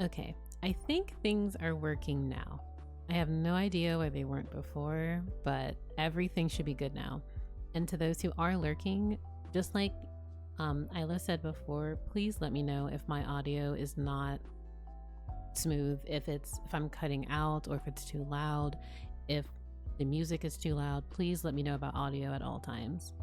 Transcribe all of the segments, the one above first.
Okay, I think things are working now. I have no idea why they weren't before, but everything should be good now. And to those who are lurking, just like Isla said before, please let me know if my audio is not smooth, if I'm cutting out or if it's too loud, if the music is too loud. Please let me know about audio at all times.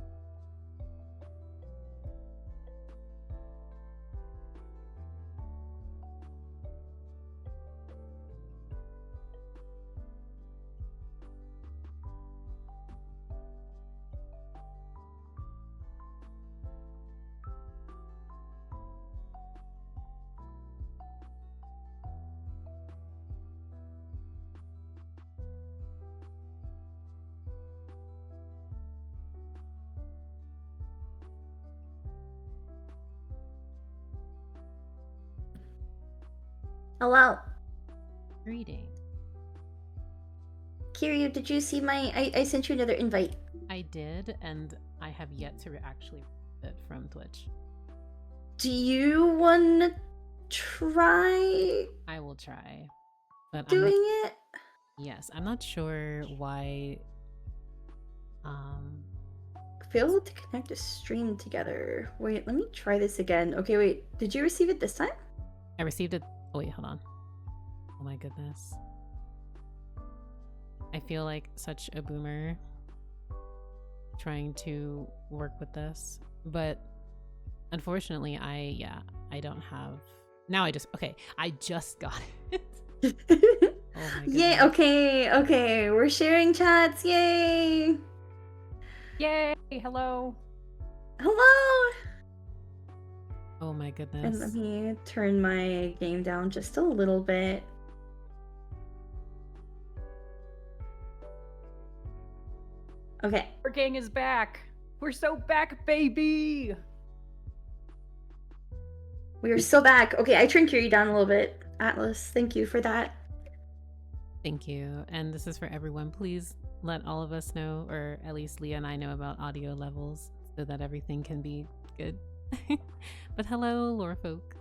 Hello. Reading. Kiryu, did you see I sent you another invite. I did, and I have yet to actually read it from Twitch. Do you want to try? I will try. But doing it? Yes, I'm not sure why. Failed to connect a stream together. Wait, let me try this again. Okay, wait. Did you receive it this time? I received it. Oh, wait, hold on. Oh my goodness. I feel like such a boomer trying to work with this, but unfortunately, I don't have. Now I just got it. Oh my goodness. Yay! Okay. We're sharing chats. Yay! Yay! Hello. Hello. Oh my goodness. And let me turn my game down just a little bit. Okay. Our gang is back. We're so back, baby. We are so back. Okay, I turned Kiryu down a little bit. Atlas, thank you for that. Thank you. And this is for everyone. Please let all of us know, or at least Leah and I know, about audio levels so that everything can be good. But hello, lore folk.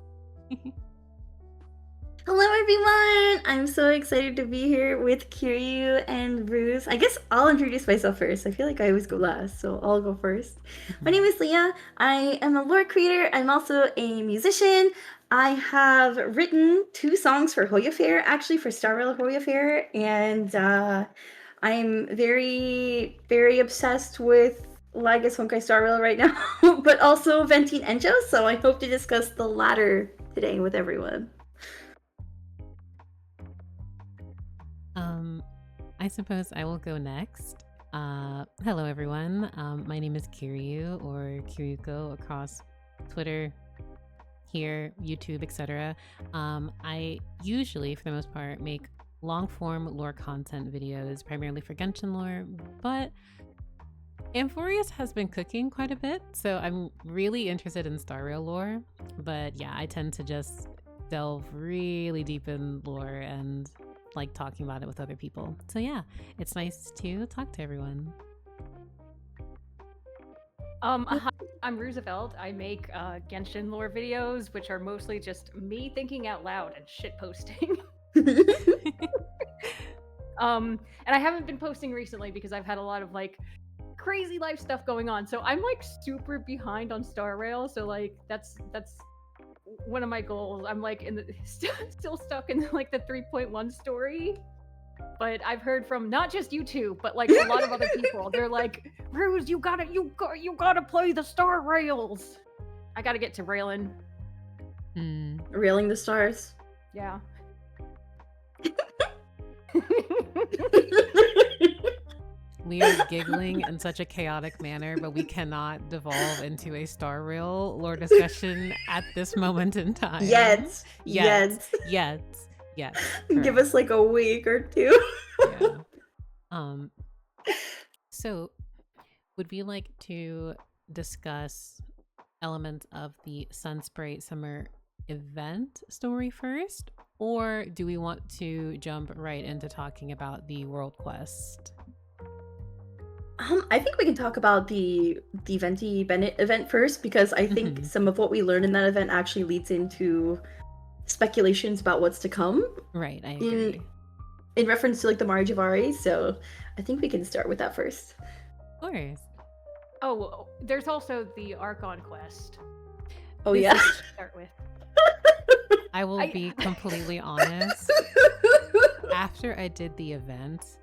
Hello everyone! I'm so excited to be here with Kiryu and Ruse. I guess I'll introduce myself first. I feel like I always go last, so I'll go first. My name is Leah. I am a lore creator. I'm also a musician. I have written 2 songs for Hoya Fair, actually for Star Rail Hoya Fair, and I'm very, very obsessed with Lagus Honkai Star Rail right now, but also venting Enjou, so I hope to discuss the latter today with everyone. I suppose I will go next. Hello everyone. My name is Kiryu, or Kiryuko, across Twitter, here, YouTube, etc. I usually, for the most part, make long-form lore content videos, primarily for Genshin lore, but Amphorius has been cooking quite a bit, so I'm really interested in Star Rail lore. But yeah, I tend to just delve really deep in lore and like talking about it with other people. So yeah, it's nice to talk to everyone. Hi, I'm Roosevelt. I make Genshin lore videos, which are mostly just me thinking out loud and shit posting. And I haven't been posting recently because I've had a lot of like crazy life stuff going on. So I'm like super behind on Star Rail. So like that's one of my goals. I'm like still stuck in like the 3.1 story. But I've heard from not just you two, but like a lot of other people. They're like, Ruse, you gotta play the Star Rails. I gotta get to railing. Railing the stars. Yeah. We are giggling in such a chaotic manner, but we cannot devolve into a Star Rail lore discussion at this moment in time. Yet. Give us like a week or 2. Yeah. So would we like to discuss elements of the Sunsprite Summer event story first, or do we want to jump right into talking about the World Quest? I think we can talk about the Venti Bennett event first, because I think some of what we learned in that event actually leads into speculations about what's to come Right, I agree. in reference to like the Mare Jivari. So I think we can start with that first. Of course. Oh, there's also the Archon quest. Oh This yeah. is- to start with. I will be completely honest. After I did the event,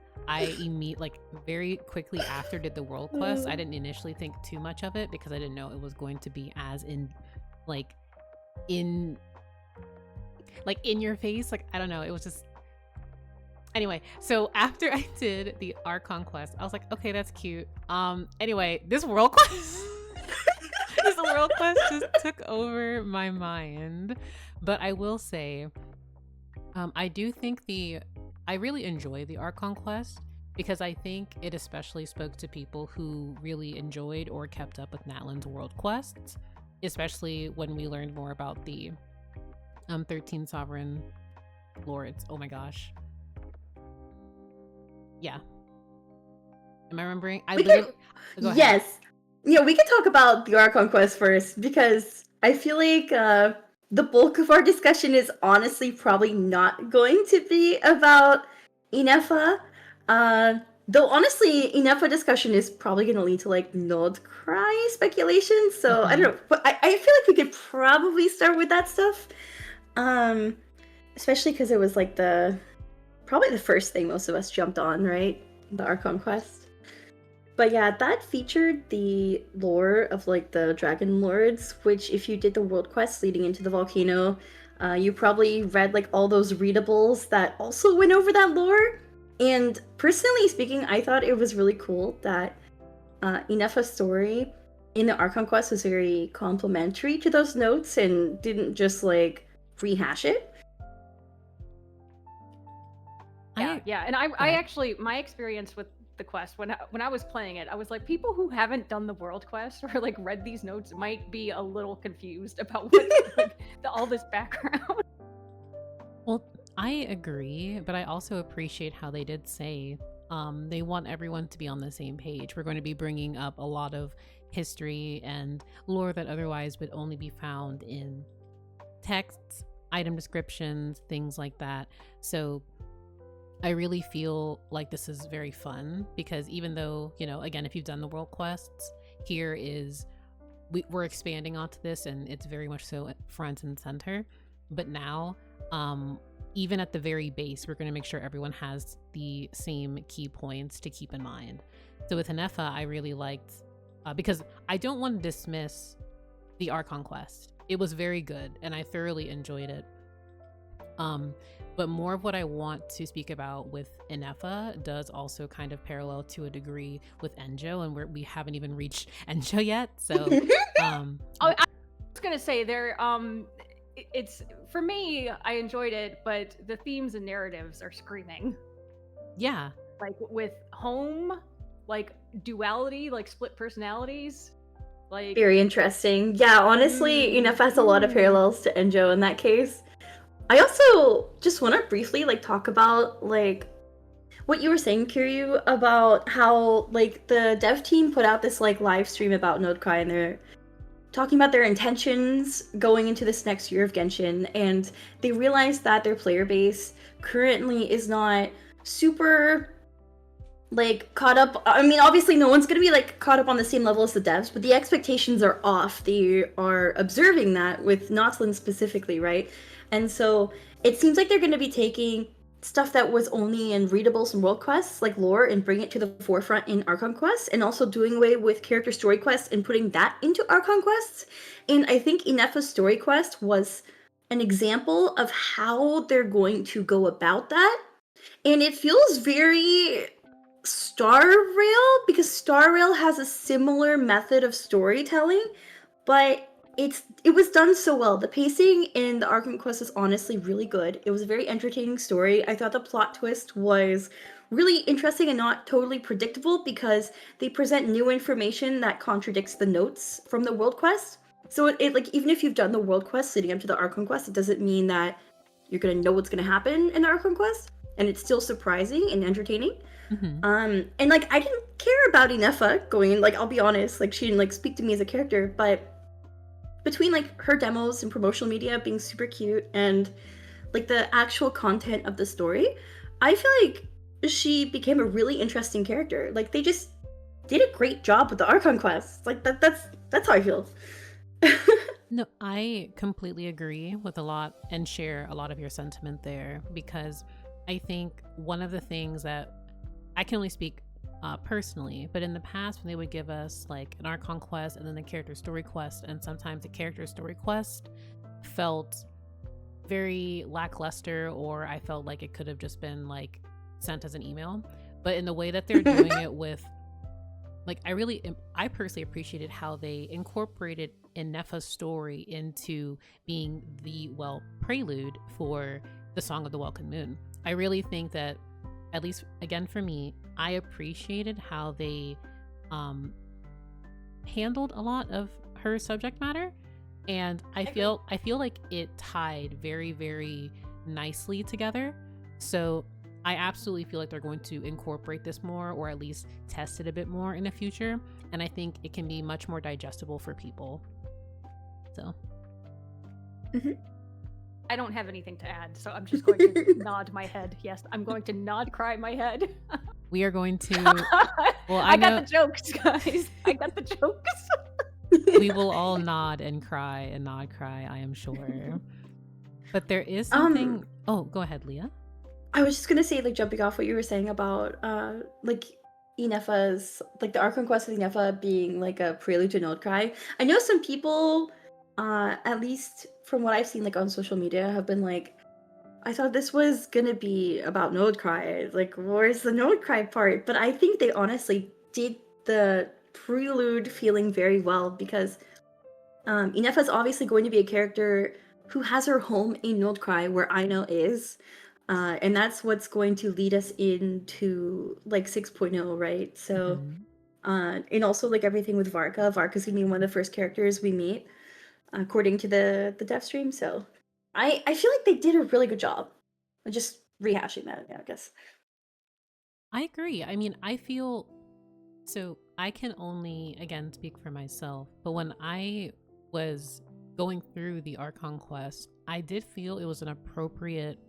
very quickly after did the world quest. I didn't initially think too much of it because I didn't know it was going to be as in your face. Like, I don't know. It was just anyway. So after I did the Archon quest, I was like, okay, that's cute. Anyway, this world quest, this world quest just took over my mind. But I will say, I do think I really enjoy the Archon quest because I think it especially spoke to people who really enjoyed or kept up with Natlan's world quests, especially when we learned more about the 13 sovereign lords. Oh my gosh. Yeah. Am I remembering? Go ahead. Yes. Yeah, we can talk about the Archon quest first because I feel like the bulk of our discussion is honestly probably not going to be about Inefa. Though honestly, Inefa discussion is probably going to lead to like nod-krai speculation. So I don't know, but I feel like we could probably start with that stuff. Especially because it was like probably the first thing most of us jumped on, right? The Archon quest. But yeah, that featured the lore of like the Dragon Lords, which if you did the world quest leading into the volcano, you probably read like all those readables that also went over that lore. And personally speaking, I thought it was really cool that Inefa's story in the Archon quest was very complimentary to those notes and didn't just like rehash it. Yeah, and I actually, my experience with the quest when I was playing it, I was like, people who haven't done the world quest or like read these notes might be a little confused about what like all this background. Well, I agree, but I also appreciate how they did say they want everyone to be on the same page. We're going to be bringing up a lot of history and lore that otherwise would only be found in texts, item descriptions, things like that. So I really feel like this is very fun because even though, again, if you've done the world quests, we're expanding onto this and it's very much so front and center. But now, even at the very base, we're going to make sure everyone has the same key points to keep in mind. So with Inefa, I really liked, because I don't want to dismiss the Archon quest. It was very good and I thoroughly enjoyed it. But more of what I want to speak about with Inefa does also kind of parallel to a degree with Enjou, and we haven't even reached Enjou yet. So, I was gonna say it's for me. I enjoyed it, but the themes and narratives are screaming. Yeah, like with home, like duality, like split personalities. Like very interesting. Yeah, honestly, Inefa has a lot of parallels to Enjou in that case. I also just want to briefly like talk about like what you were saying, Kiryu, about how like the dev team put out this like live stream about nod-krai and they're talking about their intentions going into this next year of Genshin, and they realized that their player base currently is not super like caught up. I mean, obviously no one's gonna be like caught up on the same level as the devs, but the expectations are off. They are observing that with Natlan specifically, right? And so it seems like they're going to be taking stuff that was only in readables and world quests, like lore, and bring it to the forefront in Archon quests, and also doing away with character story quests and putting that into Archon quests. And I think Inefa's story quest was an example of how they're going to go about that. And it feels very Star Rail, because Star Rail has a similar method of storytelling, but it was done so well. The pacing in the Archon quest is honestly really good. It was a very entertaining story. I thought the plot twist was really interesting and not totally predictable because they present new information that contradicts the notes from the world quest. So it like, even if you've done the world quest leading up to the Archon quest, it doesn't mean that you're gonna know what's gonna happen in the Archon quest, and it's still surprising and entertaining. And like I didn't care about Inefa going in, like I'll be honest, like she didn't like speak to me as a character, but between like her demos and promotional media being super cute and like the actual content of the story, I feel like she became a really interesting character. Like they just did a great job with the Archon quest. Like that's how I feel. No, I completely agree with a lot and share a lot of your sentiment there, because I think one of the things that I can only speak personally, but in the past when they would give us like an Archon quest and then the character story quest, and sometimes the character story quest felt very lackluster, or I felt like it could have just been like sent as an email. But in the way that they're doing it with, like, I personally appreciated how they incorporated Inefa's story into being the, well, prelude for the Song of the Welcome Moon. I really think that, at least again for me, I appreciated how they handled a lot of her subject matter, and I feel like it tied very, very nicely together. So I absolutely feel like they're going to incorporate this more, or at least test it a bit more in the future, and I think it can be much more digestible for people. So I don't have anything to add, so I'm just going to nod my head. Yes, I'm going to nod-krai my head. we are going to well, I know got the jokes, guys. I got the jokes. we will all nod and cry and nod cry, I am sure. But there is something oh, go ahead, Leah. I was just gonna say, like, jumping off what you were saying about like Inefa's, like the Archon quest with Inefa being like a prelude to nod-krai. I know some people, at least from what I've seen like on social media, have been like, I thought this was gonna be about nod-krai. Like, where's the nod-krai part? But I think they honestly did the prelude feeling very well, because Inefa's obviously going to be a character who has her home in nod-krai, where Aino is. And that's what's going to lead us into like 6.0, right? So, and also like everything with Varka. Varka's gonna be one of the first characters we meet, according to the dev stream. So, I feel like they did a really good job. I'm just rehashing that, yeah, I guess. I agree. I mean, I feel so. I can only, again, speak for myself, but when I was going through the Archon quest, I did feel it was an appropriate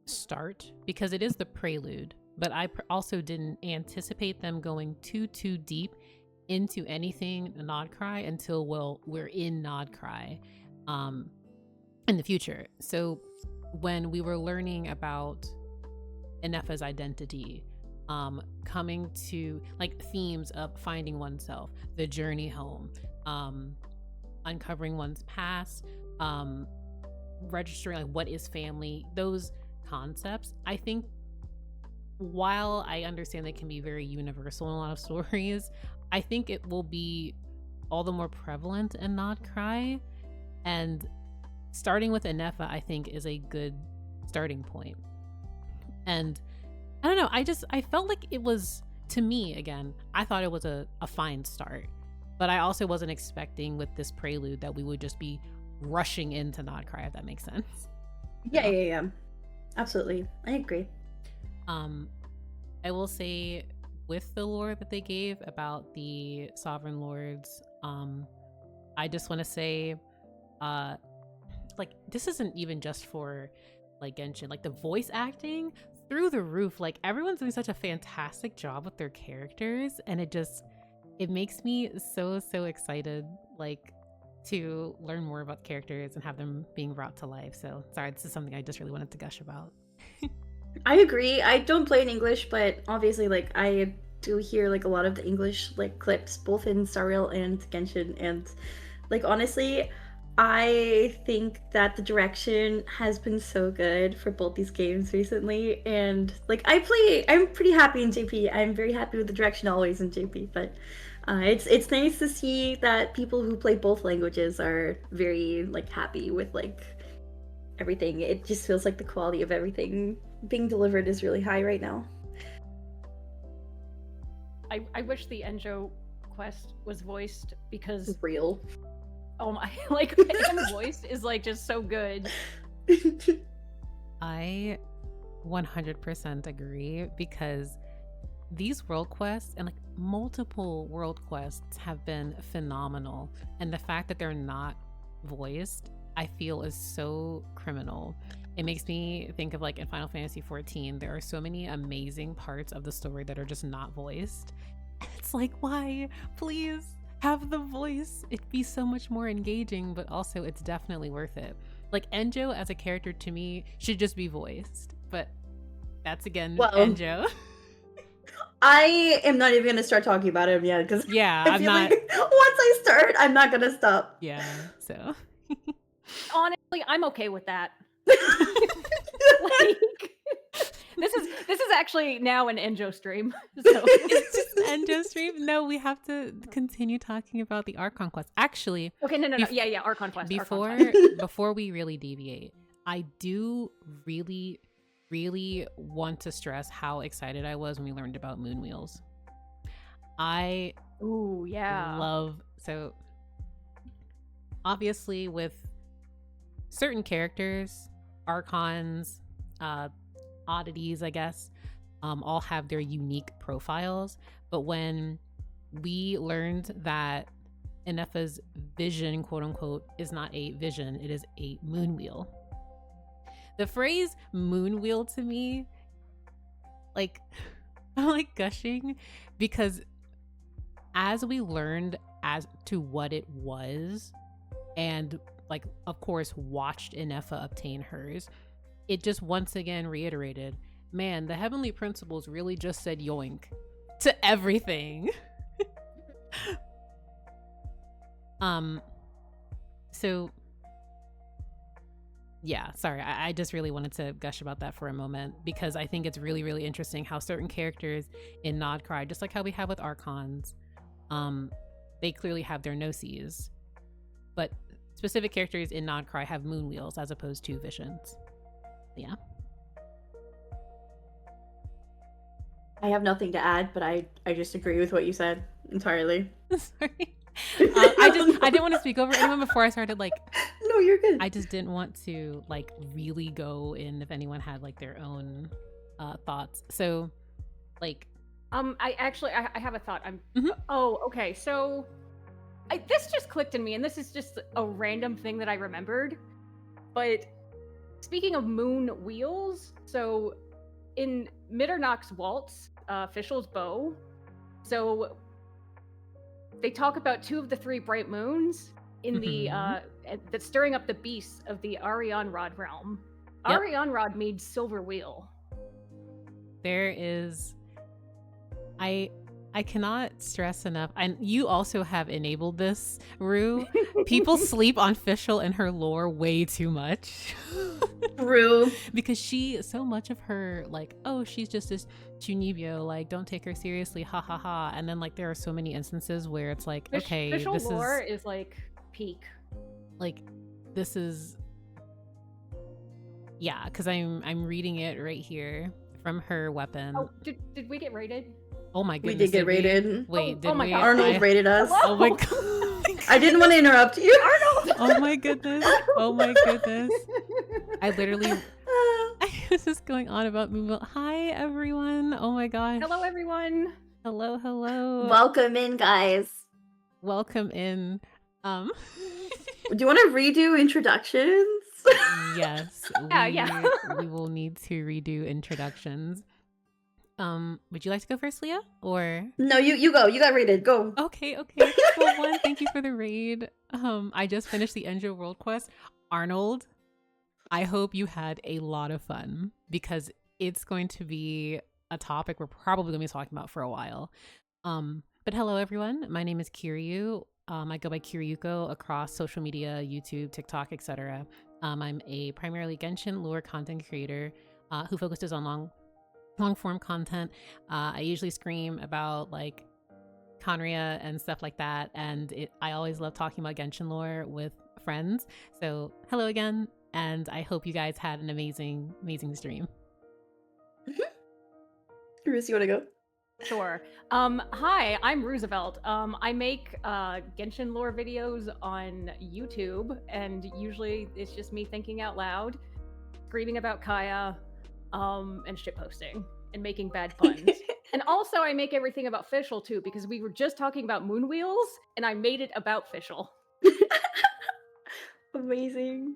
start, because it is the prelude, but I also didn't anticipate them going too deep into anything nod-krai until, well, we're in nod-krai in the future. So when we were learning about Inefa's identity, coming to like themes of finding oneself, the journey home, uncovering one's past, registering like what is family, those concepts, I think while I understand they can be very universal in a lot of stories, I think it will be all the more prevalent in nod-krai, and starting with Inefa I think is a good starting point. And I don't know, I felt like it was, to me, again, I thought it was a fine start, but I also wasn't expecting with this prelude that we would just be rushing into nod-krai, if that makes sense. Yeah. Absolutely. I agree. I will say, with the lore that they gave about the Sovereign Lords, I just want to say, like, this isn't even just for like Genshin, like the voice acting through the roof. Like, everyone's doing such a fantastic job with their characters, and it makes me so excited, like, to learn more about characters and have them being brought to life. So sorry, this is something I just really wanted to gush about. I agree. I don't play in English, but obviously like I do hear like a lot of the English like clips both in Star Rail and Genshin, and like honestly I think that the direction has been so good for both these games recently, and like I'm pretty happy in JP. I'm very happy with the direction always in JP, but it's nice to see that people who play both languages are very like happy with like everything. It just feels like the quality of everything being delivered is really high right now. I wish the Enjou quest was voiced, because Real. oh my, like Anna's voice is like just so good. I 100% agree, because these world quests and like multiple world quests have been phenomenal, and the fact that they're not voiced, I feel, is so criminal. It makes me think of like in Final Fantasy 14, there are so many amazing parts of the story that are just not voiced. It's like, why? Please have the voice. It'd be so much more engaging, but also it's definitely worth it. Like Enjou as a character to me should just be voiced, but that's again Enjou. I am not even gonna start talking about him yet because Yeah, I feel like once I start, I'm not gonna stop. Yeah, so honestly, I'm okay with that. Like, this is actually now an Enjou stream. So it's just an Enjou stream. No, we have to continue talking about the Archon quest. Actually, okay, no, yeah, Archon quest. Before we really deviate, I do really want to stress how excited I was when we learned about moon wheels. So obviously with certain characters, archons, oddities, I guess, all have their unique profiles. But when we learned that Inefa's vision, quote unquote, is not a vision, it is a moon wheel. The phrase moon wheel to me, like, I'm like gushing because as we learned as to what it was and like, of course, watched Inefa obtain hers, it just once again reiterated, man, the heavenly principles really just said yoink to everything. So yeah, sorry, I just really wanted to gush about that for a moment because I think it's really, really interesting how certain characters in nod-krai, just like how we have with archons, they clearly have their gnosis, but specific characters in nod-krai have moon wheels as opposed to visions. Yeah. I have nothing to add, but I just agree with what you said entirely. Sorry. I didn't want to speak over anyone before I started, like, no, you're good. I just didn't want to like really go in if anyone had like their own thoughts. So like I have a thought. Oh, okay. So this just clicked in me, and this is just a random thing that I remembered. But speaking of moon wheels, so in Mitternach's waltz, Fischl's bow, so they talk about 2 of the 3 bright moons in the that's stirring up the beasts of the Arion Rod realm. Yep. Arion Rod means silver wheel. There is, I cannot stress enough, and you also have enabled this, Rue. People sleep on Fischl and her lore way too much. Rue. Because so much of her, like, oh, she's just this Chunibyo, like, don't take her seriously, ha ha ha. And then, like, there are so many instances where it's like, okay, Fischl this lore is like peak. Like, this is, yeah, because I'm reading it right here from her weapon. Oh, did we get rated? Oh my goodness. We did get rated. Wait, did my we? God. Arnold rated us. Oh my god. I didn't want to interrupt you. Arnold! Oh my goodness. Oh my goodness. I literally, I was just going on about movement. Hi everyone. Oh my gosh. Hello everyone. Hello. Welcome in, guys. Welcome in. Do you want to redo introductions? Yes. Yeah. We will need to redo introductions. Would you like to go first, Leah? Or no, you go. You got rated. Go. Okay. Well, one, thank you for the raid. I just finished the Enjou world quest. Arnold, I hope you had a lot of fun because it's going to be a topic we're probably going to be talking about for a while. But hello everyone. My name is Kiryu. I go by Kiryuko across social media, YouTube, TikTok, etc. I'm a primarily Genshin lore content creator who focuses on long form content. I usually scream about like Conria and stuff like that, and I always love talking about Genshin lore with friends. So hello again, and I hope you guys had an amazing stream. Bruce, you want to go? Sure. Hi, I'm Roosevelt. I make Genshin lore videos on YouTube, and usually it's just me thinking out loud, screaming about Kaya, and shitposting. and making bad puns. And also I make everything about Fischl too, because we were just talking about moon wheels and I made it about Fischl. Amazing.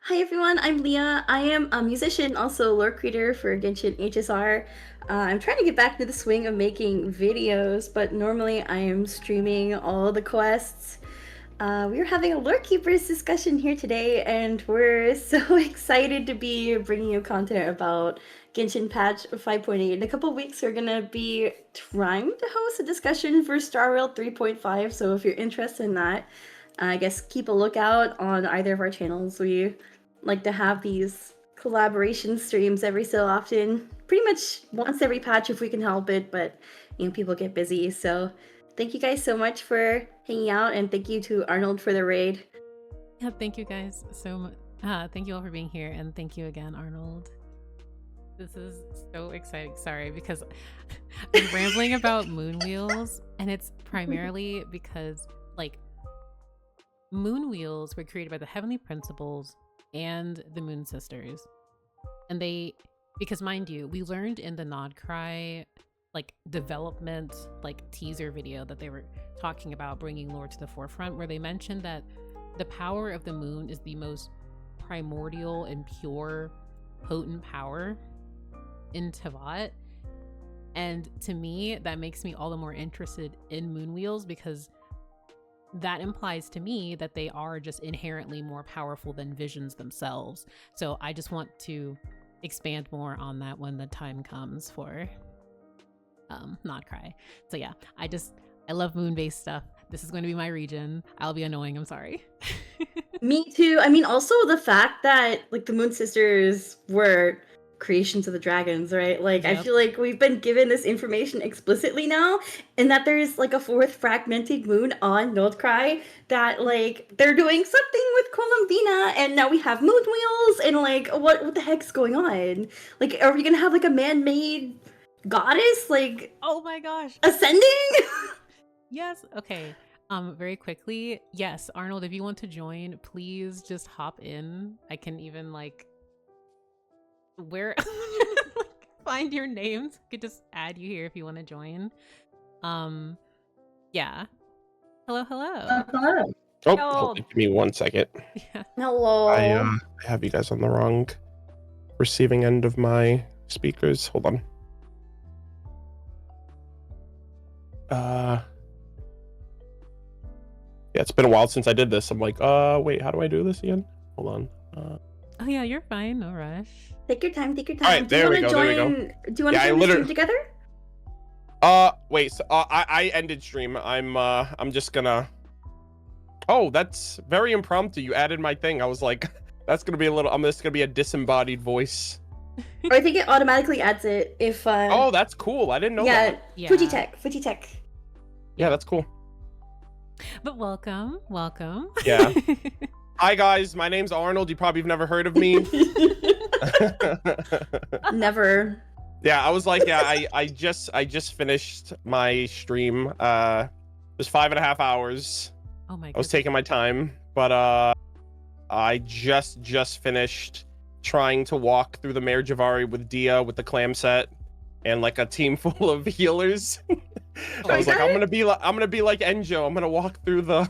Hi everyone, I'm Leah. I am a musician, also lore creator for Genshin HSR. I'm trying to get back to the swing of making videos, but normally I am streaming all the quests. We're having a Lore Keepers discussion here today, and we're so excited to be bringing you content about Genshin patch 5.8. In a couple weeks, we're going to be trying to host a discussion for Star Rail 3.5, so if you're interested in that, I guess keep a lookout on either of our channels. We like to have these collaboration streams every so often, pretty much once every patch if we can help it, but people get busy. So thank you guys so much for hanging out, and thank you to Arnold for the raid. Yeah, thank you guys so much. Thank you all for being here, and thank you again, Arnold. This is so exciting. Sorry, because I'm rambling about moon wheels, and it's primarily because, like, moon wheels were created by the Heavenly Principles and the Moon Sisters. And because mind you, we learned in the nod-krai, like, development, like, teaser video that they were talking about bringing lore to the forefront, where they mentioned that the power of the moon is the most primordial and pure, potent power in Tevat. And to me, that makes me all the more interested in moon wheels, because that implies to me that they are just inherently more powerful than visions themselves. So I just want to expand more on that when the time comes for nod-krai. So yeah, I love moon-based stuff. This is going to be my region. I'll be annoying, I'm sorry. Me too. I mean, also the fact that like the Moon Sisters were creations of the dragons, right? Like, I Yep. feel like we've been given this information explicitly now, and that there's like a fourth fragmented moon on nod-krai, that like they're doing something with Columbina, and now we have moon wheels, and like what the heck's going on? Like, are we gonna have like a man-made goddess like Oh my gosh. ascending? Yes. Okay. Very quickly. Yes, Arnold, if you want to join, please just hop in. I can even like find your names. I could just add you here if you want to join. Yeah. Hello. Hello. Oh, Yo. hold on, give me 1 second. Yeah. Hello. I have you guys on the wrong receiving end of my speakers. Hold on. Yeah, it's been a while since I did this. I'm like, wait, how do I do this again? Hold on. Oh yeah, you're fine. No rush. Take your time. Take your time. All right, there we go. There we go. Do you want to Yeah, join the stream together? Wait. So, I ended stream. I'm just gonna. Oh, that's very impromptu. You added my thing. I was like, that's gonna be a little. I'm just gonna be a disembodied voice. Or I think it automatically adds it if. Oh, that's cool. I didn't know that. Yeah. Fuji Tech. Yeah, that's cool. But welcome. Yeah. Hi guys, my name's Arnold. You probably have never heard of me. Never. Yeah, I was like, yeah, I just finished my stream. It was 5.5 hours. Oh my god. I was taking my time, but I just finished trying to walk through the Mare Jivari with Dia with the clam set and like a team full of healers. I was like, I'm gonna be like Enjou. I'm gonna walk through the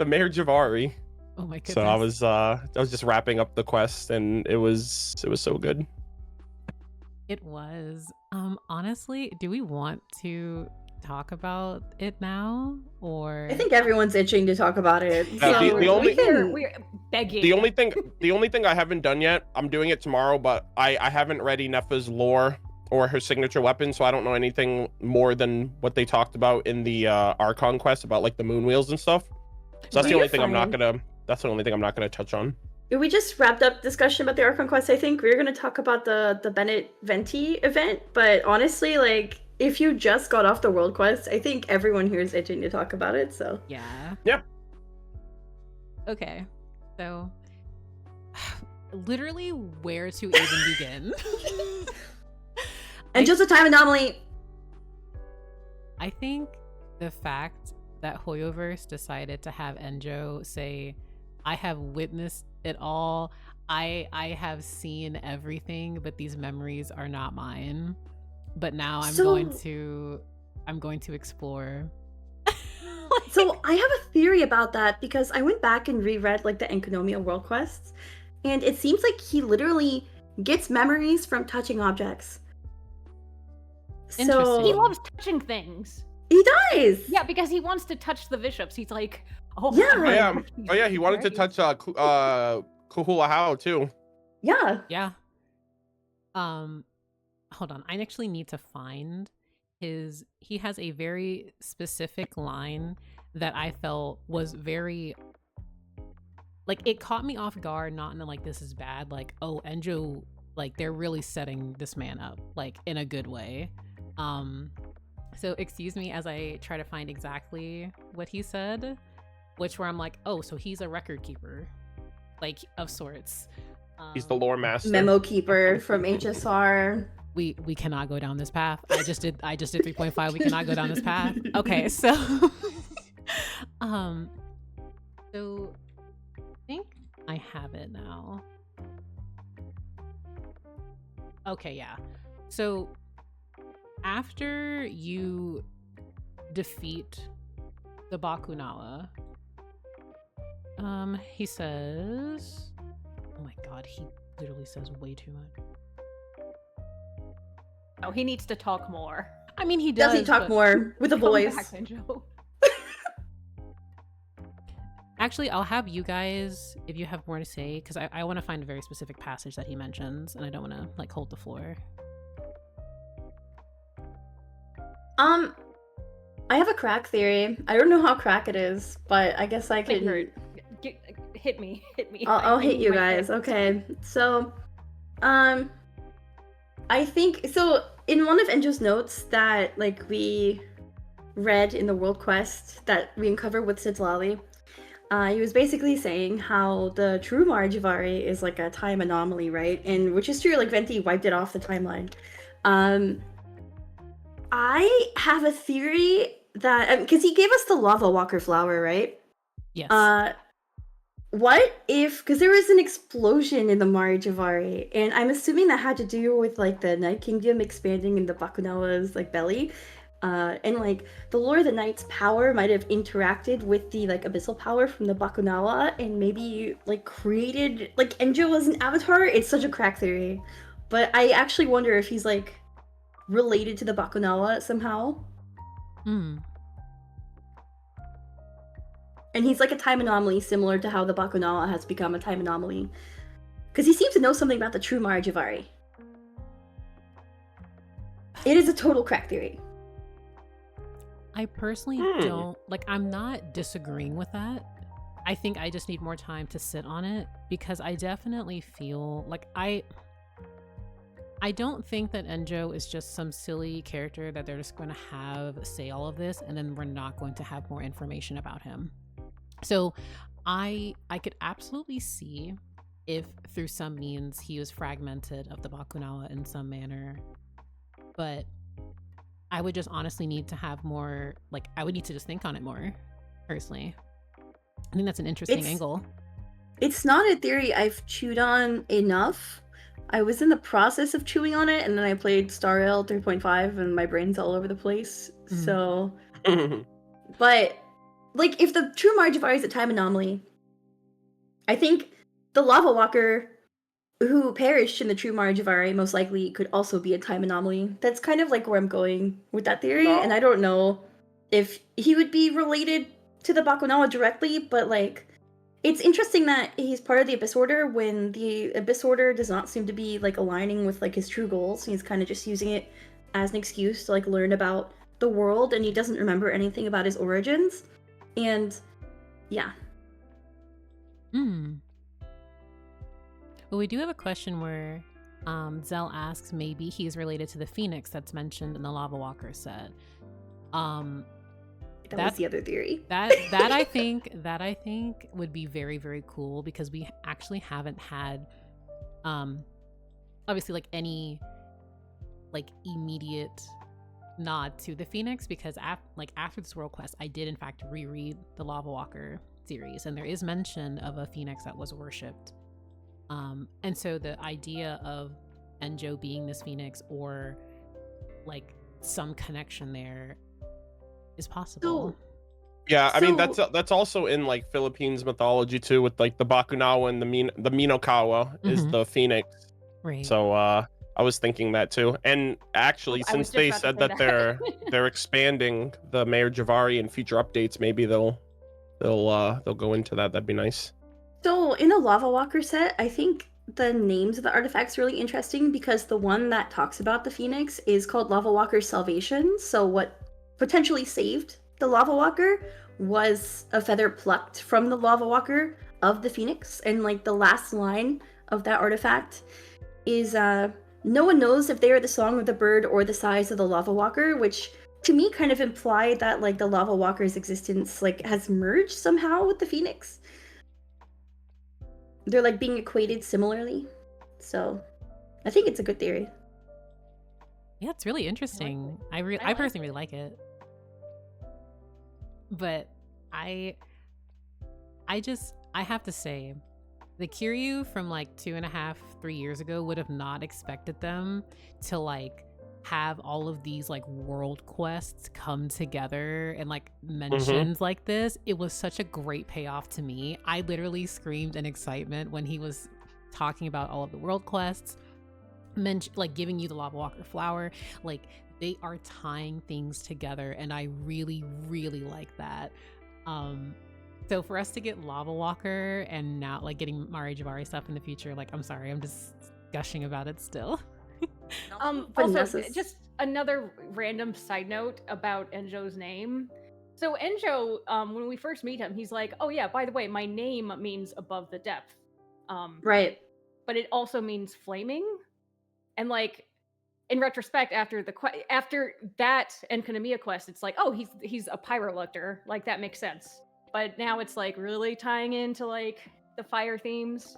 Mare Jivari. Oh my goodness. So I was just wrapping up the quest, and it was so good. It was. Honestly, do we want to talk about it now, or? I think everyone's itching to talk about it. Yeah, So the only- we're begging. The only thing I haven't done yet, I'm doing it tomorrow, but I haven't read Neffa's lore or her signature weapon, so I don't know anything more than what they talked about in the Archon quest about like the moon wheels and stuff. So that's the only thing I'm not gonna touch on. We just wrapped up discussion about the Archon quest. I think we were going to talk about the Bennett Venti event, but honestly, like, if you just got off the world quest, I think everyone here is itching to talk about it, so. Yeah. Yep. Okay. So, literally, where to even begin? And just a time anomaly. I think the fact that Hoyoverse decided to have Enjou say, I have witnessed it all, I have seen everything, but these memories are not mine. But now I'm So- going to explore. So I have a theory about that because I went back and reread like the Enkonomiya world quests, and it seems like he literally gets memories from touching objects. Interesting. So He loves touching things. He does. Yeah, because he wants to touch the bishops. He's like, oh Yeah. Oh yeah, oh yeah. He wanted to touch Kuhula Hao too. Yeah. Yeah. Hold on. I actually need to find he has a very specific line that I felt was very, like, it caught me off guard, not in a, like, this is bad, like, oh, Enjou, like, they're really setting this man up, like, in a good way. So excuse me as I try to find exactly what he said, which where I'm like, oh, so he's a record keeper, like, of sorts. He's the lore master. Memo keeper from HSR. We cannot go down this path. I just did 3.5. We cannot go down this path. Okay, so so I think I have it now. Okay, yeah. So after you defeat the Bakunawa, he says, oh my god, he literally says way too much. Oh, he needs to talk more. I mean, he does. Does he talk but- more with a Come voice? back, Enjou. Actually, I'll have you guys, if you have more to say, because I want to find a very specific passage that he mentions, and I don't want to, like, hold the floor. I have a crack theory. I don't know how crack it is, but I guess I Make can. her- Hit me. I'll I hit need you my guys. hit. Okay. So, I think so. In one of Enjou's notes that like we read in the world quest that we uncovered with Sidlali, he was basically saying how the true Mare Jivari is like a time anomaly, right? And which is true. Like Venti wiped it off the timeline. I have a theory that because he gave us the lava walker flower, right? Yes. What if, because there was an explosion in the Mare Jivari, and I'm assuming that had to do with like the Night Kingdom expanding in the Bakunawa's like belly, and like the Lord of the Night's power might have interacted with the like abyssal power from the Bakunawa, and maybe like created like Enjou as an avatar. It's such a crack theory, but I actually wonder if he's like related to the Bakunawa somehow. And he's like a time anomaly, similar to how the Bakunawa has become a time anomaly. Because he seems to know something about the true Mare Jivari. It is a total crack theory. I personally don't, like, I'm not disagreeing with that. I think I just need more time to sit on it, because I definitely feel like I don't think that Enjou is just some silly character that they're just going to have say all of this, and then we're not going to have more information about him. So I could absolutely see if through some means he was fragmented of the Bakunawa in some manner, but I would just honestly need to have more, like, I would need to just think on it more, personally. I think that's an interesting angle. It's not a theory I've chewed on enough. I was in the process of chewing on it, and then I played Star Rail 3.5, and my brain's all over the place. So, but like, if the true Mare Jivari is a time anomaly, I think the Lava Walker who perished in the true Mare Jivari most likely could also be a time anomaly. That's kind of like where I'm going with that theory, and I don't know if he would be related to the Bakunawa directly, but like, it's interesting that he's part of the Abyss Order when the Abyss Order does not seem to be like aligning with like his true goals. He's kind of just using it as an excuse to like learn about the world, and he doesn't remember anything about his origins. And yeah. Well, we do have a question where Zell asks maybe he's related to the Phoenix that's mentioned in the Lava Walker set. That was the other theory. That I think would be very, very cool, because we actually haven't had obviously like any like immediate nod to the Phoenix, because after this world quest I did in fact reread the Lava Walker series, and there is mention of a Phoenix that was worshipped And so the idea of Enjou being this phoenix, or like some connection there, is possible. Yeah, I mean So- that's also in like Philippines mythology too, with like the Bakunawa and the Minokawa is Mhm. the phoenix. Right. So I was thinking that too. And actually, I was since just they about to said say that that. they're expanding the Mayor Jivari in future updates, maybe they'll go into that. That'd be nice. So in the Lava Walker set, I think the names of the artifacts really interesting because the one that talks about the Phoenix is called Lava Walker Salvation. So what potentially saved the Lava Walker was a feather plucked from the Lava Walker of the Phoenix. And like the last line of that artifact is no one knows if they are the song of the bird or the size of the Lava Walker, which to me kind of implied that like the Lava Walker's existence like has merged somehow with the Phoenix. They're like being equated similarly. So I think it's a good theory. Yeah, it's really interesting. I like personally it. really like it. But I have to say, the Kiryu from like 2.5, 3 years ago would have not expected them to like have all of these like world quests come together and like mentions like this. It was such a great payoff to me. I literally screamed in excitement when he was talking about all of the world quests, like giving you the Lava Walker flower. Like they are tying things together, and I really, really like that. So for us to get Lava Walker and now like getting Mare Jivari stuff in the future, like I'm sorry, I'm just gushing about it still. Also, Vanessa's- just another random side note about Enjou's name. So Enjou, when we first meet him, he's like, "Oh yeah, by the way, my name means above the depth." Right. But it also means flaming. And like in retrospect, after that Enkanomiya quest, it's like, oh, he's a pyrolector. Like that makes sense. But now it's like really tying into like the fire themes.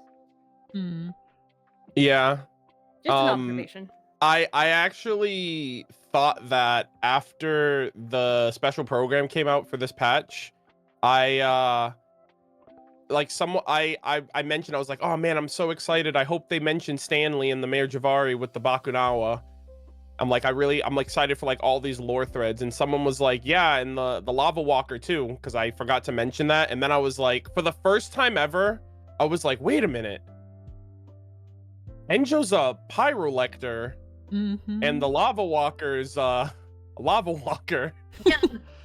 Yeah. Just an observation. I actually thought that after the special program came out for this patch, I mentioned, I was like, oh man, I'm so excited. I hope they mention Stanley and the Mayor Jivari with the Bakunawa. I'm excited for like all these lore threads. And someone was like, yeah, and the Lava Walker too, because I forgot to mention that. And then I was like, for the first time ever, I was like, wait a minute. Enjou's a pyrolector, and the Lava Walker's a Lava Walker. Yeah.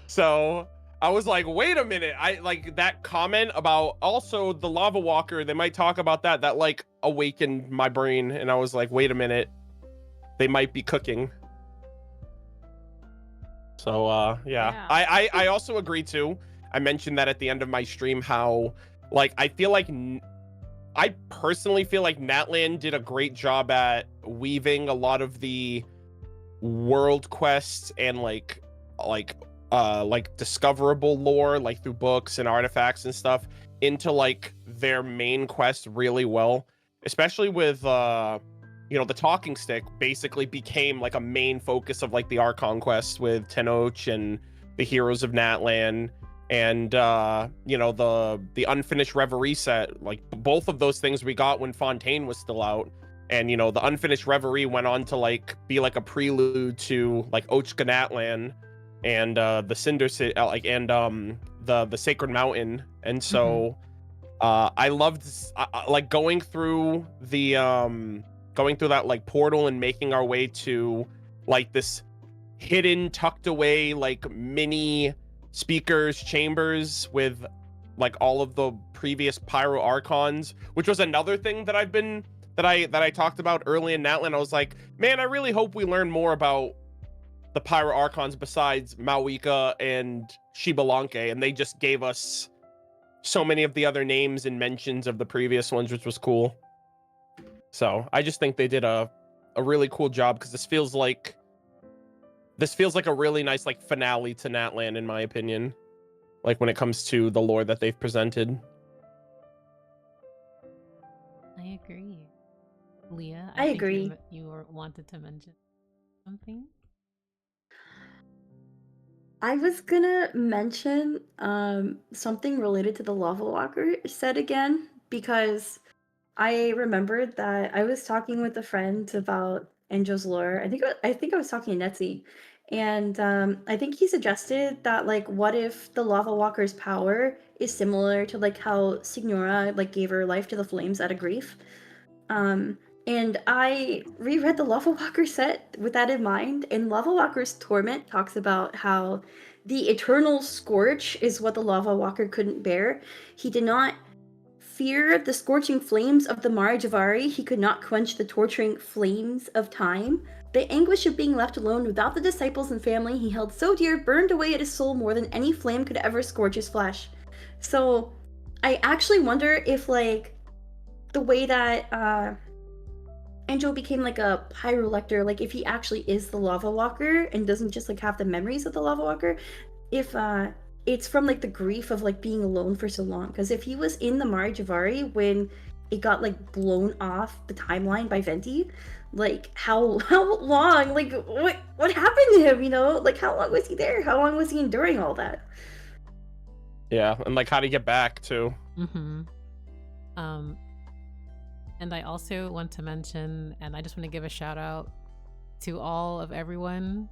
So I was like, wait a minute. I like that comment about also the Lava Walker. They might talk about that. That like awakened my brain. And I was like, wait a minute. They might be cooking. So yeah. I also agree too. I mentioned that at the end of my stream, how like I personally feel like Natlan did a great job at weaving a lot of the world quests and like discoverable lore, like through books and artifacts and stuff, into like their main quest really well, especially with the talking stick basically became like a main focus of like the Archon quest with Tenoch and the Heroes of Natlan, and the Unfinished Reverie set. Like both of those things we got when Fontaine was still out, and the Unfinished Reverie went on to like be like a prelude to like Ochka Natlan and the Cinder City, the Sacred Mountain. And so I loved like going through that like portal and making our way to like this hidden, tucked away like mini speakers chambers with like all of the previous pyro archons, which was another thing that I talked about early in Natlan. I was like, man, I really hope we learn more about the pyro archons besides Mawika and Shibalanke, and they just gave us so many of the other names and mentions of the previous ones, which was cool. So I just think they did a really cool job, because this feels like a really nice like finale to Natlan, in my opinion, like when it comes to the lore that they've presented. I agree. Leah, I think agree. you wanted to mention something. I was gonna mention something related to the Lava Walker set again, because I remembered that I was talking with a friend about Enjou's lore. I think I was talking to Netzi, and I think he suggested that like, what if the Lava Walker's power is similar to like how Signora like gave her life to the flames out of grief. Um, and I reread the Lava Walker set with that in mind, and Lava Walker's Torment talks about how the eternal scorch is what the Lava Walker couldn't bear. He did not fear the scorching flames of the Mare Jivari, he could not quench the torturing flames of time. The anguish of being left alone without the disciples and family he held so dear burned away at his soul more than any flame could ever scorch his flesh. So I actually wonder if like the way that Enjou became like a pyrolector, like if he actually is the lava walker and doesn't just like have the memories of the lava walker, if it's from like the grief of like being alone for so long. Because if he was in the Mare Jivari when it got like blown off the timeline by Venti, like how long, like what happened to him, you know? Like how long was he there? How long was he enduring all that? Yeah, and like how do you get back too? Mm-hmm. And I also want to mention, and I just want to give a shout out to all of everyone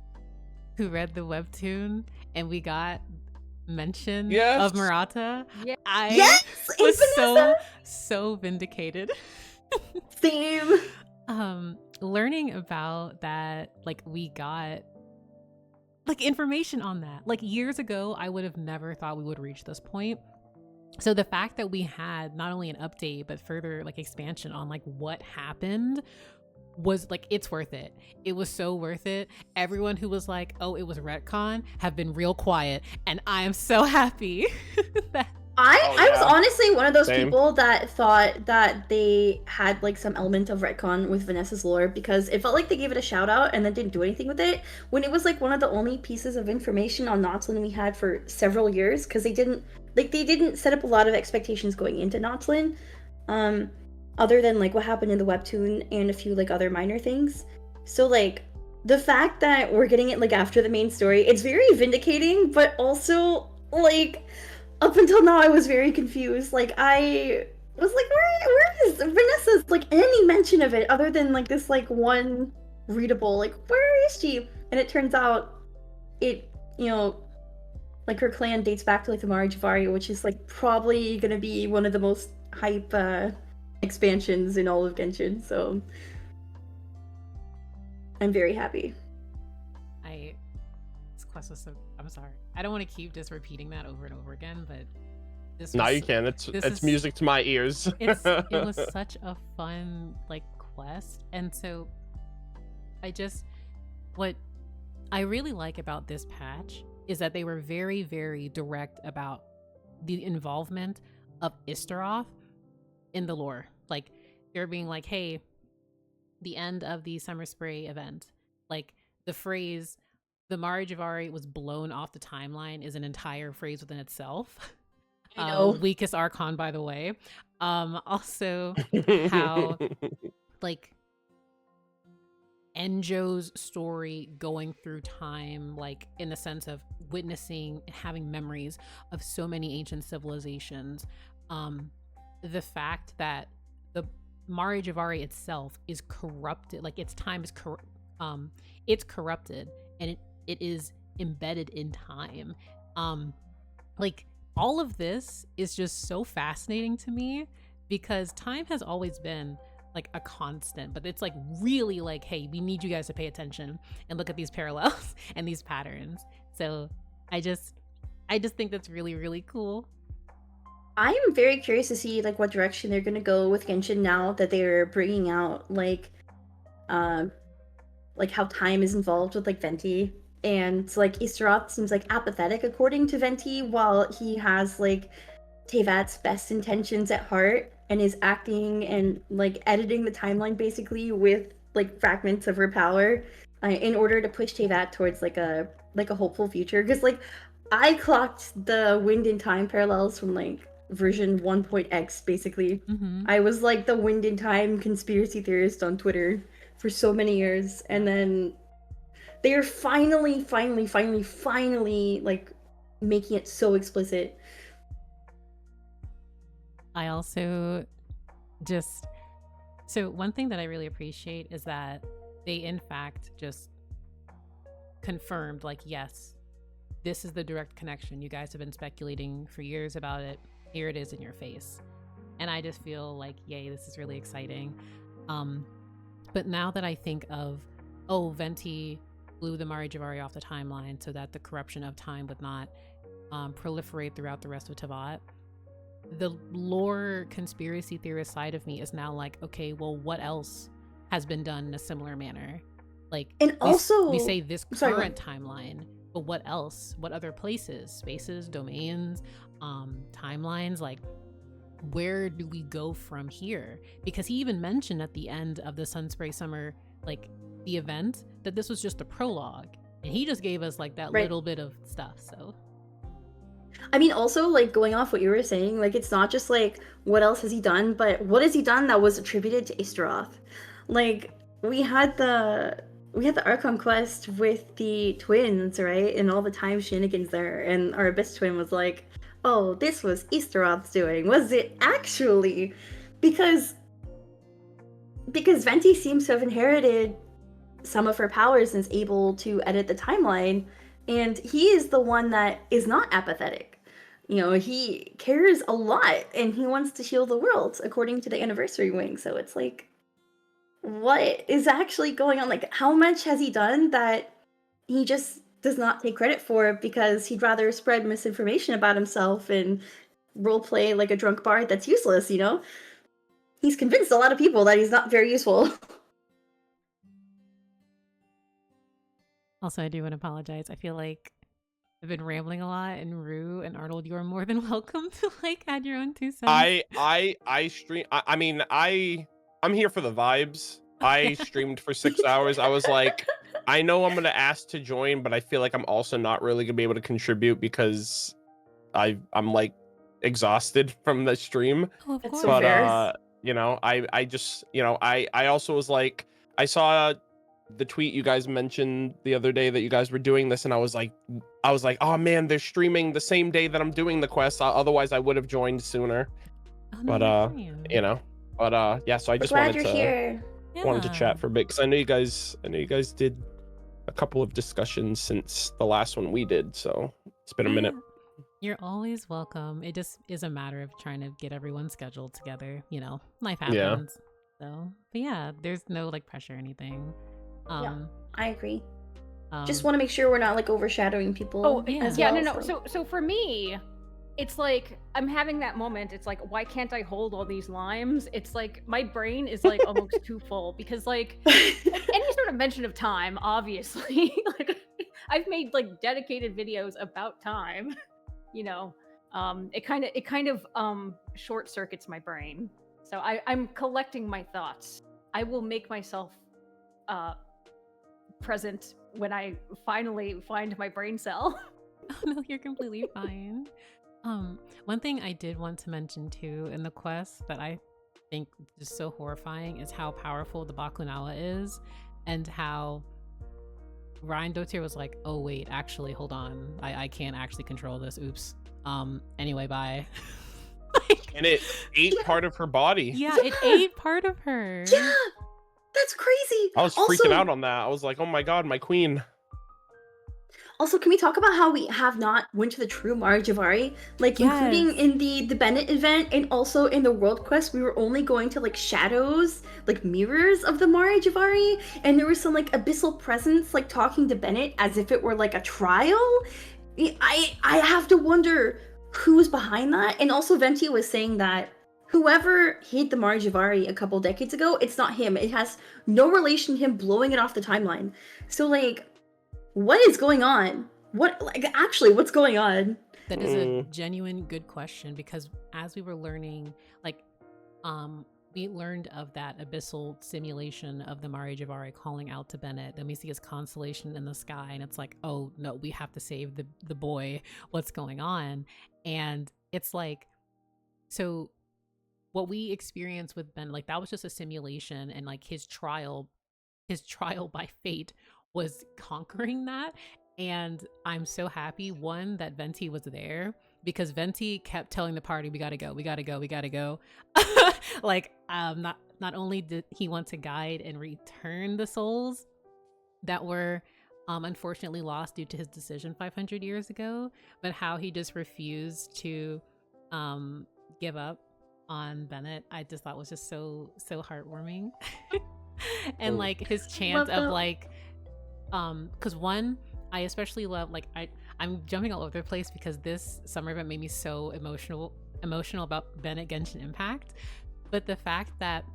who read the webtoon, and we got mention of Murata. Yeah. I Yes! was so vindicated. Same. Learning about that, like we got like information on that. Like years ago, I would have never thought we would reach this point. So the fact that we had not only an update but further like expansion on like what happened was like, it's worth it. It was so worth it. Everyone who was like, oh, it was retcon have been real quiet, and I am so happy that I was honestly one of those Same. people that thought that they had like some element of retcon with Vanessa's lore, because it felt like they gave it a shout out and then didn't do anything with it, when it was like one of the only pieces of information on Notlin we had for several years, because they didn't set up a lot of expectations going into Notlin, other than like what happened in the webtoon and a few like other minor things. So like the fact that we're getting it like after the main story, it's very vindicating, but also like up until now I was very confused. Like I was like, where is Vanessa's like any mention of it other than like this like one readable, like where is she? And it turns out it, you know, like her clan dates back to like the Mare Jivari, which is like probably gonna be one of the most hype expansions in all of Genshin. So I'm very happy. This quest was so, I'm sorry. I don't want to keep just repeating that over and over again, but this No, was, you can. It's music to my ears. it was such a fun like quest. And so what I really like about this patch is that they were very, very direct about the involvement of Istaroth in the lore. Like they're being like, hey, the end of the Summer Spray event, like the phrase the Mare Jivari was blown off the timeline is an entire phrase within itself. Weakest Archon, by the way. Also how like Enjou's story going through time, like in the sense of witnessing, having memories of so many ancient civilizations. The fact that the Mare Jivari itself is corrupted, like its time is it's corrupted, and it is embedded in time. Like all of this is just so fascinating to me, because time has always been like a constant, but it's like really like, hey, we need you guys to pay attention and look at these parallels and these patterns. So I just think that's really, really cool. I am very curious to see like what direction they're gonna go with Genshin now that they're bringing out like how time is involved with like Venti, and like Istaroth seems like apathetic according to Venti, while he has like Tevat's best intentions at heart and is acting and like editing the timeline basically with like fragments of her power in order to push Tevat towards like a hopeful future. Because like I clocked the wind and time parallels from like version 1.x basically. I was like the wind and time conspiracy theorist on Twitter for so many years, and then they are finally like making it so explicit. I also just so one thing that I really appreciate is that they in fact just confirmed, like, yes, this is the direct connection. You guys have been speculating for years about it. Here it is in your face. And I just feel like, yay, this is really exciting. But now that I think of, oh, Venti blew the Mare Jivari off the timeline so that the corruption of time would not proliferate throughout the rest of Teyvat, the lore conspiracy theorist side of me is now like, okay, well, what else has been done in a similar manner? Like, And also, we say this sorry, current timeline, but what else? What other places, spaces, domains, timelines? Like, where do we go from here? Because he even mentioned at the end of the Sunspray Summer, like, the event, that this was just a prologue, and he just gave us like that Right. little bit of stuff. So I mean, also, like, going off what you were saying, like, it's not just like what else has he done, but what has he done that was attributed to Astaroth? Like, we had the Archon quest with the twins, right, and all the time shenanigans there, and our Abyss twin was like, oh, this was Astaroth's doing. Was it actually? Because Venti seems to have inherited some of her powers and is able to edit the timeline, and he is the one that is not apathetic. You know, he cares a lot and he wants to heal the world according to the anniversary wing. So it's like, what is actually going on? Like, how much has he done that he just does not take credit for because he'd rather spread misinformation about himself and roleplay like a drunk bard that's useless, you know? He's convinced a lot of people that he's not very useful. also, I do want to apologize. I feel like I've been rambling a lot, and Rue and Arnold, you are more than welcome to like add your own 2 cents. I stream. I mean, I'm here for the vibes. I streamed for 6 hours. I was like, I know I'm gonna ask to join, but I feel like I'm also not really gonna be able to contribute because I'm like exhausted from the stream. Oh, of That's course. so But fair. you know, I just, you know, I also was like, I saw the tweet you guys mentioned the other day that you guys were doing this, and I was like, oh man, they're streaming the same day that I'm doing the quest. Otherwise, I would have joined sooner. Oh, no, But you're fine. you know, but yeah. So I We're just glad wanted you're to here. chat for a bit because I know you guys did a couple of discussions since the last one we did. So it's been a minute. Yeah. You're always welcome. It just is a matter of trying to get everyone scheduled together. You know, life Yeah. happens. So, but yeah, there's no like pressure or anything. I agree. Um, Just want to make sure we're not like overshadowing people. Oh, yeah. as yeah, well, no. So for me, it's like I'm having that moment. It's like, why can't I hold all these limes? It's like my brain is like almost too full because like any sort of mention of time, obviously, like I've made like dedicated videos about time. You know, it kind of short circuits my brain. So I'm collecting my thoughts. I will make myself present when I finally find my brain cell. Oh no, you're completely fine. One thing I did want to mention too in the quest that I think is so horrifying is how powerful the Bakunawa is, and how Ryan Dotier was like, oh wait, actually, hold on, I can't actually control this. Oops. Anyway, bye. And it ate part of her body. Yeah, it ate part of her. Yeah, that's crazy. I was freaking out on that. I was like, oh my god, my queen. Also, can we talk about how we have not went to the true Mare Jivari? Like, including in the Bennett event and also in the World Quest, we were only going to, like, shadows, like, mirrors of the Mare Jivari, and there was some, like, abyssal presence, like, talking to Bennett as if it were, like, a trial? I have to wonder who's behind that, and also Venti was saying that whoever hid the Mare Jivari a couple decades ago, it's not him. It has no relation to him blowing it off the timeline. So, like, what is going on? What's going on? That is a genuine good question, because as we were learning, like, we learned of that abyssal simulation of the Mare Jivari calling out to Bennett. Then we see his constellation in the sky, and it's like, oh no, we have to save the boy. What's going on? And it's like, so what we experienced with Ben, like, that was just a simulation, and like his trial by fate was conquering that. And I'm so happy, one, that Venti was there, because Venti kept telling the party, we gotta go, we gotta go, we gotta go. Like, not only did he want to guide and return the souls that were unfortunately lost due to his decision 500 years ago, but how he just refused to give up on Bennett, I just thought was just so heartwarming. And like his chant of like, because one, I especially love, like, I'm jumping all over the place because this summer event made me so emotional about Bennett Genshin Impact. But the fact that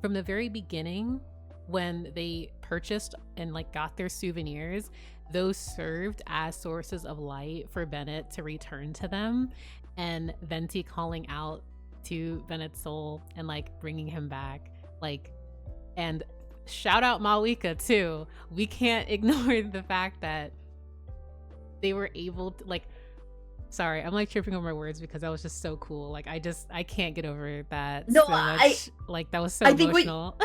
from the very beginning, when they purchased and like got their souvenirs, those served as sources of light for Bennett to return to them, and Venti calling out to Bennett's soul and like bringing him back, like, and shout out Malika too. We can't ignore the fact that they were able to, like, sorry, I'm like tripping over my words because that was just so cool. Like, I can't get over that. No, so much. Like, that was so emotional.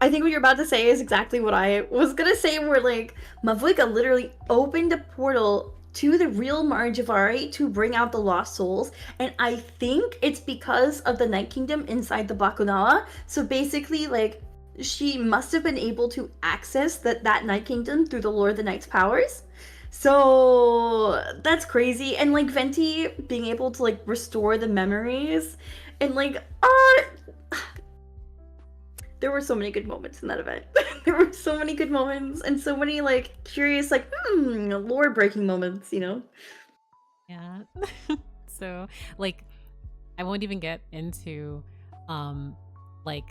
I think what you're about to say is exactly what I was gonna say, where like Mavuika literally opened a portal to the real Mare Jivari to bring out the lost souls, and I think it's because of the Night Kingdom inside the Bakunawa. So basically, like, she must have been able to access that Night Kingdom through the Lord of the Night's powers. So that's crazy. And like Venti being able to like restore the memories, and like there were so many good moments in that event. There were so many good moments and so many like curious, like lore breaking moments, you know? Yeah. So like, I won't even get into like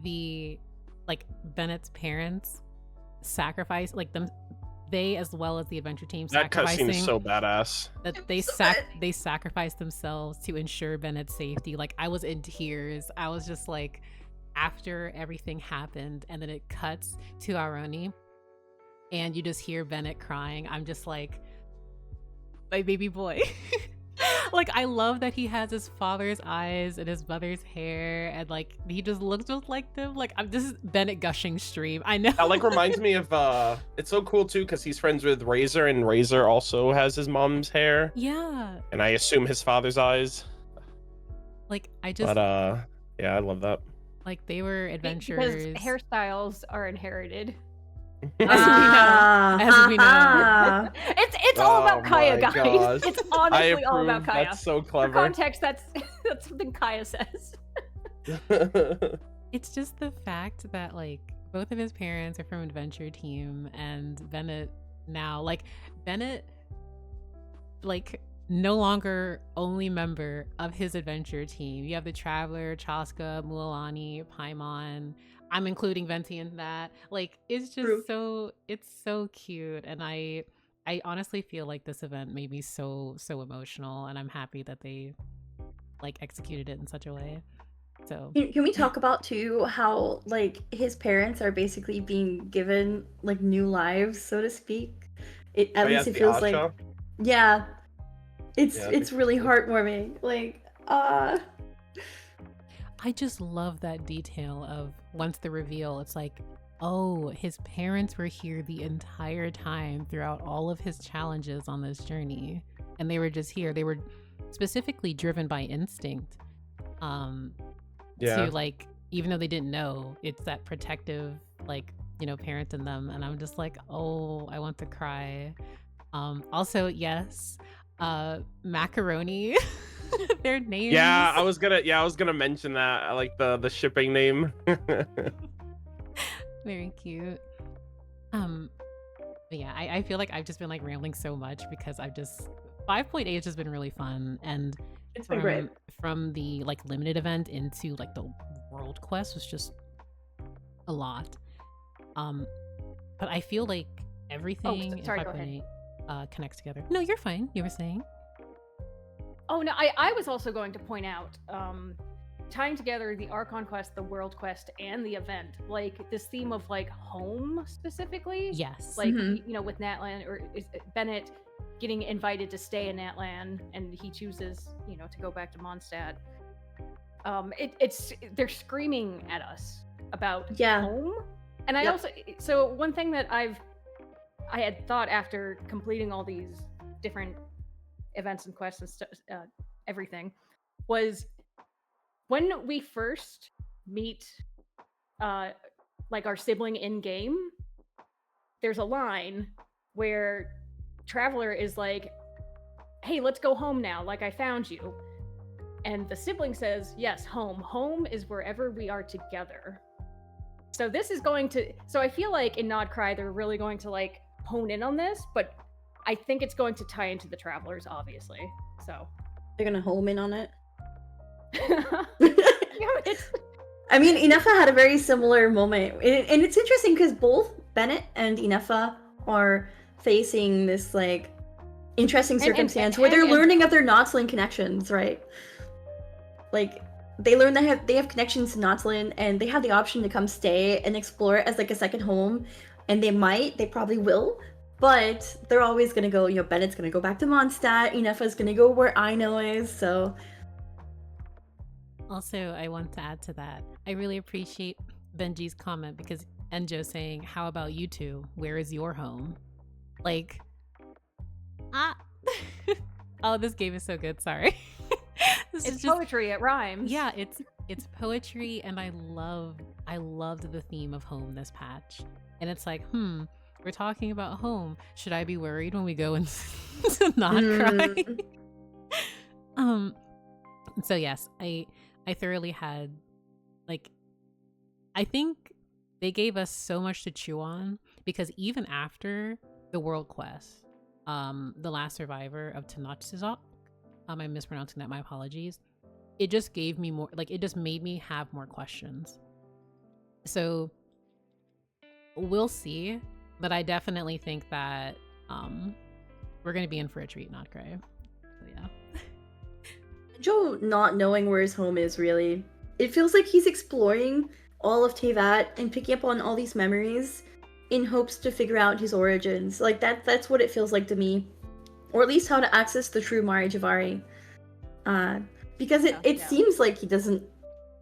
the, like, Bennett's parents sacrifice, like, them, they as well as the adventure team That sacrificing, cutscene is so badass. that they sacrificed themselves to ensure Bennett's safety. Like, I was in tears. I was just like, after everything happened and then it cuts to Aroni and you just hear Bennett crying, I'm just like, my baby boy. Like, I love that he has his father's eyes and his mother's hair, and like he just looks just like them. Like, this is Bennett gushing stream. I know. That like reminds me of it's so cool too because he's friends with Razor, and Razor also has his mom's hair. Yeah. And I assume his father's eyes. Like, I just, But yeah, I love that. like, they were adventurers. Because hairstyles are inherited. As we know. It's all about Oh Kaya, my guys. gosh. It's I honestly all about approve. Kaya. That's so For clever. context, that's something Kaya says. It's just the fact that like both of his parents are from Adventure Team, and Bennett now, like, Bennett, like, no longer only member of his adventure team. You have the Traveler, Chaska, Mualani, Paimon. I'm including Venti in that. Like, it's just it's so cute, and I honestly feel like this event made me so emotional, and I'm happy that they like executed it in such a way. So Can we talk about too how like his parents are basically being given like new lives, so to speak? At least it feels like, yeah, it's really heartwarming. Like, I just love that detail of once the reveal, it's like, oh, his parents were here the entire time throughout all of his challenges on this journey, and they were just here. They were specifically driven by instinct. To like, even though they didn't know, it's that protective, like, you know, parent in them, and I'm just like, oh, I want to cry. Also, yes, macaroni. Their names. Yeah, I was gonna mention that. I like the shipping name. Very cute. But yeah, I feel like I've just been like rambling so much because I've just 5.8 has just been really fun, and it's been great. From the like limited event into like the world quest was just a lot. But I feel like everything in 5.8 connects together. No, you're fine. You were saying. Oh no, I was also going to point out, tying together the Archon quest, the world quest, and the event, like this theme of like home specifically. Yes. Like, you know, with Natlan, or is Bennett getting invited to stay in Natlan, and he chooses, you know, to go back to Mondstadt. They're screaming at us about home. And I also, so one thing that I had thought after completing all these different events and quests and everything, was when we first meet like our sibling in game, there's a line where Traveler is like, hey, let's go home now, like I found you. And the sibling says, yes, home. Home is wherever we are together. So this is going to, so I feel like in nod-krai they're really going to like hone in on this, but I think it's going to tie into the Travelers, obviously. So They're gonna home in on it. Damn it. I mean, Inefa had a very similar moment, and it's interesting because both Bennett and Inefa are facing this like interesting circumstance where they're learning of their Notlin connections, right? Like they learn that they have connections to Notlin, and they have the option to come stay and explore it as like a second home, and they probably will, but they're always gonna go. You know, Bennett's gonna go back to Mondstadt. Inefa's gonna go where Aino is, so. Also, I want to add to that. I really appreciate Benji's comment because Enjou saying, how about you two? Where is your home? Like, oh, this game is so good. Sorry. It's poetry, it rhymes. Yeah, it's poetry, and I loved the theme of home this patch. And it's like, we're talking about home. Should I be worried when we go into nod-krai? So yes, I thoroughly had, like, I think they gave us so much to chew on, because even after the world quest, The Last Survivor of Tenochtitlan, I'm mispronouncing that, my apologies, it just gave me more, like, it just made me have more questions. So we'll see, but I definitely think that we're going to be in for a treat, nod-krai. So yeah. Joe not knowing where his home is, really. It feels like he's exploring all of Teyvat and picking up on all these memories in hopes to figure out his origins. Like, that's what it feels like to me. Or at least how to access the true Mare Jivari. Because it seems like he doesn't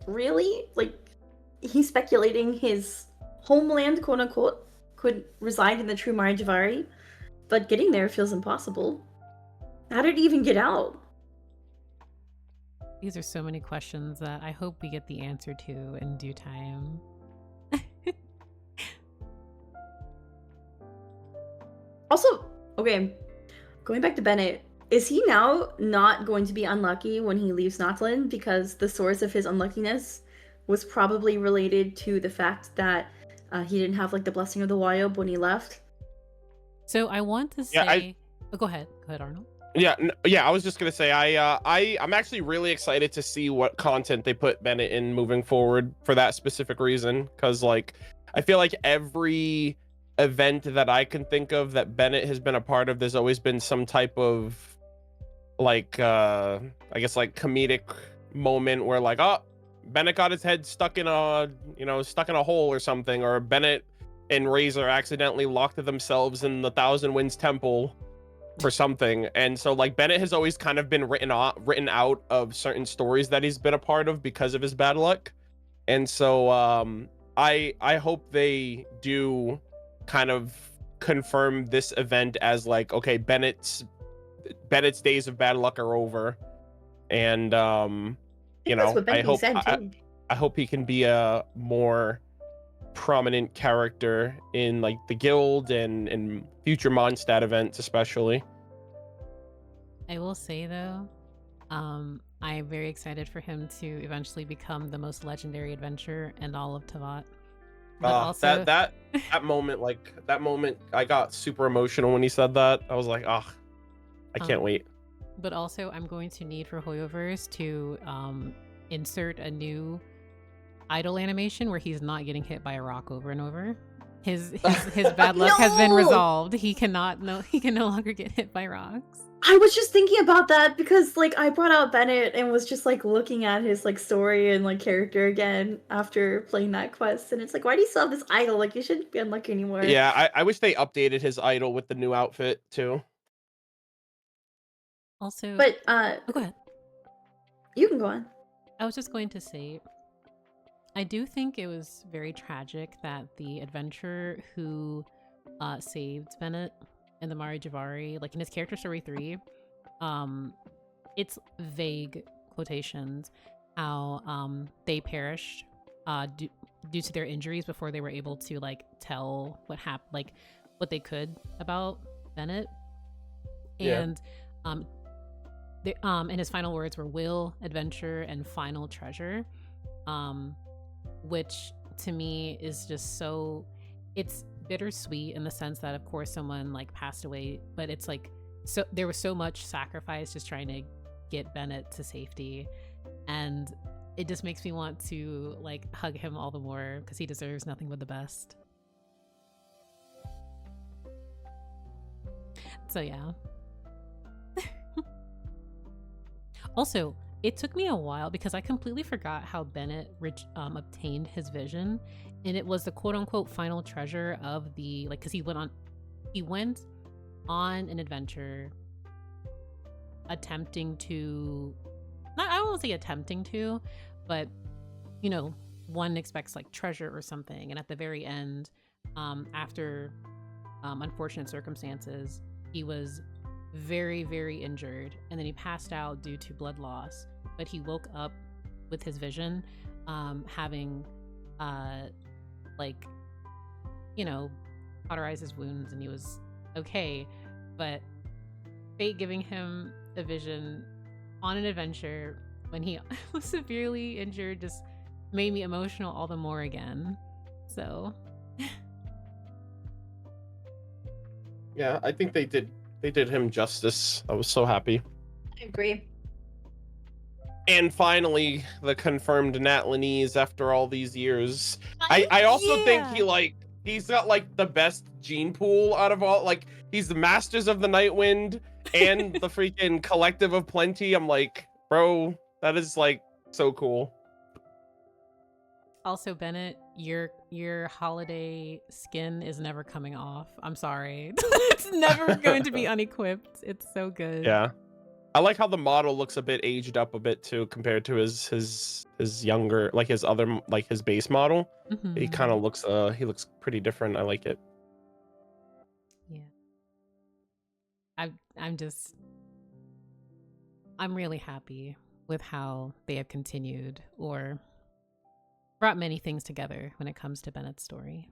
really, like, he's speculating his homeland, quote-unquote, could reside in the true Mare Jivari, but getting there feels impossible. How did he even get out? These are so many questions that I hope we get the answer to in due time. Also, okay, going back to Bennett, is he now not going to be unlucky when he leaves Notlin because the source of his unluckiness was probably related to the fact that he didn't have like the blessing of the wild when he left? So I want to say, go ahead, Arnold. Yeah, I was just gonna say I'm actually really excited to see what content they put Bennett in moving forward for that specific reason, because like I feel like every event that I can think of that Bennett has been a part of, there's always been some type of like I guess like comedic moment where like, oh, Bennett got his head stuck in a hole or something, or Bennett and Razor accidentally locked themselves in the Thousand Winds Temple for something. And so like Bennett has always kind of been written out of certain stories that he's been a part of because of his bad luck. And so I hope they do kind of confirm this event as like, okay, Bennett's days of bad luck are over, and I hope he can be a more prominent character in like the guild and future Mondstadt events especially. I will say though, I'm very excited for him to eventually become the most legendary adventurer in all of Teyvat. Also... that moment, I got super emotional when he said that. I was like, I can't wait. But also, I'm going to need for Hoyoverse to insert a new idle animation where he's not getting hit by a rock over and over. His bad luck has been resolved. He can no longer get hit by rocks. I was just thinking about that because like I brought out Bennett and was just like looking at his like story and like character again after playing that quest, and it's like, why do you still have this idol? Like, you shouldn't be unlucky anymore. Yeah, I wish they updated his idol with the new outfit too. Also, but go ahead. You can go on. I was just going to say, I do think it was very tragic that the adventurer who saved Bennett in the Mare Jivari, like in his character story 3, it's vague quotations how they perished due to their injuries before they were able to like tell what happened, like what they could about Bennett. Yeah. And and his final words were will, adventure, and final treasure, which to me is just so, it's bittersweet in the sense that of course someone like passed away, but it's like, so there was so much sacrifice just trying to get Bennett to safety, and it just makes me want to like hug him all the more because he deserves nothing but the best. So yeah. Also, it took me a while because I completely forgot how Bennett obtained his vision, and it was the quote-unquote final treasure of the, like, because he went on an adventure attempting to, not, I don't want to say attempting to, but you know, one expects like treasure or something, and at the very end, after unfortunate circumstances, he was very, very injured, and then he passed out due to blood loss, but he woke up with his vision, having like, you know, cauterized his wounds, and he was okay. But fate giving him a vision on an adventure when he was severely injured just made me emotional all the more again. So Yeah, I think they did him justice. I was so happy. I agree. And finally, the confirmed Natlanese after all these years. I also think he's got like the best gene pool out of all. Like, he's the Masters of the Nightwind and the freaking Collective of Plenty. I'm like, bro, that is like so cool. Also, Bennett, your holiday skin is never coming off. I'm sorry. It's never going to be unequipped. It's so good. Yeah. I like how the model looks a bit aged up a bit too compared to his younger, like his other, like his base model. Mhm. He kind of looks he looks pretty different. I like it. Yeah. I'm really happy with how they have continued or brought many things together when it comes to Bennett's story.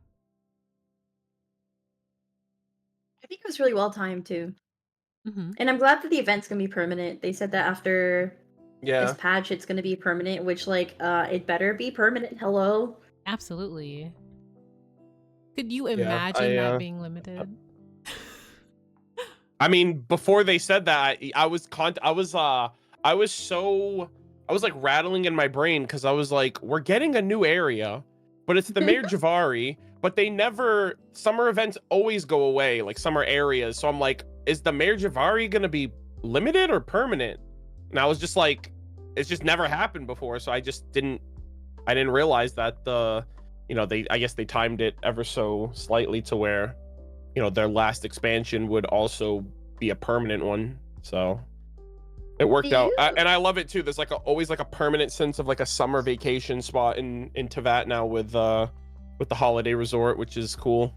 I think it was really well timed too. Mm-hmm. And I'm glad that the event's gonna be permanent. They said that after Yeah. this patch it's gonna be permanent, which like it better be permanent. Hello. Absolutely. Could you Yeah, imagine that being limited? I mean, before they said that, I was like rattling in my brain because I was like, we're getting a new area, but it's the Mare Jivari, but they never, summer events always go away, like summer areas. So I'm like, is the Mare Jivari gonna be limited or permanent? And I was just like, it's just never happened before, so I didn't realize that I guess they timed it ever so slightly to where, you know, their last expansion would also be a permanent one. So it worked out. And I love it too. There's like always like a permanent sense of like a summer vacation spot in Tevat now with the holiday resort, which is cool.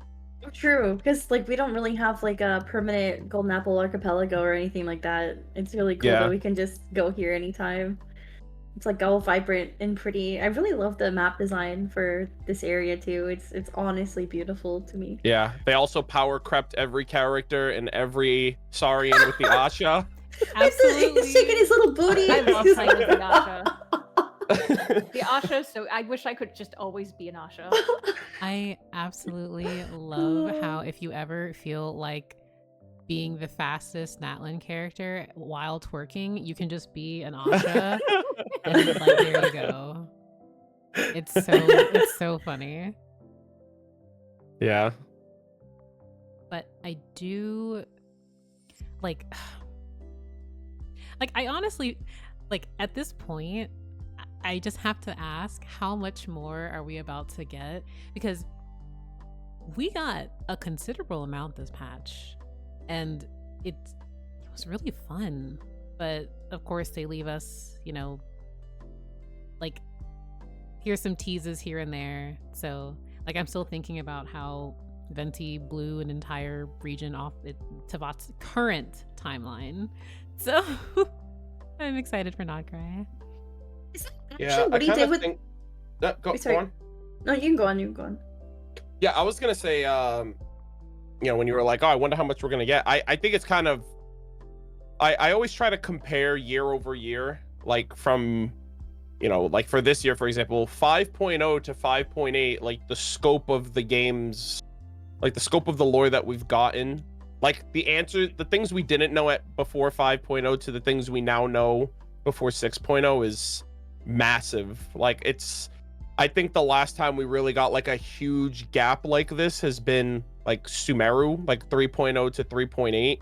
True, because like we don't really have like a permanent Golden Apple Archipelago or anything like that. It's really cool that we can just go here anytime. It's like all vibrant and pretty. I really love the map design for this area too. It's honestly beautiful to me. Yeah, they also power crept every character and every Saurian with the Asha. Absolutely. He's shaking his little booty. I love playing with the Asha. The Asha, so I wish I could just always be an Asha. I absolutely love how if you ever feel like being the fastest Natlan character while twerking, you can just be an Asha. And like, there you go. It's so funny. Yeah. But I do like I honestly, like, at this point, I just have to ask, how much more are we about to get? Because we got a considerable amount this patch, and it was really fun. But of course, they leave us, you know, like, here's some teases here and there. So, like, I'm still thinking about how Venti blew an entire region off Tevat's current timeline. So I'm excited for nod-krai. Is that Yeah, actually I what he kind did of with? think. Go Sorry. on. No, you can go on. You can go on. Yeah, I was gonna say, when you were like, "Oh, I wonder how much we're gonna get." I think it's kind of. I always try to compare year over year, like from, like for this year, for example, 5.0 to 5.8, like the scope of the games, like the scope of the lore that we've gotten, like the things we didn't know at before 5.0 to the things we now know before 6.0 is massive. Like I think the last time we really got like a huge gap like this has been like Sumeru, like 3.0 to 3.8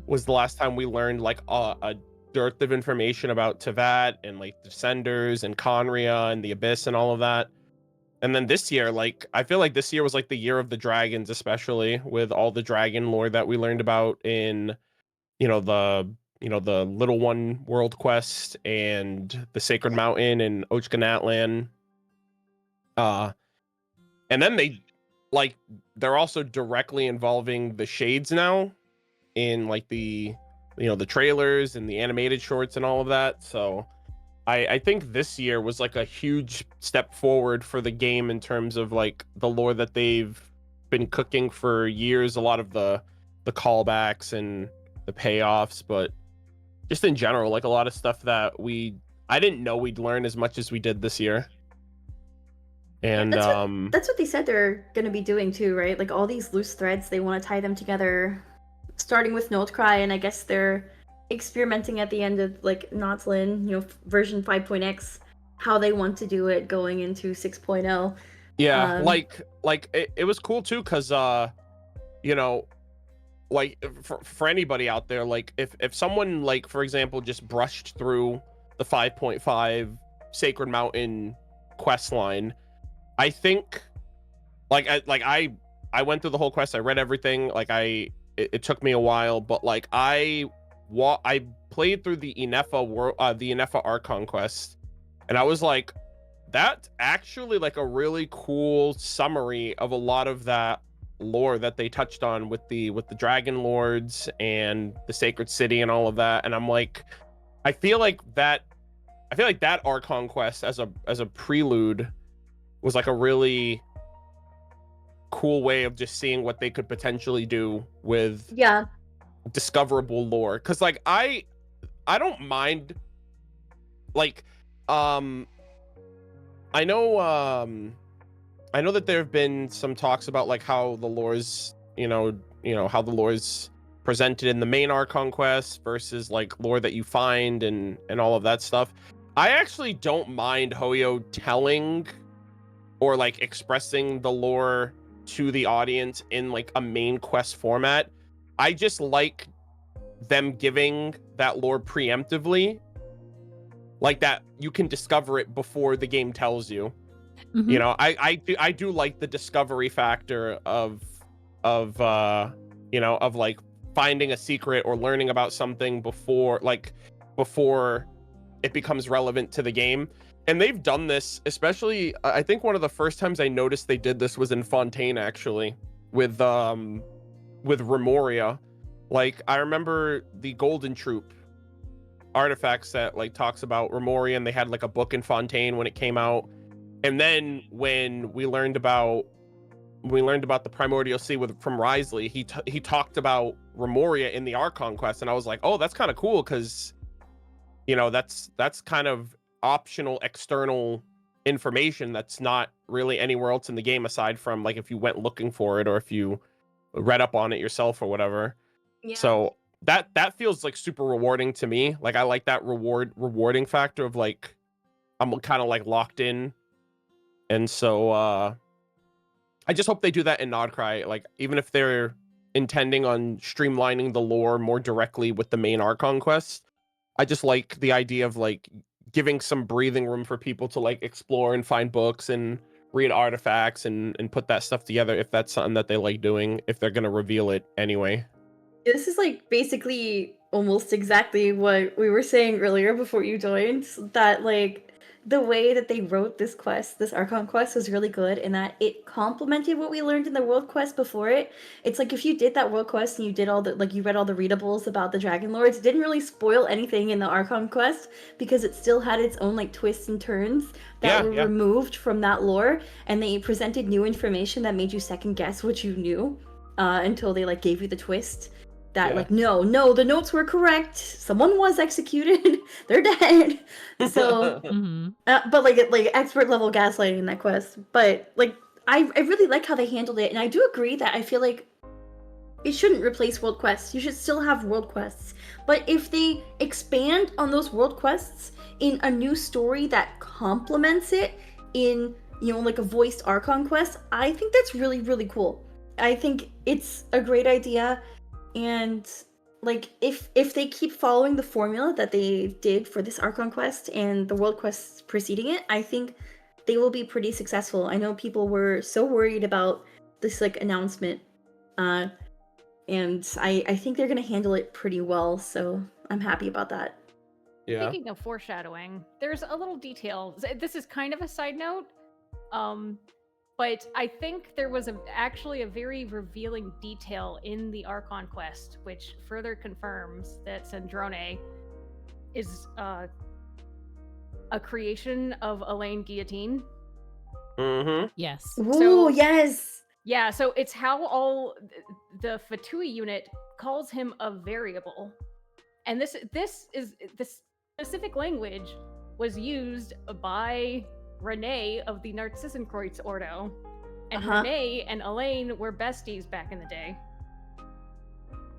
was the last time we learned like a dearth of information about Tevat and like Descenders and Conria and the Abyss and all of that. And then this year, like I feel like this year was like the year of the dragons, especially with all the dragon lore that we learned about in, the Little One World Quest and the Sacred Mountain and Ochganatlan. And then they're also directly involving the shades now in like the trailers and the animated shorts and all of that. So I think this year was like a huge step forward for the game in terms of like the lore that they've been cooking for years, a lot of the callbacks and the payoffs, but just in general, like a lot of stuff that I didn't know we'd learn as much as we did this year. And That's what they said they're gonna be doing too, right? Like all these loose threads, they want to tie them together, starting with nod-krai, and I guess they're experimenting at the end of like Notlin, version 5.x, how they want to do it going into 6.0. yeah, like it was cool too, because like for anybody out there, like if someone, like for example, just brushed through the 5.5 Sacred Mountain quest line, I think I went through the whole quest, I read everything, like it took me a while, but like I played through the Inefa Archon quest, and I was like, that's actually like a really cool summary of a lot of that lore that they touched on with the dragon lords and the sacred city and all of that. And I'm like, I feel like that Archon quest as a prelude was like a really cool way of just seeing what they could potentially do with discoverable lore. Because like I don't mind, like I know that there have been some talks about like how the lore's how the lore's presented in the main Archon quest versus like lore that you find and all of that stuff. I actually don't mind Hoyo telling or like expressing the lore to the audience in like a main quest format. I just like them giving that lore preemptively, like that you can discover it before the game tells you. I do like the discovery factor of like finding a secret or learning about something before it becomes relevant to the game. And they've done this, especially I think one of the first times I noticed they did this was in Fontaine, actually, with Remoria. Like I remember the Golden Troop artifacts that like talks about Remoria, and they had like a book in Fontaine when it came out. And then when we learned about the Primordial Sea from Risley, he talked about Remoria in the Archon quest, and I was like, oh, that's kind of cool, because that's kind of optional external information that's not really anywhere else in the game, aside from like if you went looking for it or if you read up on it yourself or whatever. So that feels like super rewarding to me. Like I like that rewarding factor of like I'm kind of like locked in. And so I just hope they do that in nod-krai, like even if they're intending on streamlining the lore more directly with the main Archon quest. I just like the idea of like giving some breathing room for people to like explore and find books and read artifacts and put that stuff together, if that's something that they like doing, if they're going to reveal it anyway. This is like basically almost exactly what we were saying earlier before you joined, that like the way that they wrote this quest, this Archon quest, was really good in that it complemented what we learned in the world quest before it. It's like if you did that world quest and you did all the you read all the readables about the Dragon Lords, it didn't really spoil anything in the Archon quest because it still had its own like twists and turns that were removed from that lore, and they presented new information that made you second guess what you knew until they like gave you the twist. That like no, the notes were correct. Someone was executed. They're dead. So, but like expert level gaslighting in that quest. But like I really like how they handled it, and I do agree that I feel like it shouldn't replace world quests. You should still have world quests. But if they expand on those world quests in a new story that complements it in like a voiced Archon quest, I think that's really really cool. I think it's a great idea. And like if they keep following the formula that they did for this Archon quest and the world quests preceding it, I think they will be pretty successful. I know people were so worried about this like announcement, and I think they're gonna handle it pretty well. So I'm happy about that. Yeah. Speaking of foreshadowing, there's a little detail. This is kind of a side note. But I think there was actually a very revealing detail in the Archon quest, which further confirms that Sandrone is a creation of Elaine Guillotine. Yes. Ooh, yes. Yeah, so it's how all the Fatui unit calls him a variable. And this specific language was used by Renee of the Narcissenkreuz Ordo, and Renee and Elaine were besties back in the day.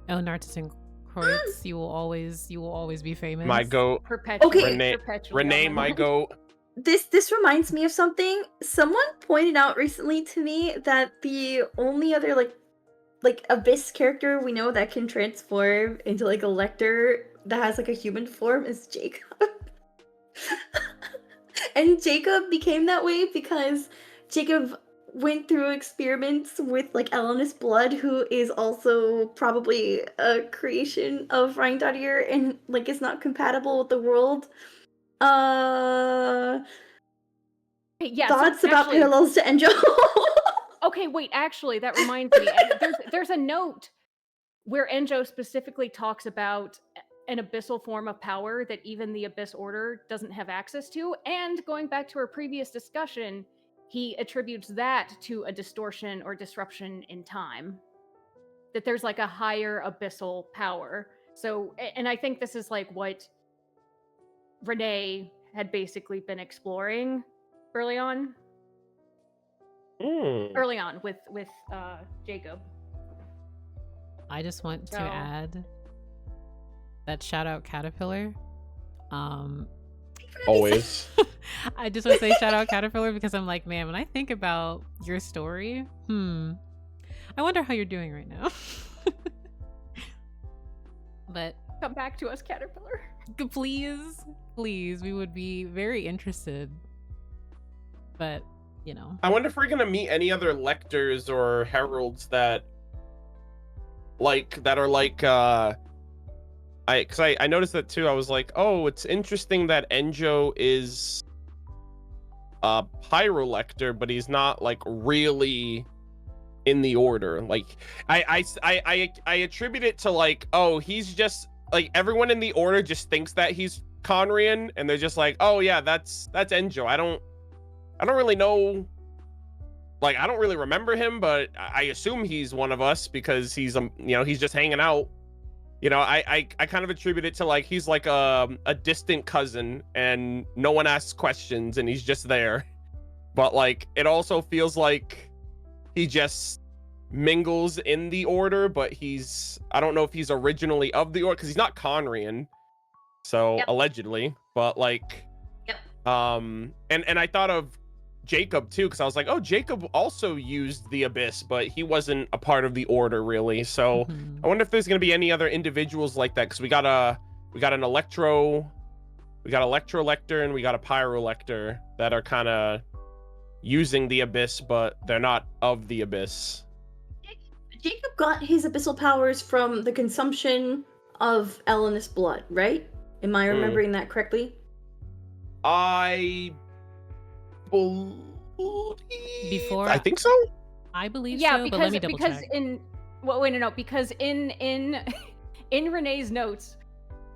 Oh, Narcissenkreuz, you will always be famous. My goat. Perpetually. Renee, my goat. This reminds me of something. Someone pointed out recently to me that the only other like Abyss character we know that can transform into like a Lector that has like a human form is Jacob. And Jacob became that way because Jacob went through experiments with like Elenis Blood, who is also probably a creation of Reindadir and like is not compatible with the world. Yeah, thoughts about parallels to Enjou. Okay, wait, actually, that reminds me. There's a note where Enjou specifically talks about an abyssal form of power that even the Abyss Order doesn't have access to. And going back to our previous discussion, he attributes that to a distortion or disruption in time. That there's like a higher abyssal power. So, and I think this is like what Renee had basically been exploring early on. Early on with Jacob. I just want to add that shout out Caterpillar. Always. I just want to say shout out Caterpillar because I'm like, man, when I think about your story, I wonder how you're doing right now. But come back to us, Caterpillar. Please, we would be very interested. But I wonder if we're gonna meet any other lectors or heralds that are like I noticed that too. I was like, oh, it's interesting that Enjou is a pyrolector, but he's not like really in the order. Like I attribute it to like, oh, he's just like everyone in the order just thinks that he's Conrian, and they're just like, oh yeah, that's Enjou. I don't really know. Like, I don't really remember him, but I assume he's one of us because he's he's just hanging out. I kind of attribute it to like he's like a distant cousin and no one asks questions and he's just there. But like it also feels like he just mingles in the order, but I don't know if he's originally of the order because he's not Conrian. So allegedly, but like and I thought of Jacob too, because I was like, oh, Jacob also used the Abyss, but he wasn't a part of the order really. So I wonder if there's gonna be any other individuals like that, because we got an Electro Lector and we got a Pyro Lector that are kind of using the Abyss, but they're not of the Abyss. Jacob got his abyssal powers from the consumption of Elenis blood, right? Am I remembering that correctly? I believe. Before I think so. I believe Yeah, so, but let me double because check. because in in Renee's notes,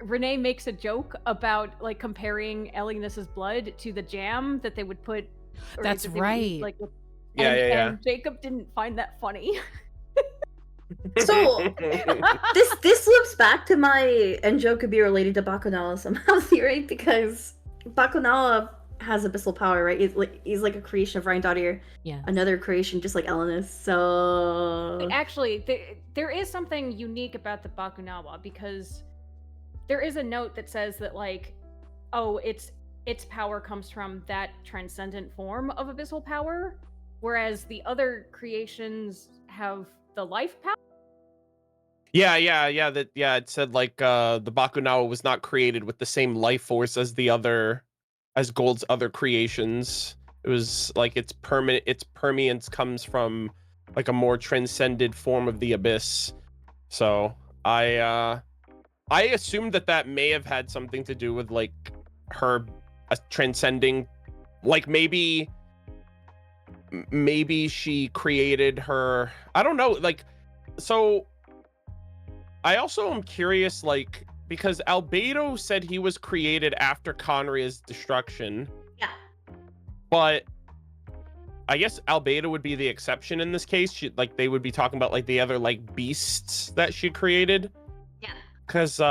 Renee makes a joke about like comparing Ellinis's blood to the jam that they would put. Or That's that they would eat, right. like, Yeah. and Jacob didn't find that funny. So this loops back to my Enjou could be related to Bakunawa somehow theory, because Bakunawa has abyssal power, right? He's like a creation of Ryan Dottir, Yeah. another creation just like Elenis. So Actually, there is something unique about the Bakunawa, because there is a note that says that, like, oh, its power comes from that transcendent form of abyssal power, whereas the other creations have the life power. Yeah. It said like the Bakunawa was not created with the same life force as Gold's other creations. It was like its permeance comes from like a more transcended form of the abyss. So I assumed that may have had something to do with like her transcending, like maybe she created her. I don't know, like, so I also am curious, like, because Albedo said he was created after Conria's destruction. yeah. But I guess Albedo would be the exception in this case. They would be talking about like the other like beasts that she created. Yeah. Because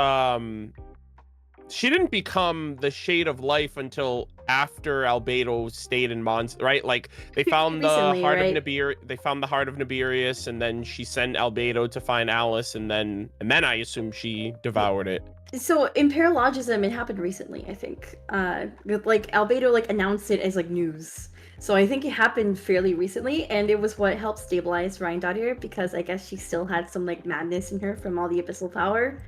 she didn't become the Shade of Life until after Albedo stayed in Mons, right? Like they found Recently, the heart right? of Nibir. They found the heart of Nibirius, and then she sent Albedo to find Alice, and then I assume she devoured it. So in paralogism, it happened recently, I think. Like Albedo like announced it as like news. So I think it happened fairly recently, and it was what helped stabilize Ryan Dottir, because I guess she still had some like madness in her from all the abyssal power.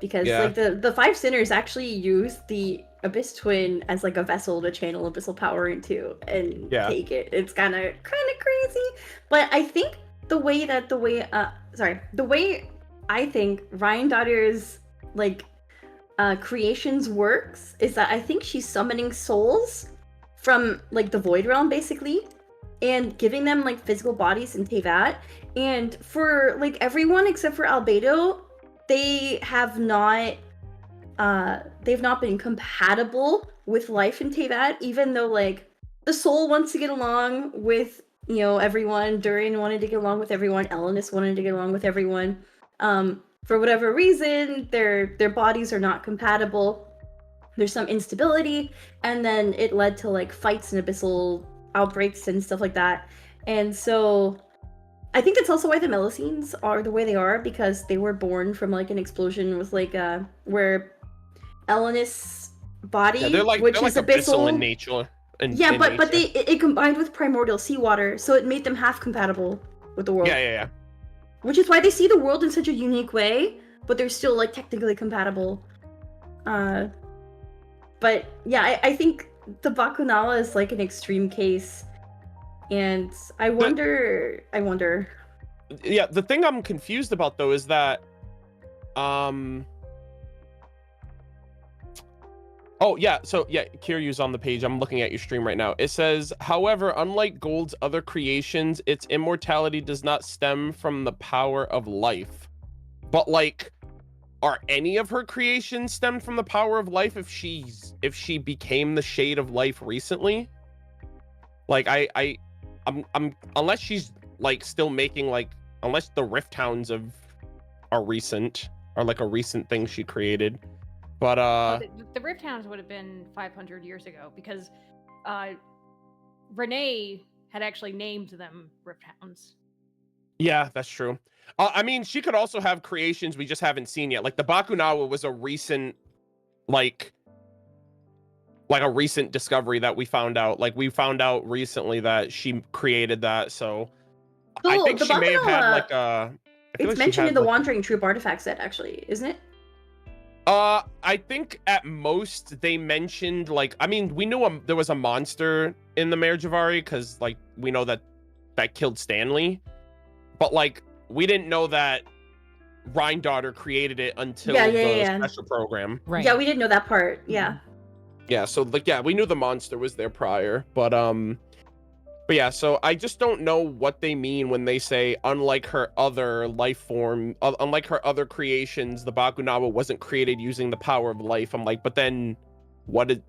Because Yeah. like the five sinners actually used the abyss twin as like a vessel to channel abyssal power into and Yeah. take it. It's kind of crazy, but I think the way I think Ryan Dottir's like creations works is that I think she's summoning souls from like the void realm basically, and giving them like physical bodies in Tevat. And for like everyone except for Albedo, they have not they've not been compatible with life in Tevat, even though like the soul wants to get along with, you know, everyone. Durian wanted to get along with everyone. Elenis wanted to get along with everyone. For whatever reason, their bodies are not compatible. There's some instability, and then it led to like fights and abyssal outbreaks and stuff like that. And so I think that's also why the Melusines are the way they are, because they were born from like an explosion with like where Elenis' body, They're like which is abyssal in nature. But it combined with primordial seawater, so it made them half compatible with the world. Yeah. Which is why they see the world in such a unique way, but they're still like technically compatible. But yeah, I think the Bakunawa is like an extreme case, and I wonder. Yeah, the thing I'm confused about though is that, oh yeah, so yeah, Kiryu's on the page. I'm looking at your stream right now. It says, however, unlike Gold's other creations, its immortality does not stem from the power of life. But like, are any of her creations stemmed from the power of life if she became the Shade of Life recently? Like I'm unless she's like still making like, unless the Rift Hounds are like a recent thing she created. But the Rift Hounds would have been 500 years ago, because Renee had actually named them Rift Hounds. Yeah, that's true. I mean, she could also have creations we just haven't seen yet. Like the Bakunawa was a recent, like a recent discovery that we found out. Like we found out recently that she created that. So I think she may have had like a. It's mentioned in the Wandering Troop artifact set, actually, isn't it? I think at most they mentioned like, I mean, we knew there was a monster in the Mare Jivari because like we know that killed Stanley, but like we didn't know that Ryan Daughter created it until the special program. Right. Yeah, we didn't know that part. Yeah. Yeah, so like yeah, we knew the monster was there prior, but yeah, so I just don't know what they mean when they say unlike her other life form, unlike her other creations, the Bakunawa wasn't created using the power of life. I'm like, but then what is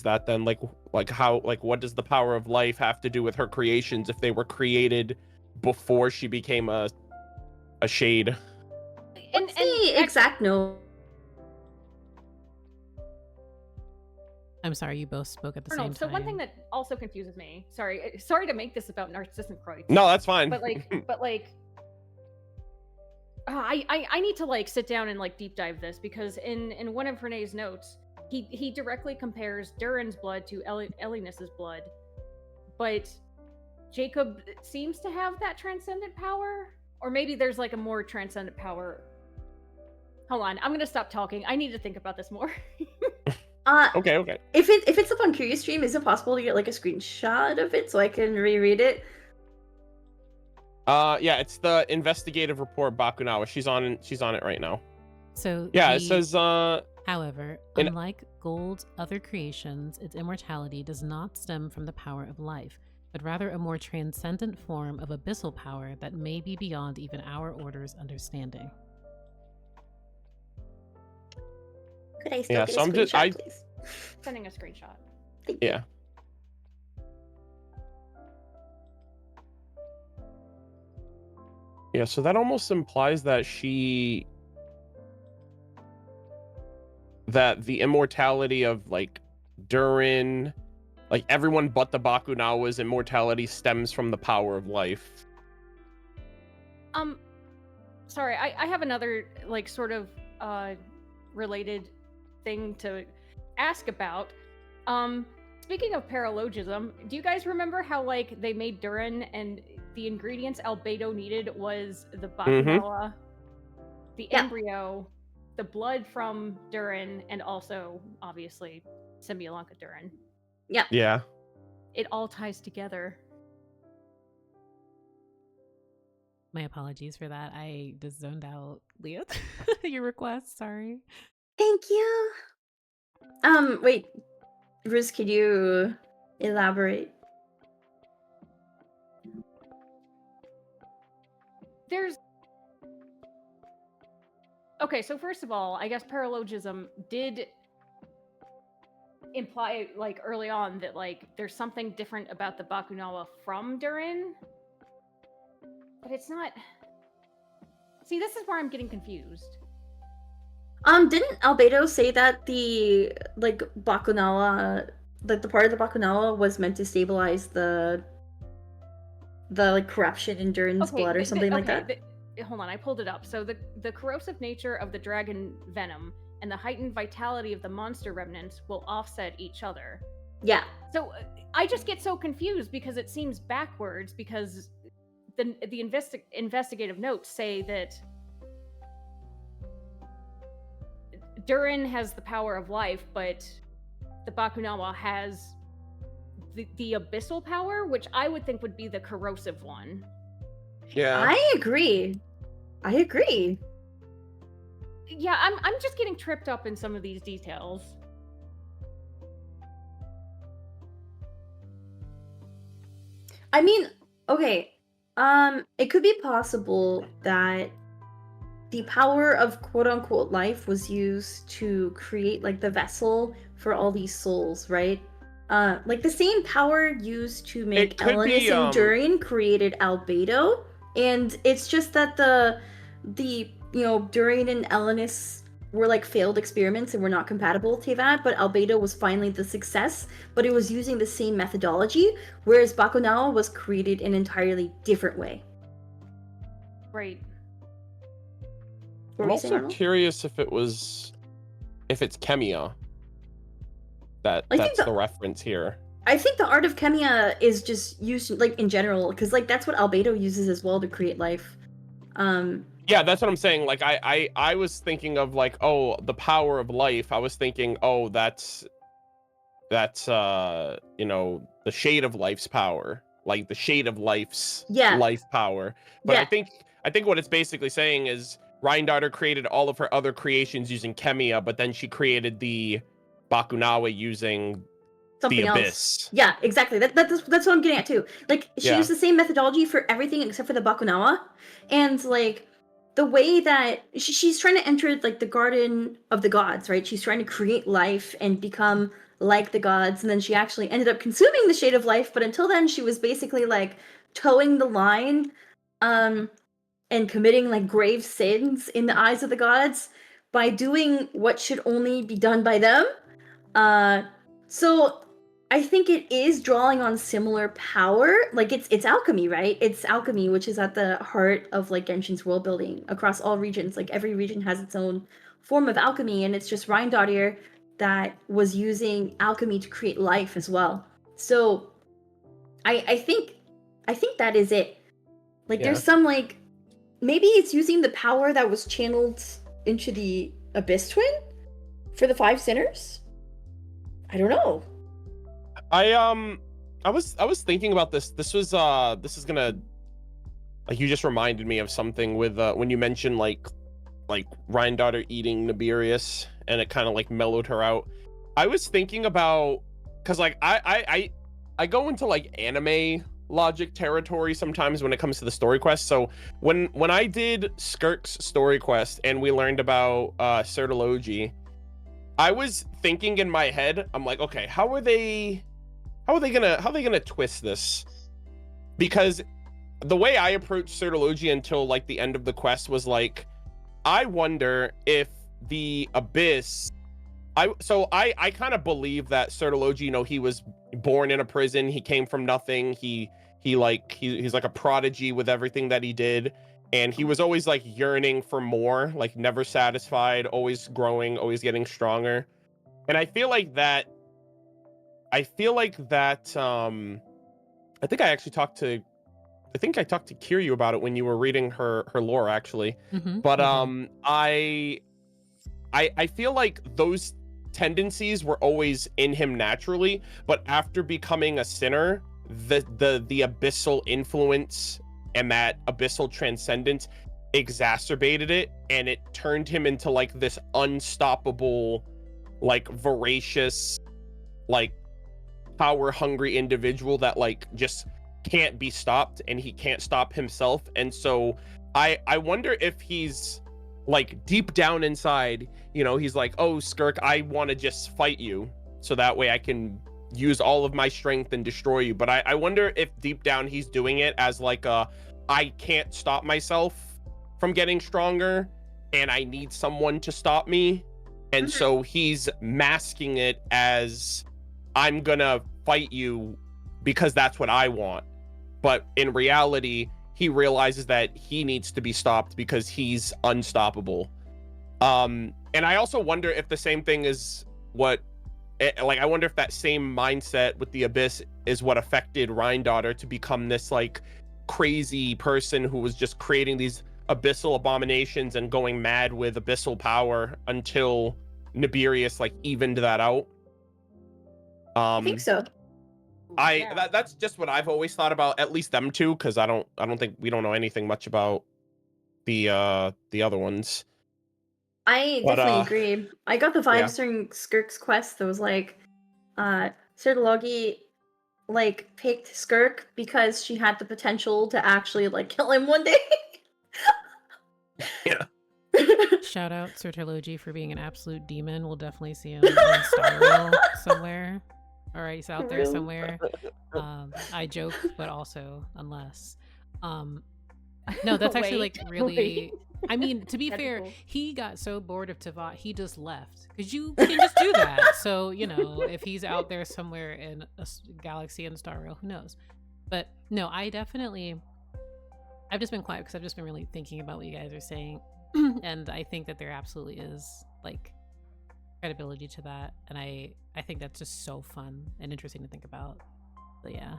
that then? Like how, like what does the power of life have to do with her creations if they were created before she became a shade? What's the exact note? I'm sorry, you both spoke at the same time. So one thing that also confuses me, sorry to make this about Narcissism. No, that's fine. But I need to like sit down and like deep dive this, because in one of Renee's notes, he directly compares Durin's blood to Elinus's blood, but Jacob seems to have that transcendent power, or maybe there's like a more transcendent power. Hold on, I'm gonna stop talking. I need to think about this more. Okay. If it's up on Curious Stream, is it possible to get like a screenshot of it so I can reread it? Yeah, it's the investigative report Bakunawa. She's on it right now. So yeah, it says however, unlike Gold's other creations, its immortality does not stem from the power of life, but rather a more transcendent form of abyssal power that may be beyond even our order's understanding. Could I still get a screenshot, please? Sending a screenshot. Yeah. Yeah, so that almost implies that that the immortality of like Durin, like everyone but the Bakunawa's immortality stems from the power of life. Sorry, I have another like sort of related thing to ask about. Speaking of paralogism, do you guys remember how like they made Durin and the ingredients Albedo needed was the Bakunawa, the embryo, the blood from Durin, and also obviously Symbiolanka Durin? Yeah. It all ties together. My apologies for that. I just zoned out, Leah. Your request, sorry. Thank you. Wait, Bruce, could you elaborate? Okay, so first of all, I guess paralogism did imply, like, early on that, like, there's something different about the Bakunawa from Durin. But it's not... See, this is where I'm getting confused. Didn't Albedo say that the, like, Bakunawa, like, the part of the Bakunawa was meant to stabilize the like, corruption in Durin's blood or something like that? Hold on, I pulled it up. So the corrosive nature of the dragon venom and the heightened vitality of the monster remnants will offset each other. Yeah. So I just get so confused because it seems backwards, because the investigative notes say that Durin has the power of life, but the Bakunawa has the abyssal power, which I would think would be the corrosive one. Yeah. I agree. Yeah, I'm just getting tripped up in some of these details. I mean, okay. It could be possible that the power of quote-unquote life was used to create, like, the vessel for all these souls, right? Like, the same power used to make Elinus and Durin created Albedo, and it's just that the you know, Durin and Elinus were like failed experiments and were not compatible to that, but Albedo was finally the success, but it was using the same methodology, whereas Bakunawa was created in an entirely different way. Right. I'm also curious if it's Chemia. That's the reference here. I think the art of Chemia is just used like in general, because like that's what Albedo uses as well to create life. Yeah, that's what I'm saying. Like I was thinking of like, oh, the power of life. I was thinking, oh, that's you know, the shade of life's power, like the shade of life's life power. But I think what it's basically saying is Reindarter created all of her other creations using Chemia, but then she created the Bakunawa using Something the else. abyss. Yeah, exactly. That's what I'm getting at too. Like she Yeah. used the same methodology for everything except for the Bakunawa, and like the way that she's trying to enter like the garden of the gods, right? She's trying to create life and become like the gods, and then she actually ended up consuming the shade of life. But until then, she was basically like towing the line, and committing like grave sins in the eyes of the gods by doing what should only be done by them. So I think it is drawing on similar power. Like it's alchemy, right? It's alchemy, which is at the heart of like Genshin's world building across all regions. Like every region has its own form of alchemy, and it's just Reindadir that was using alchemy to create life as well. So I think that is it. Like there's some like maybe it's using the power that was channeled into the Abyss Twin for the 5 sinners. I don't know. I was thinking about this. This is gonna, like, you just reminded me of something with when you mentioned like Reindadir eating Nibirius and it kind of like mellowed her out. I was thinking about, because like I go into like anime logic territory sometimes when it comes to the story quest. So when I did Skirk's story quest and we learned about Certology, I was thinking in my head, I'm like, okay, how are they gonna twist this? Because the way I approached Certology until like the end of the quest was like, I wonder if the Abyss, I kind of believe that Certology, you know, he was born in a prison, he came from nothing, he's like a prodigy with everything that he did, and he was always like yearning for more, like never satisfied, always growing, always getting stronger. And I feel like that I think I talked to Kiryu about it when you were reading her lore, actually. But I feel like those tendencies were always in him naturally, but after becoming a sinner, the abyssal influence and that abyssal transcendence exacerbated it, and it turned him into like this unstoppable, like voracious, like power hungry individual that like just can't be stopped, and he can't stop himself. And so I wonder if he's like deep down inside, you know, he's like, oh Skirk, I want to just fight you so that way I can use all of my strength and destroy you. But I wonder if deep down he's doing it as like I can't stop myself from getting stronger and I need someone to stop me. And so he's masking it as, I'm gonna fight you because that's what I want. But in reality, he realizes that he needs to be stopped because he's unstoppable. And I also wonder if the same thing is what, like, I wonder if that same mindset with the Abyss is what affected Reindadir to become this like crazy person who was just creating these abyssal abominations and going mad with abyssal power until Nibirius like evened that out. I think so. That's just what I've always thought about, at least them two, because I don't think we don't know anything much about the other ones. I definitely agree. I got the vibes during Skirk's quest that was like, Certology like picked Skirk because she had the potential to actually like kill him one day. Yeah. Shout out Certology for being an absolute demon. We'll definitely see him in Star Rail somewhere. All right, he's out there somewhere. I joke, but also unless. No, that's actually like really. I mean, to be fair, he got so bored of Teyvat, he just left. Because you can just do that. So, you know, if he's out there somewhere in a galaxy in Star Rail, who knows? But no, I've just been quiet because I've just been really thinking about what you guys are saying. And I think that there absolutely is like credibility to that. And I think that's just so fun and interesting to think about. But yeah.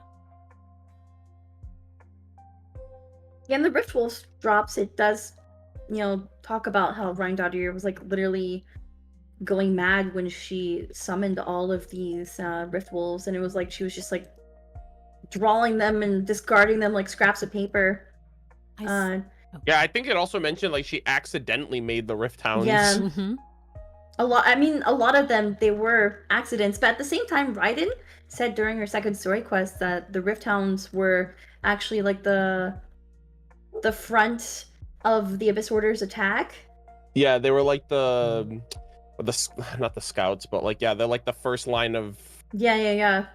Yeah, and the Rift Wolf drops, it does, you know, talk about how Reindadir was like literally going mad when she summoned all of these Rift Wolves, and it was like she was just like drawing them and discarding them like scraps of paper. Yeah, I think it also mentioned like she accidentally made the Rift Hounds. Yeah. a lot. I mean, a lot of them they were accidents, but at the same time, Raiden said during her second story quest that the Rift Hounds were actually like the front of the Abyss Order's attack. Yeah, they were like not the scouts, but like they're like the first line of Yeah.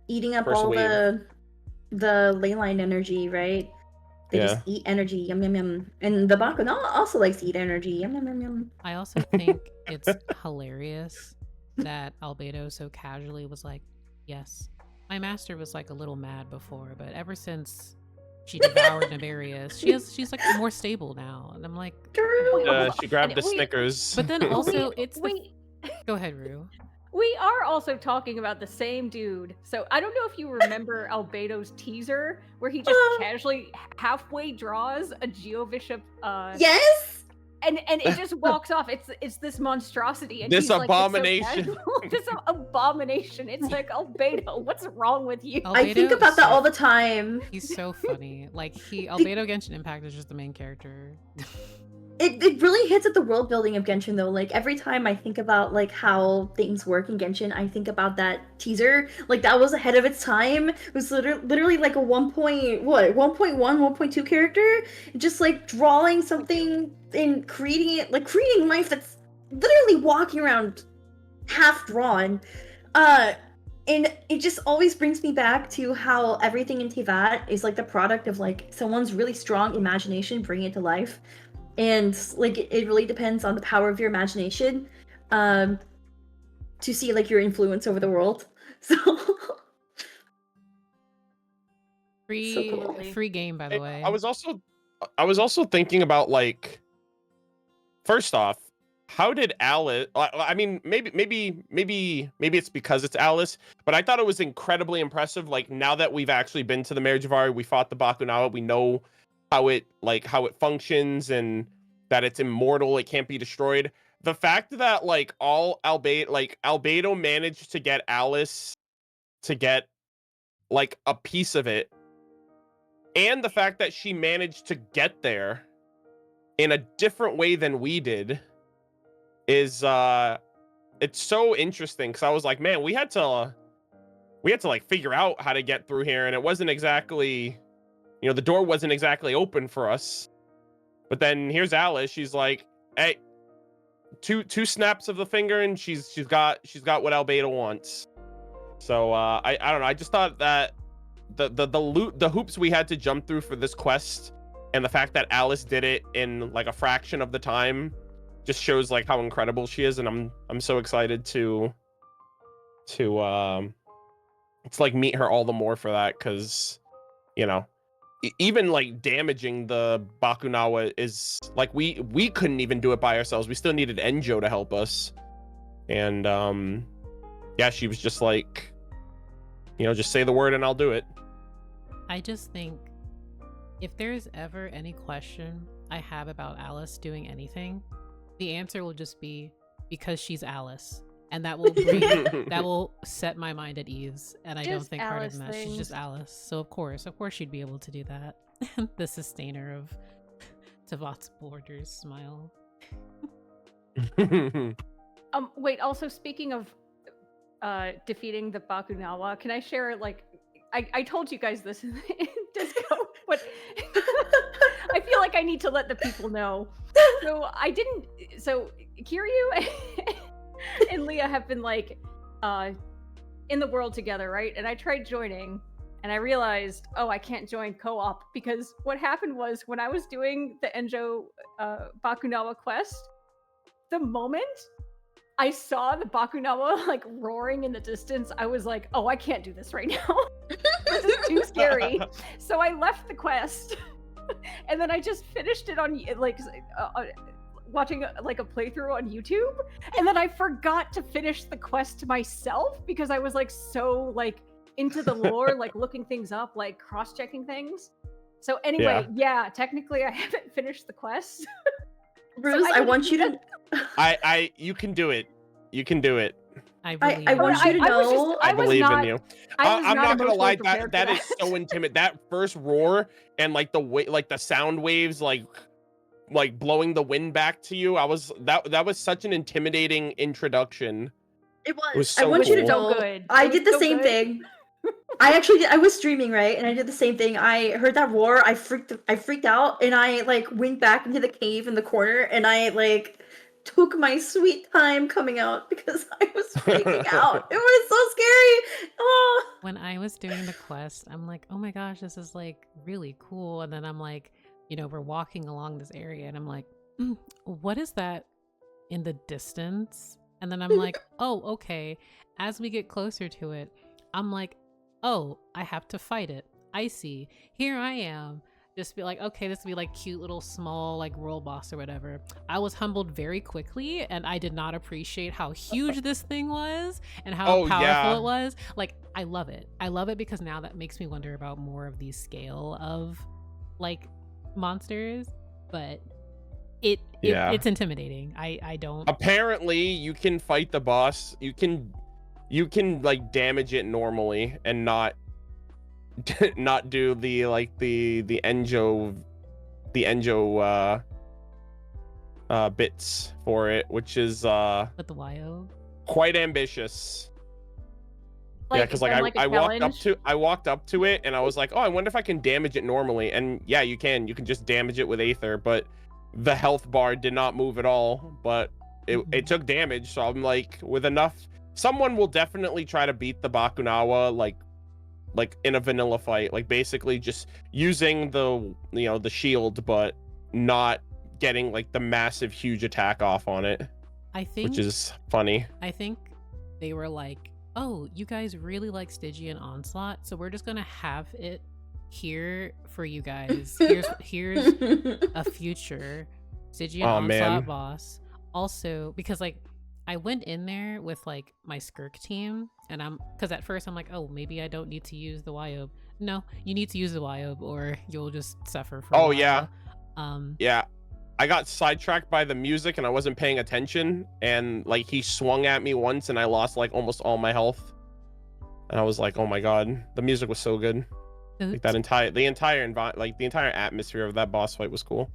Eating up first all wave. the ley line energy, right? They just Yeah. eat energy, yum yum yum. And the Bakuno also likes to eat energy, yum yum yum yum. I also think it's hilarious that Albedo so casually was like, yes, my master was like a little mad before, but ever since she devoured Nefarious, she's like more stable now. And I'm like, True. She grabbed the wait. Snickers. but then also we, it's we, go ahead, Rue. we are also talking about the same dude. So I don't know if you remember Albedo's teaser where he just casually halfway draws a Geovishap Yes. and it just walks off. It's this monstrosity and This he's like, abomination. it's so casual. This abomination. It's like, Albedo, what's wrong with you? I think Albedo about is that so- all the time. He's so funny. Like Albedo Genshin Impact is just the main character. It really hits at the world building of Genshin though. Like every time I think about like how things work in Genshin, I think about that teaser. Like that was ahead of its time. It was literally like a 1.1, 1.2 character, just like drawing something and creating it, like creating life that's literally walking around half drawn. And it just always brings me back to how everything in Teyvat is like the product of like someone's really strong imagination bringing it to life. And like it really depends on the power of your imagination to see like your influence over the world. So Free cool. free game, by the way. I was also thinking about like, first off, how did Alice? I mean, maybe it's because it's Alice, but I thought it was incredibly impressive. Like now that we've actually been to the Mare Jivari, we fought the Bakunawa, we know how it functions and that it's immortal, it can't be destroyed. The fact that like Albedo managed to get Alice to get like a piece of it, and the fact that she managed to get there in a different way than we did is it's so interesting, because I was like, man, we had to like figure out how to get through here, and it wasn't exactly, the door wasn't exactly open for us. But then here's Alice, she's like, hey, two snaps of the finger and she's got what Albedo wants. So I don't know, I just thought that the hoops we had to jump through for this quest, and the fact that Alice did it in like a fraction of the time, just shows like how incredible she is, and I'm so excited to it's like meet her all the more for that, because even like damaging the Bakunawa is like, we couldn't even do it by ourselves. We still needed Enjou to help us, and yeah, she was just like, just say the word and I'll do it. I just think if there's ever any question I have about Alice doing anything, the answer will just be because she's Alice. And that will that will set my mind at ease. And I don't think harder than that. She's just Alice. So of course she'd be able to do that. The sustainer of Teyvat's borders smile. Wait, also speaking of defeating the Bakunawa, can I share like I told you guys this in Disco, but I feel like I need to let the people know. So Kiryu and Leah have been like in the world together, right? And I tried joining and I realized, I can't join co-op, because what happened was when I was doing the Enjou Bakunawa quest, the moment I saw the Bakunawa like roaring in the distance, I was like, I can't do this right now. This is too scary. So I left the quest and then I just finished it on like watching like a playthrough on YouTube, and then I forgot to finish the quest myself because I was like so like into the lore, like looking things up, like cross-checking things. So anyway, yeah technically I haven't finished the quest. Bruce, So I want you to you can do it. You can do it. I want you to know. I believe in you. I'm not gonna lie, emotionally that is so intimidating. That first roar and like the way, like the sound waves, like like blowing the wind back to you. That was such an intimidating introduction. It was. It was I so want you to cool. So know. good. I It was did the so same good. thing. I was streaming, right, and I did the same thing. I heard that roar. I freaked out, and I like went back into the cave in the corner, and I like took my sweet time coming out because I was freaking out. It was so scary. Oh. When I was doing the quest, I'm like, oh my gosh, this is like really cool. And then I'm like, we're walking along this area, and I'm like, what is that in the distance? And then I'm like, oh, okay. As we get closer to it, I'm like, oh, I have to fight it. I see. Here I am. Just be like, okay, this will be like cute little small like world boss or whatever. I was humbled very quickly, and I did not appreciate how huge this thing was and how powerful it was. Like, I love it. I love it because now that makes me wonder about more of the scale of like monsters, but it's intimidating. I don't. Apparently, you can fight the boss. You can like damage it normally and not do the like the Enjou bits for it, which is With the YO. quite ambitious. Like, Yeah, because like a I challenge? walked up to it and I was like, oh, I wonder if I can damage it normally. And yeah, you can just damage it with Aether, but the health bar did not move at all. But it took damage, so I'm like, with enough, someone will definitely try to beat the Bakunawa like in a vanilla fight, like basically just using the shield, but not getting like the massive huge attack off on it. I think, which is funny. I think they were like, oh, you guys really like Stygian Onslaught, so we're just gonna have it here for you guys. Here's a future Stygian Onslaught boss. Also, because like I went in there with like my Skirk team, and because at first I'm like, oh, maybe I don't need to use the Wyob. No, you need to use the Wyob or you'll just suffer for a while. Yeah. Yeah. I got sidetracked by the music and I wasn't paying attention, and like he swung at me once and I lost like almost all my health. And I was like, oh my god, the music was so good. Like the entire atmosphere of that boss fight was cool.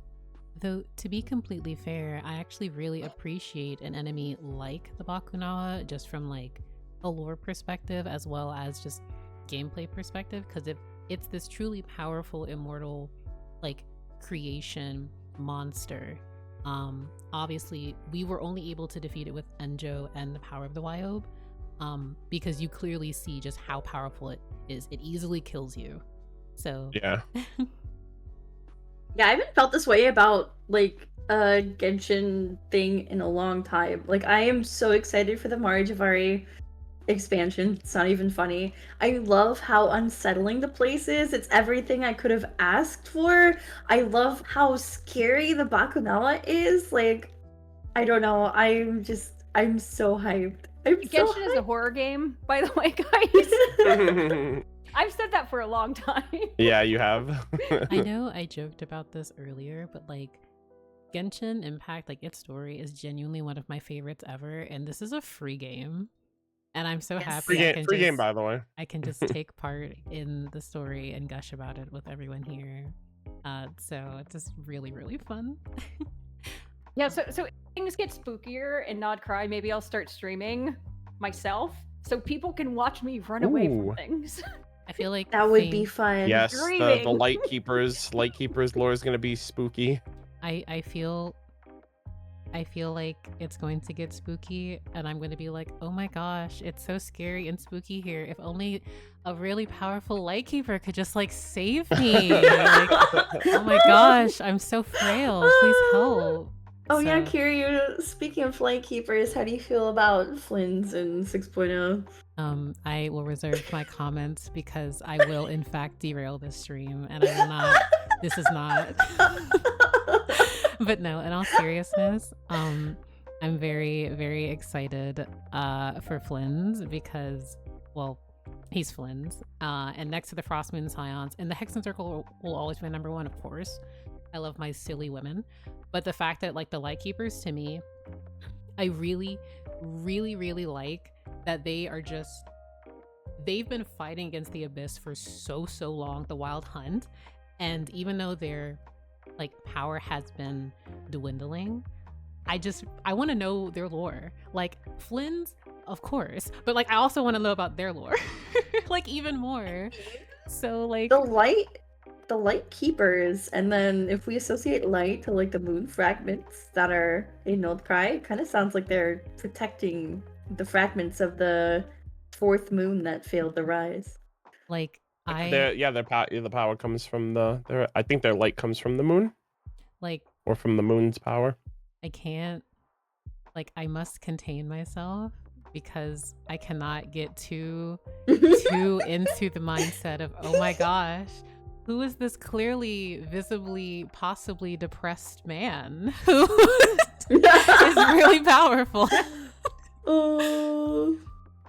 Though, to be completely fair, I actually really appreciate an enemy like the Bakunawa, just from like a lore perspective as well as just gameplay perspective, because if it's this truly powerful immortal like creation monster, obviously we were only able to defeat it with Enjou and the power of the Wyob, because you clearly see just how powerful it is. It easily kills you. So yeah. Yeah, I haven't felt this way about like a Genshin thing in a long time. Like, I am so excited for the Mare Jivari expansion. It's not even funny. I love how unsettling the place is. It's everything I could have asked for. I love how scary the Bakunawa is. Like, I don't know. I'm so hyped. Genshin is a horror game, by the way, guys. I've said that for a long time. Yeah, you have. I know I joked about this earlier, but like Genshin Impact, like its story is genuinely one of my favorites ever, and this is a free game. And I'm so happy free game, by the way. I can just take part in the story and gush about it with everyone here. So it's just really, really fun. Yeah, so if things get spookier in nod-krai, maybe I'll start streaming myself so people can watch me run away from things. I feel like that would be fun. Yes, the Lightkeepers lore is gonna be spooky. I feel like it's going to get spooky, and I'm going to be like, oh my gosh, it's so scary and spooky here. If only a really powerful Lightkeeper could just like save me. Like, oh my gosh, I'm so frail. Please help. Oh yeah, Kiryu, speaking of Lightkeepers, how do you feel about Flynn's in 6.0? I will reserve my comments because I will in fact derail this stream, and I will not. This is not. But no, in all seriousness, I'm very, very excited for Flynn's because, well, he's Flynn's. And next to the Frostmoon Scions, and the Hexen Circle will always be number one, of course. I love my silly women. But the fact that, like, the Lightkeepers, to me, I really, really, really like that they are just... They've been fighting against the Abyss for so long, the Wild Hunt. And even though they're like power has been dwindling, I want to know their lore. Like Flynn's, of course, but like I also want to know about their lore, like even more. So like The light keepers, and then if we associate light to like the moon fragments that are in nod-krai, it kind of sounds like they're protecting the fragments of the fourth moon that failed the rise. like The power comes from I think their light comes from the moon like or from the moon's power. I can't, like I must contain myself because I cannot get too into the mindset of, oh my gosh, who is this clearly, visibly, possibly depressed man who is really powerful? Oh.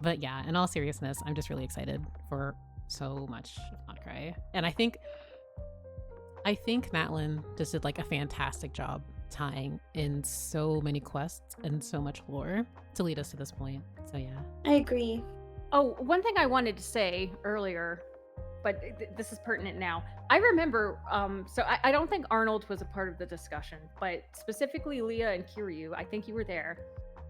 But yeah, in all seriousness, I'm just really excited for so much of nod-krai. And I think Matlin just did like a fantastic job tying in so many quests and so much lore to lead us to this point. So yeah. I agree. Oh, one thing I wanted to say earlier, but this is pertinent now. I remember, so I don't think Arnold was a part of the discussion, but specifically Leah and Kiryu, I think you were there,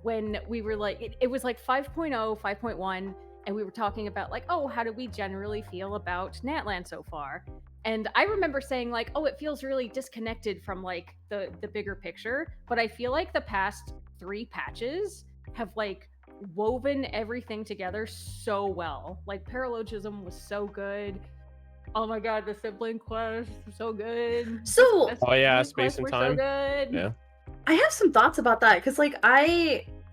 when we were like, it was like 5.0, 5.1, and we were talking about like, oh, how do we generally feel about Natlan so far? And I remember saying like, oh, it feels really disconnected from like the bigger picture, but I feel like the past 3 patches have like woven everything together so well. Like Paralogism was so good. Oh my god, the sibling quests were so good. So, Oh yeah, Sibling Space quests and were Time. so good. Yeah. I have some thoughts about that because like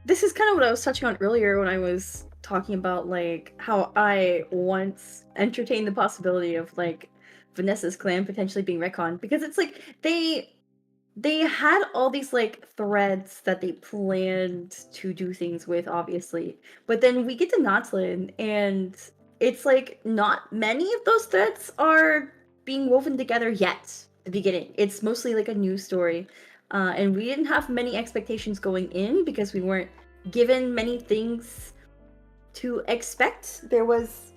this is kind of what I was touching on earlier when I was talking about like how I once entertained the possibility of like Vanessa's clan potentially being retconned, because it's like they had all these like threads that they planned to do things with, obviously, but then we get to Notlin and it's like not many of those threads are being woven together yet at the beginning. It's mostly like a news story, and we didn't have many expectations going in because we weren't given many things to expect. There was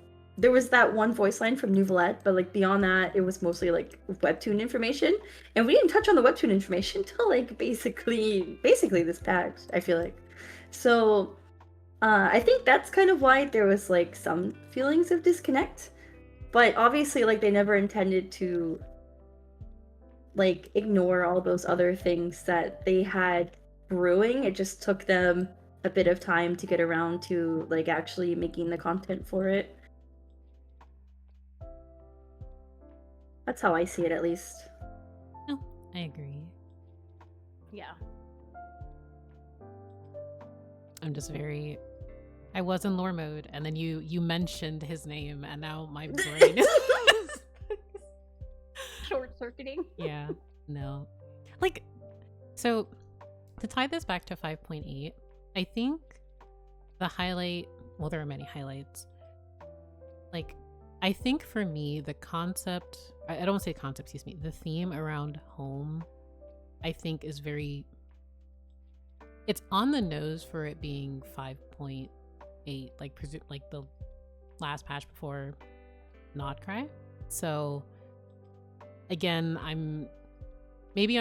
that one voice line from Nouvellette, but like beyond that, it was mostly like webtoon information, and we didn't touch on the webtoon information till like basically this patch, I feel like. So I think that's kind of why there was like some feelings of disconnect, but obviously like they never intended to like ignore all those other things that they had brewing. It just took them a bit of time to get around to like actually making the content for it. That's how I see it, at least. No, I agree. Yeah. I'm just very, I was in lore mode and then you mentioned his name and now my brain is Short circuiting. yeah, no. Like, so to tie this back to 5.8, I think the highlight, well, there are many highlights. Like, I think for me, the concept, I don't want to say concept, excuse me, the theme around home, I think is very, it's on the nose for it being 5.8, like the last patch before nod-krai. So again, I'm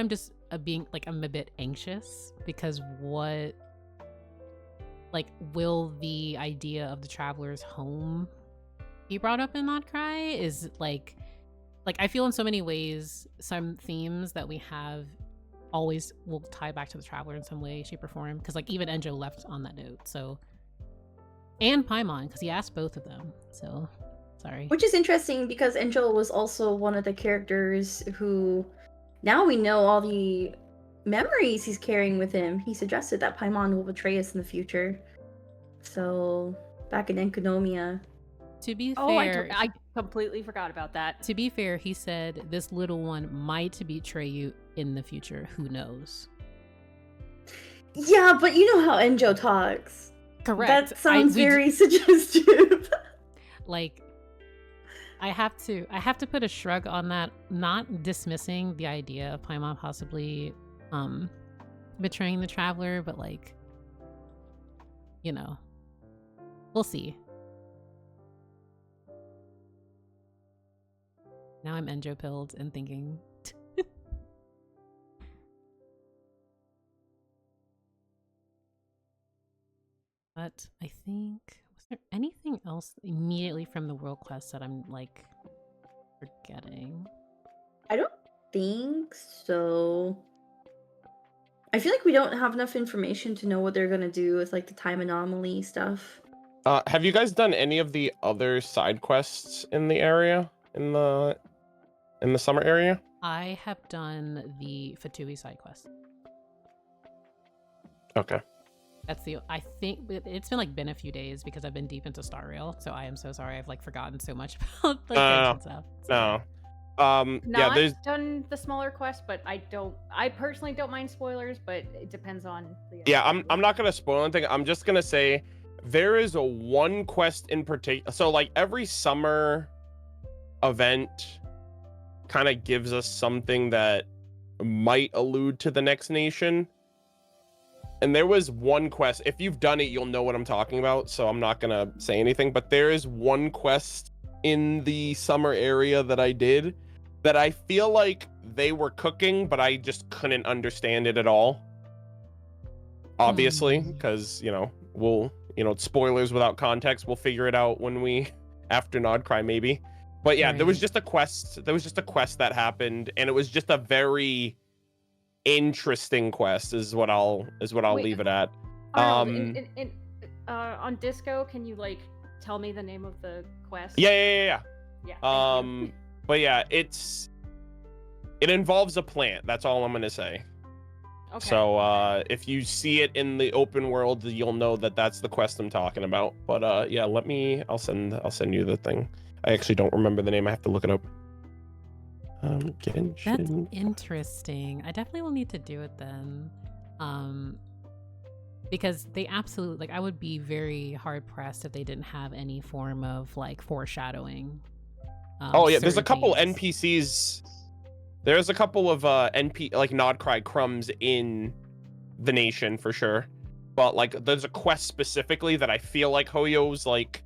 just being like, I'm a bit anxious because what, like, will the idea of the traveler's home be brought up in nod-krai? Is like I feel in so many ways some themes that we have always will tie back to the traveler in some way, shape, or form, because like even Enjou left on that note. So, and Paimon, because he asked both of them. So sorry. Which is interesting because Enjou was also one of the characters who, now we know all the memories he's carrying with him. He suggested that Paimon will betray us in the future. So back in Enkonomia. To be Oh, fair, I completely forgot about that. to be fair, he said this little one might betray you in the future. Who knows? Yeah, but you know how Enjou talks. Correct. That sounds very suggestive. Like, I have to put a shrug on that, not dismissing the idea of Paimon possibly betraying the traveler, but like, you know, we'll see. Now I'm Enjou pilled and thinking But I think, was there anything else immediately from the world quest that I'm like forgetting? I don't think so. I feel like we don't have enough information to know what they're gonna do with like the time anomaly stuff. Have you guys done any of the other side quests in the area, in the summer area? I have done the Fatui side quest. Okay. That's the, I think it's been a few days because I've been deep into Star Rail, so I am so sorry. I've like forgotten so much about like Genshin stuff. No. Yeah, Not there's done the smaller quest, but I personally don't mind spoilers, but it depends on the yeah, I'm not gonna spoil anything. I'm just gonna say there is a one quest in particular. So like every summer event kind of gives us something that might allude to the next nation. And there was one quest. If you've done it, you'll know what I'm talking about. So I'm not gonna say anything. But there is one quest in the summer area that I did that I feel like they were cooking, but I just couldn't understand it at all. Obviously, because spoilers without context. We'll figure it out when we after nod-krai maybe. But yeah, there was Right. just a quest. There was just a quest that happened, and it was just a very interesting quest. Is what I'll Wait, leave it at. Arnold, on Disco, can you like tell me the name of the quest? Yeah. Yeah. Thank you. But yeah, it involves a plant. That's all I'm gonna say. Okay. So if you see it in the open world, you'll know that that's the quest I'm talking about. But yeah, I'll send you the thing. I actually don't remember the name. I have to look it up. Genshin. That's interesting. I definitely will need to do it then. Because they absolutely, like, I would be very hard pressed if they didn't have any form of like foreshadowing. Oh yeah, there's a certain couple things. NPCs. There's a couple of like nod-krai crumbs in the nation for sure. But like there's a quest specifically that I feel like Hoyo's like,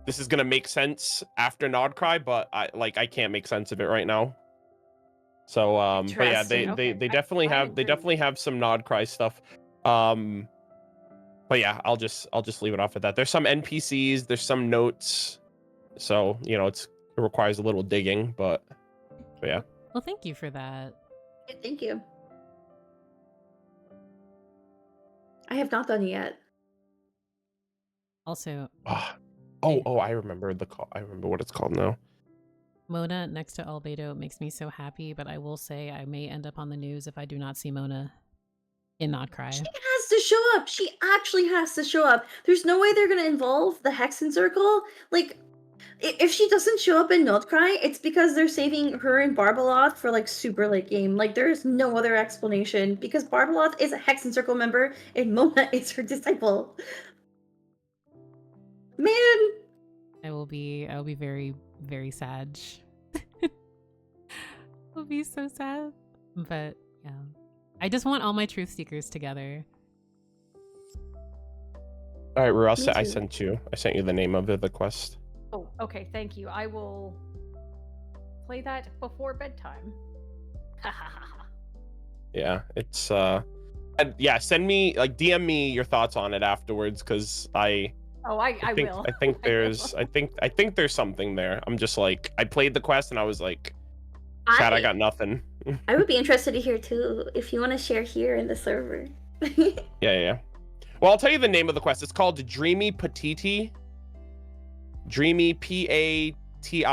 this is gonna make sense after nod-krai, but I can't make sense of it right now. So but yeah, they Interesting. Okay. definitely I agree. have some nod-krai stuff. But yeah, I'll just leave it off at that. There's some NPCs, there's some notes, so it requires a little digging, but yeah. Well, thank you for that. Thank you. I have not done it yet. Also, I remember I remember what it's called now. Mona next to Albedo makes me so happy, but I will say I may end up on the news if I do not see Mona in nod-krai. She has to show up. She actually has to show up. There's no way they're gonna involve the Hexen Circle. Like, if she doesn't show up in nod-krai, it's because they're saving her and Barbaloth for like super late game. Like, there's no other explanation because Barbaloth is a Hexen Circle member and Mona is her disciple. Man, I will be very, very sad. I'll be so sad. But yeah. I just want all my truth seekers together. All right, Rue, Me I too. sent you the name of the quest. Oh, okay. Thank you. I will play that before bedtime. Yeah, it's and yeah, send me like DM me your thoughts on it afterwards, because I think will. I think I there's will. I think there's something there. I'm just like, I played the quest and I was like, Chad, I got nothing. I would be interested to hear too if you want to share here in the server. Yeah. Well, I'll tell you the name of the quest. It's called Dreamy Patiti. Dreamy Patiti.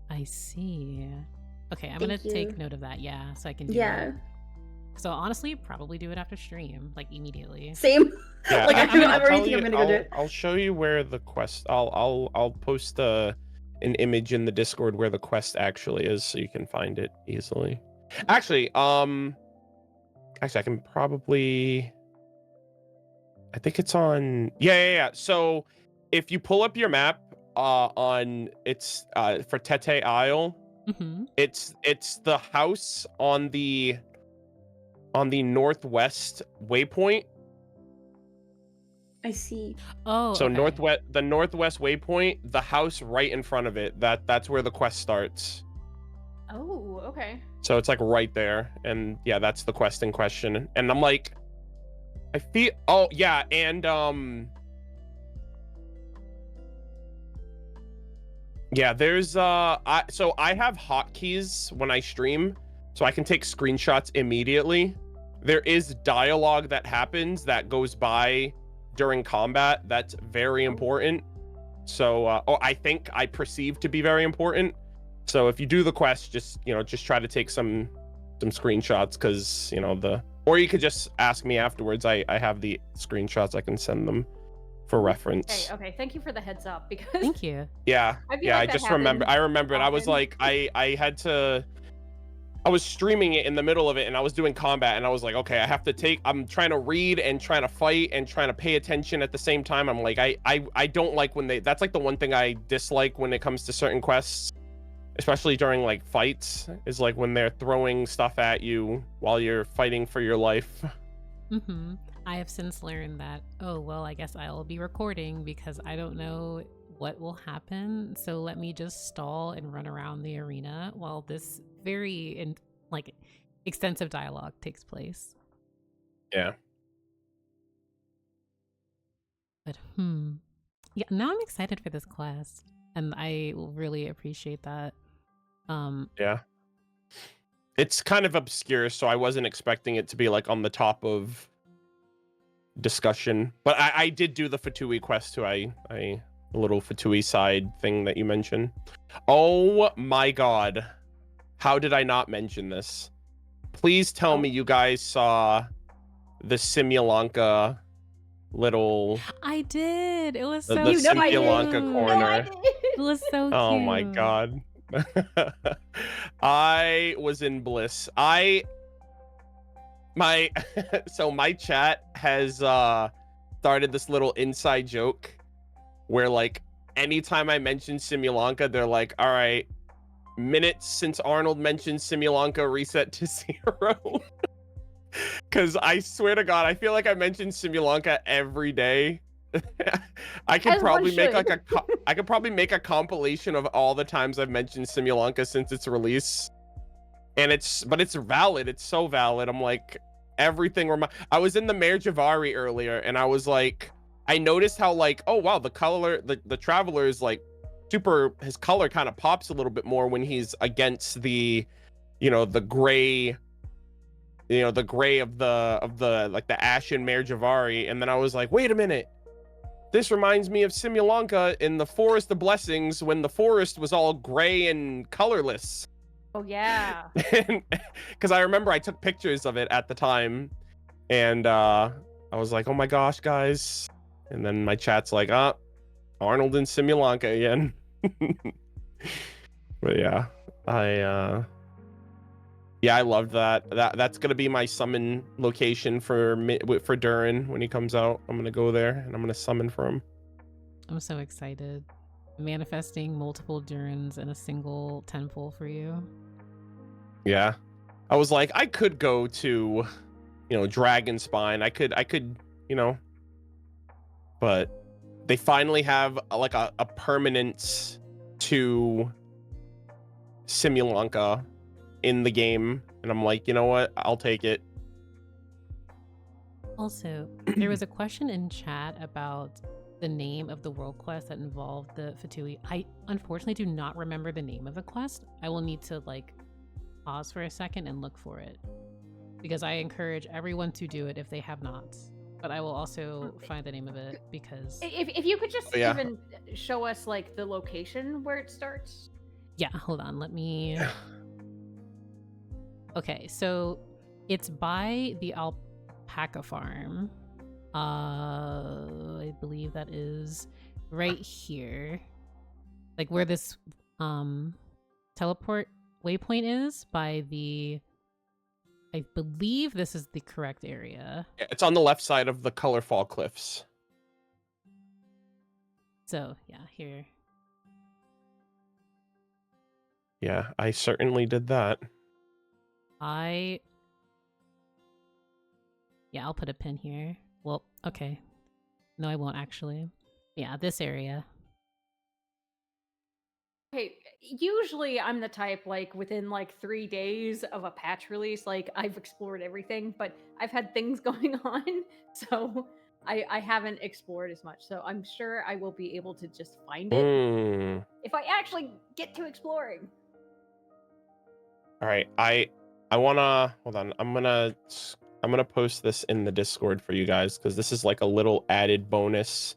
I see. Okay, I'm Thank gonna take you. note of that, yeah, so I can do Yeah, it. So honestly, probably do it after stream, like immediately. same. Yeah, Like, actually, I'm I'll tell already you. thinking I'm gonna go do it. I'll show you where the quest. I'll post an image in the Discord where the quest actually is, so you can find it easily. Actually, I can probably. I think it's on. Yeah. So, if you pull up your map, on it's for Tete Isle, Mm-hmm. it's the house on the northwest waypoint. I see. Oh, So okay. the northwest waypoint, the house right in front of it, that's where the quest starts. Oh, okay. So it's like right there, and yeah, that's the quest in question. And I'm like, I feel. Oh yeah, and yeah. There's so I have hotkeys when I stream, so I can take screenshots immediately. There is dialogue that happens that goes by during combat. That's very important. So, I think I perceive to be very important. So if you do the quest, just try to take some screenshots, because or you could just ask me afterwards. I have the screenshots. I can send them for reference. Okay. Thank you for the heads up, because Thank you. Yeah, I feel yeah. like I that just remember. I remembered. I was often. like, I had to. I was streaming it in the middle of it, and I was doing combat, and I was like, okay, I'm trying to read and trying to fight and trying to pay attention at the same time. I'm like, I don't like when that's like the one thing I dislike when it comes to certain quests, especially during like fights, is like when they're throwing stuff at you while you're fighting for your life. Mm-hmm. I have since learned that, oh, well, I guess I'll be recording because I don't know what will happen. So let me just stall and run around the arena while this very extensive dialogue takes place. Yeah. But yeah, now I'm excited for this class, and I will really appreciate that. Yeah. It's kind of obscure, so I wasn't expecting it to be like on the top of discussion. But I did do the Fatui quest too. A little Fatui side thing that you mentioned. Oh my god. How did I not mention this? Please tell me you guys saw the Simulanka little... I did. It was so the cute. Simulanka corner. No, I did. It was so cute. Oh my god. I was in bliss. So my chat has started this little inside joke where like anytime I mention Simulanka, they're like, all right, minutes since Arnold mentioned Simulanka, reset to 0. Because I swear to god, I feel like I mention Simulanka every day. I could probably make like I could probably make a compilation of all the times I've mentioned Simulanka since its release. And it's valid. It's so valid. I'm like, everything I was in the Mare Jivari earlier, and I was like, I noticed how like, oh wow, the color, the Traveler is like super, his color kind of pops a little bit more when he's against the the gray, the gray of the like the ashen Mare Jivari. And then I was like, wait a minute, this reminds me of Simulanka in the Forest of Blessings, when the forest was all gray and colorless. Oh yeah. Because I remember I took pictures of it at the time, and I was like, oh my gosh, guys. And then my chat's like, Arnold and Simulanka again. But yeah, I loved that. That's gonna be my summon location for Durin when he comes out. I'm gonna go there and I'm gonna summon for him. I'm so excited. Manifesting multiple Durins in a single temple for you. Yeah, I was like, I could go to, Dragon Spine. I could, but they finally have like a permanence to Simulanka in the game, and I'm like, you know what? I'll take it. Also, there was a question in chat about the name of the world quest that involved the Fatui. I unfortunately do not remember the name of the quest. I will need to pause for a second and look for it, because I encourage everyone to do it if they have not. But I will also find the name of it, because if you could just even show us like the location where it starts. Yeah, hold on. Let me. Okay, so it's by the alpaca farm. I believe that is right here, like where this teleport waypoint is, by the, I believe this is the correct area. Yeah, it's on the left side of the Colorfall Cliffs. So yeah, here. Yeah, I certainly did that. Yeah, I'll put a pin here. Well, okay. No, I won't actually. Yeah, this area. Okay, usually I'm the type like within like 3 days of a patch release, like I've explored everything, but I've had things going on, so I haven't explored as much. So I'm sure I will be able to just find it Mm. if I actually get to exploring. All right, I wanna hold on. I'm gonna post this in the Discord for you guys because this is like a little added bonus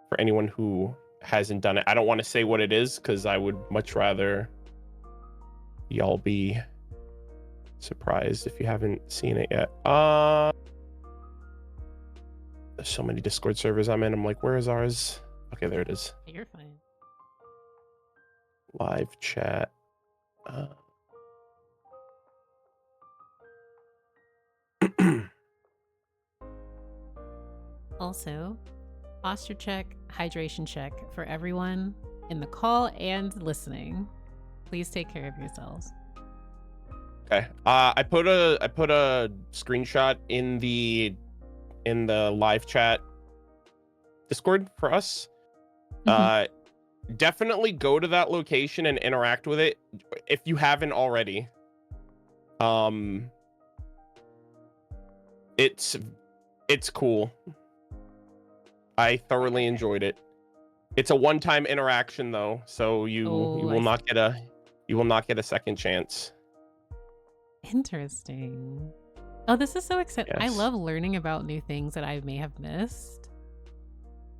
for anyone who hasn't done it. I don't want to say what it is because I would much rather y'all be surprised if you haven't seen it yet. There's so many Discord servers I'm in. I'm like, where is ours? Okay, there it is. You're fine. Live chat. Also, posture check, hydration check for everyone in the call and listening. Please take care of yourselves. Okay. I put a screenshot in the live chat Discord for us. Definitely go to that location and interact with it if you haven't already. It's cool. I thoroughly enjoyed it. It's a one-time interaction though, so you will not get a second chance. Interesting. Oh, this is so exciting. I Yes. love learning about new things that I may have missed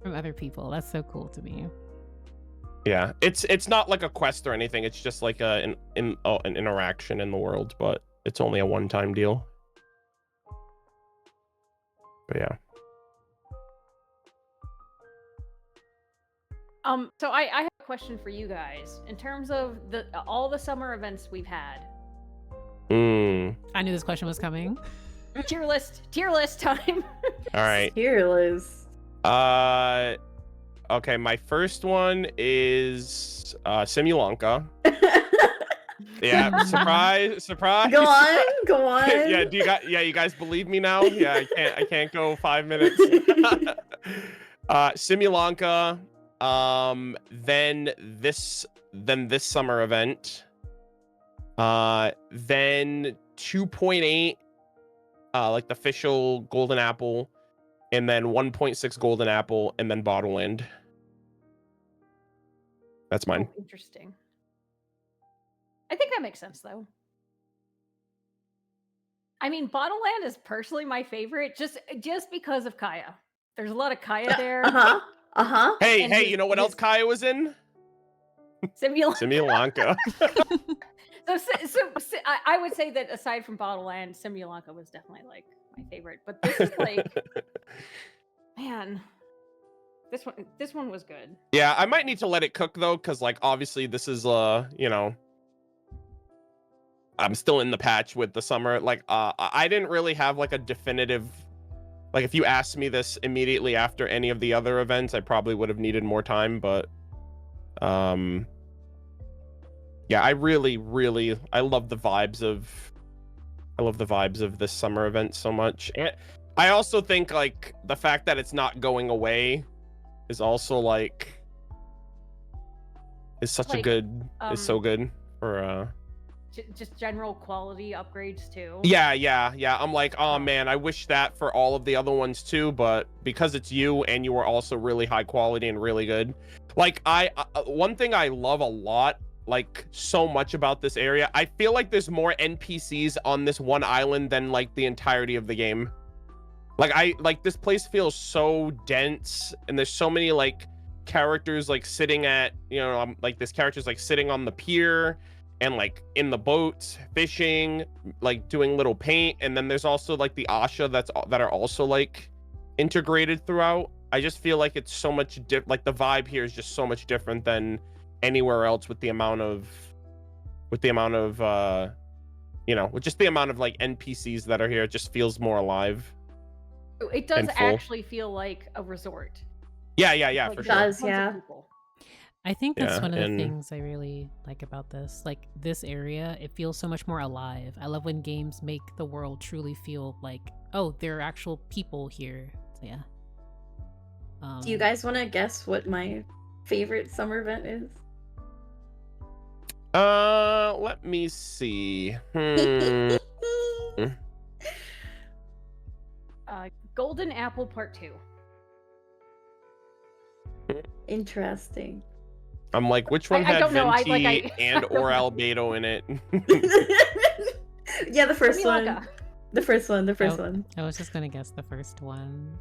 from other people. That's so cool to me. Yeah, it's not like a quest or anything. It's just like an interaction in the world, but it's only a one-time deal. But yeah. So I have a question for you guys in terms of all the summer events we've had. I knew this question was coming. Tier list time. All right. Fearless. Okay, my first one is Simulanka. Yeah, surprise. Go on. Yeah, you guys believe me now? Yeah, I can't go 5 minutes. Simulanka, then this summer event, then 2.8, like the official golden apple, and then 1.6 golden apple, and then bottle end. That's mine. Oh, interesting. I think that makes sense though. I mean, Bottle Land is personally my favorite, just because of Kaya. There's a lot of Kaya there. Hey, And you know what else Kaya was in? Simulanka. So I would say that aside from Bottle Land, Simulanka was definitely like my favorite. But this is like, man, this one was good. Yeah, I might need to let it cook though, because like obviously this is you know, I'm still in the patch with the summer. Like I didn't really have like a definitive, like if you asked me this immediately after any of the other events, I probably would have needed more time, but yeah, I love the vibes of this summer event so much. And I also think like the fact that it's not going away is also like is such like, a good is so good for just general quality upgrades too. Yeah. I'm like, oh man, I wish that for all of the other ones too, but because it's you and you are also really high quality and really good. Like one thing I love a lot, like so much about this area, I feel like there's more NPCs on this one island than like the entirety of the game. Like this place feels so dense, and there's so many like characters like sitting at, you know, like this character's like sitting on the pier and like in the boats fishing, like doing little paint, and then there's also like the Asha that are also like integrated throughout. I just feel like it's so much like the vibe here is just so much different than anywhere else with the amount of you know, with just the amount of like NPCs that are here. It just feels more alive. It does and full. actually feel like a resort. Yeah, Like, for it sure. does. tons of Yeah. people. I think that's Yeah, one of the and- things I really like about this. Like this area, it feels so much more alive. I love when games make the world truly feel like, oh, there are actual people here. So yeah. Do you guys want to guess what my favorite summer event is? Let me see. Golden Apple Part 2. Interesting. I'm like, which one I had don't know, Venti I and don't or know. albedo in it? Yeah, the first one. Milaka. The first one. I was just gonna guess the first one.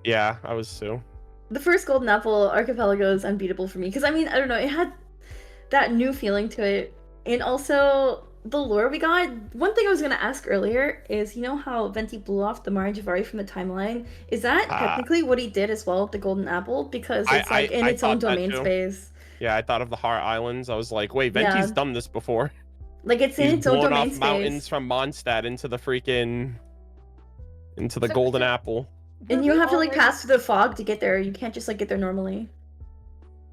Yeah, I was too. The first Golden Apple Archipelago is unbeatable for me because I mean I don't know, it had that new feeling to it, and also the lore we got. One thing I was gonna ask earlier is, you know how Venti blew off the Mare Jivari from the timeline? Is that technically what he did as well with the Golden Apple? Because it's like in I its own thought that domain too. space. Yeah, I thought of the Har Islands. I was like, wait, Yeah. Venti's done this before. Like it's in He's its own blown domain off mountains space. from Mondstadt into the freaking So- Golden so- Apple. And Were you we have to like already- pass through the fog to get there. You can't just like get there normally.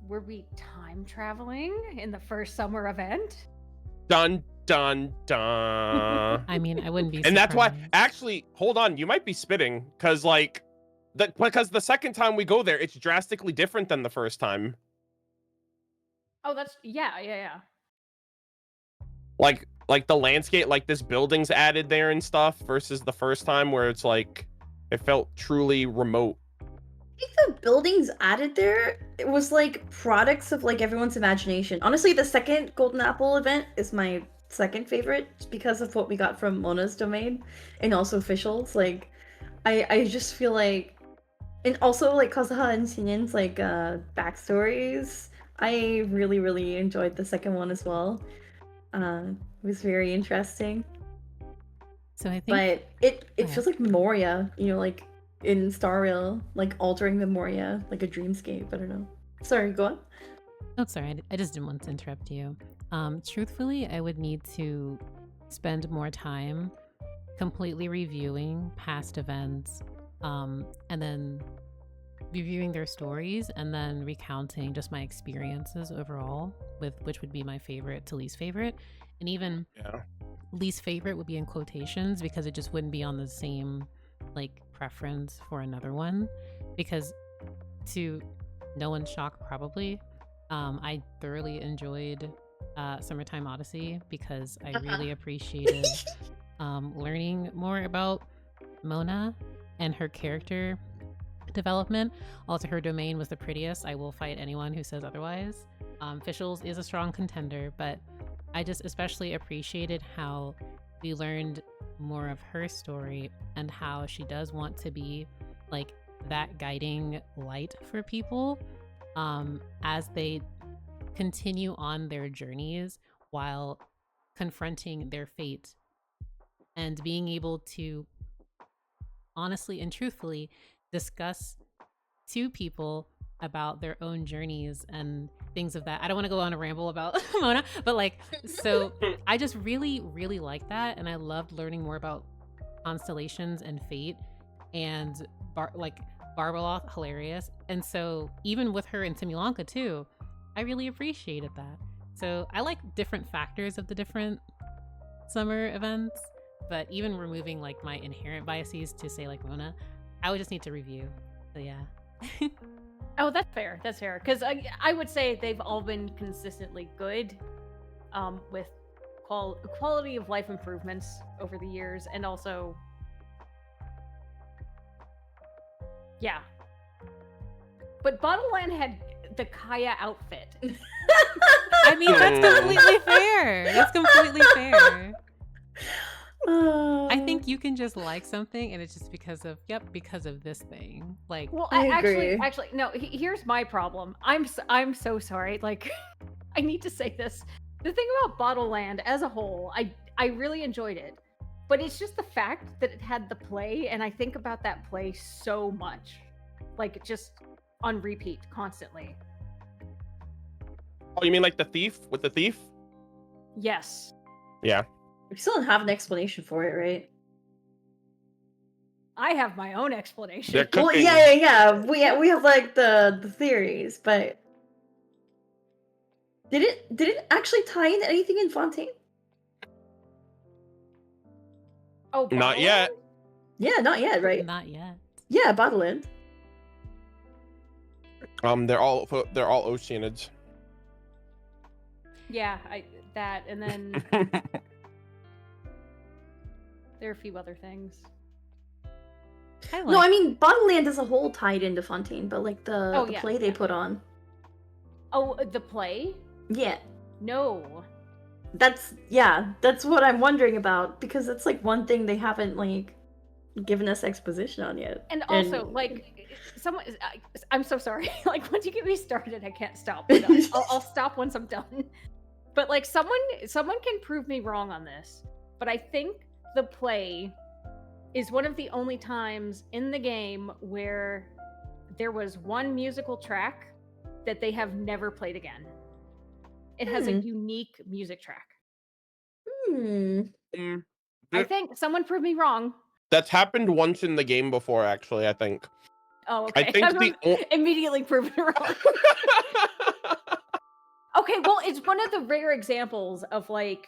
Were we time traveling in the first summer event? Dun dun dun. I mean, I wouldn't be. And that's why, surprised. actually, hold on, you might be spitting, because like, because the second time we go there, it's drastically different than the first time. Oh, that's yeah. Like the landscape, like this building's added there and stuff, versus the first time where it's like, it felt truly remote. I think the buildings added there, it was like products of like everyone's imagination. Honestly, the second Golden Apple event is my second favorite just because of what we got from Mona's domain and also officials. Like I just feel like, and also like Kazuha and Sinen's like backstories. I really enjoyed the second one as well. It was very interesting. So I think. But it ahead. feels like Memoria, you know, like in Star Rail, like altering Memoria, like a dreamscape. I don't know. Sorry, go on. Oh, sorry. I just didn't want to interrupt you. Truthfully, I would need to spend more time completely reviewing past events, and then reviewing their stories, and then recounting just my experiences overall, with which would be my favorite to least favorite, and even least favorite would be in quotations because it just wouldn't be on the same like preference for another one. Because to no one's shock probably, I thoroughly enjoyed Summertime Odyssey because I really appreciated learning more about Mona and her character development. Also, her domain was the prettiest. I will fight anyone who says otherwise. Officials is a strong contender, but I just especially appreciated how we learned more of her story and how she does want to be like that guiding light for people as they continue on their journeys while confronting their fate, and being able to honestly and truthfully discuss to people about their own journeys and things of that. I don't want to go on a ramble about Mona, but like, so I just really like that, and I loved learning more about constellations and fate, and Barbeloth, hilarious. And so even with her in Simulanka too, I really appreciated that. So I like different factors of the different summer events, but even removing like my inherent biases to say like Mona, I would just need to review. So yeah. Oh, that's fair. That's fair. Because I would say they've all been consistently good, with quality of life improvements over the years, and also, yeah. But Bottleland had the Kaya outfit. I mean, that's completely fair. That's completely fair. I think you can just like something and it's just because of this thing. Like, Well, I agree. actually, no. Here's my problem. I'm so sorry. Like, I need to say this. The thing about Bottleland as a whole, I really enjoyed it, but it's just the fact that it had the play, and I think about that play so much, like just on repeat constantly. Oh, you mean like the thief with the thief? Yes. Yeah. We still don't have an explanation for it, right? I have my own explanation. They're Well, cooking. yeah. We have like the theories, but did it actually tie in anything in Fontaine? Oh, Not yet. Bottleland? Yeah, not yet, right? not yet. Yeah, Bottleland. They're all oceanids. Yeah, that, and then there are a few other things. No, I mean Bottleland as a whole tied into Fontaine, but like the yeah, play they put on. Oh, the play? Yeah. No. That's what I'm wondering about, because it's like one thing they haven't like given us exposition on yet. And also, like, someone, I'm so sorry. Like, once you get me started, I can't stop. But I'll stop once I'm done. But like, someone can prove me wrong on this. But I think the play is one of the only times in the game where there was one musical track that they have never played again. It has a unique music track. I think someone proved me wrong. That's happened once in the game before, actually, I think. Oh, okay. I think immediately proven wrong. Okay, well, it's one of the rare examples of like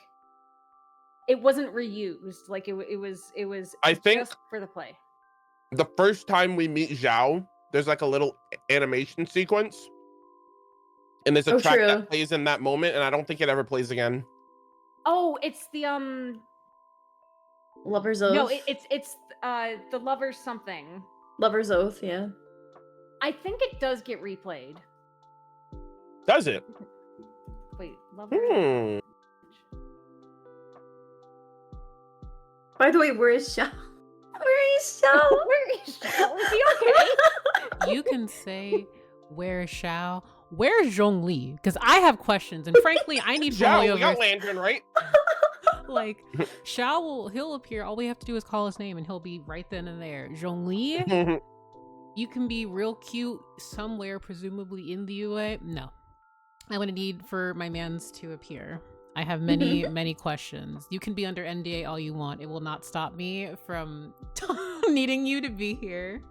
it wasn't reused. Like it was I think just for the play. The first time we meet Zhao, there's like a little animation sequence. And there's a track that plays in that moment, and I don't think it ever plays again. Oh, it's the Lover's Oath. No, it's the Lover's something. Lover's Oath, yeah. I think it does get replayed. Does it? Wait, Lover's By the way, where is Xiao? Where is Xiao? Where is Xiao? Is he okay? You can say, where's Xiao? Where's Zhongli? Because I have questions, and frankly, I need Zhao, over. we got Lantern, right? Like, he'll appear. All we have to do is call his name, and he'll be right then and there. Zhongli, you can be real cute somewhere, presumably in the UA. No, I would need for my mans to appear. I have many, many questions. You can be under NDA all you want. It will not stop me from needing you to be here.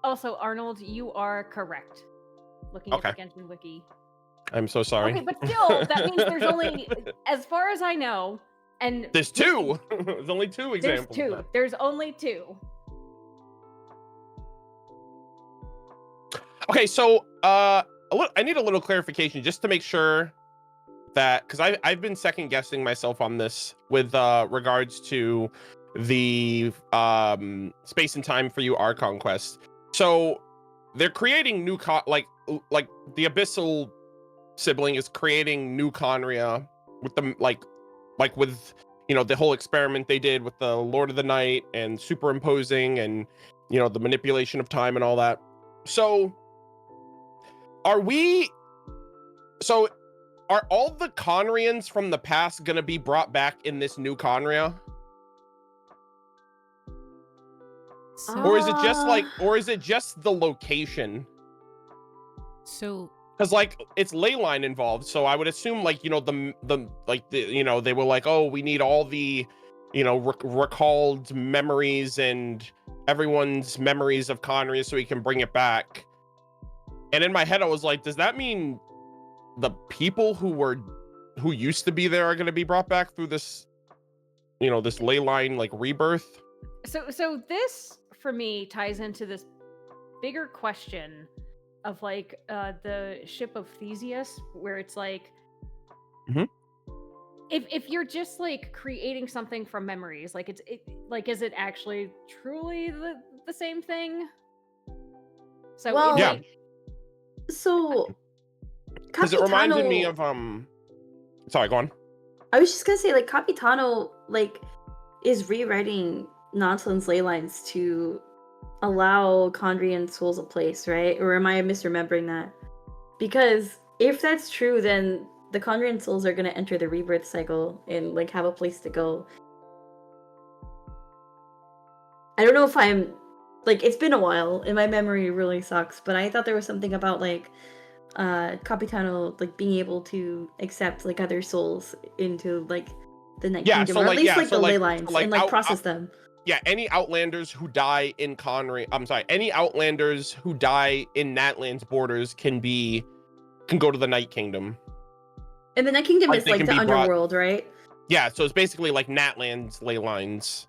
Also, Arnold, you are correct. Looking at the Genshin wiki. I'm so sorry. Okay, but still, that means there's only, as far as I know, and there's two. There's only two examples. There's two. There's only two. Okay, so I need a little clarification just to make sure that, because I've been second guessing myself on this with regards to the space and time for you Archon quest. So they're creating new like the Abyssal sibling is creating new Conria with them, like with, you know, the whole experiment they did with the Lord of the Night and superimposing and, you know, the manipulation of time and all that. So are all the Conrians from the past gonna be brought back in this new Conria? Or is it just the location? So, because like it's ley line involved, so I would assume, like, you know, you know, they were like, oh, we need all the, you know, recalled memories and everyone's memories of Conria so we can bring it back. And in my head I was like, does that mean the people who used to be there are going to be brought back through this, you know, this ley line like rebirth? So this for me ties into this bigger question of like the ship of Theseus, where it's like, if you're just like creating something from memories, like is it actually truly the same thing? So well, yeah. So because it reminded me of sorry, go on. I was just gonna say, like, Capitano like is rewriting Nonsense ley lines to allow Condrian souls a place, right? Or am I misremembering that? Because if that's true, then the Condrian souls are gonna enter the rebirth cycle and like have a place to go. I don't know if I'm like, it's been a while and my memory really sucks, but I thought there was something about like Capitano like being able to accept like other souls into like the Night Kingdom, so or at least like so the ley lines, and like process them. Yeah, any Outlanders who die in any Outlanders who die in Natlan's borders can go to the Night Kingdom. And the Night Kingdom is like the underworld, right? Yeah, so it's basically like Natlan's ley lines.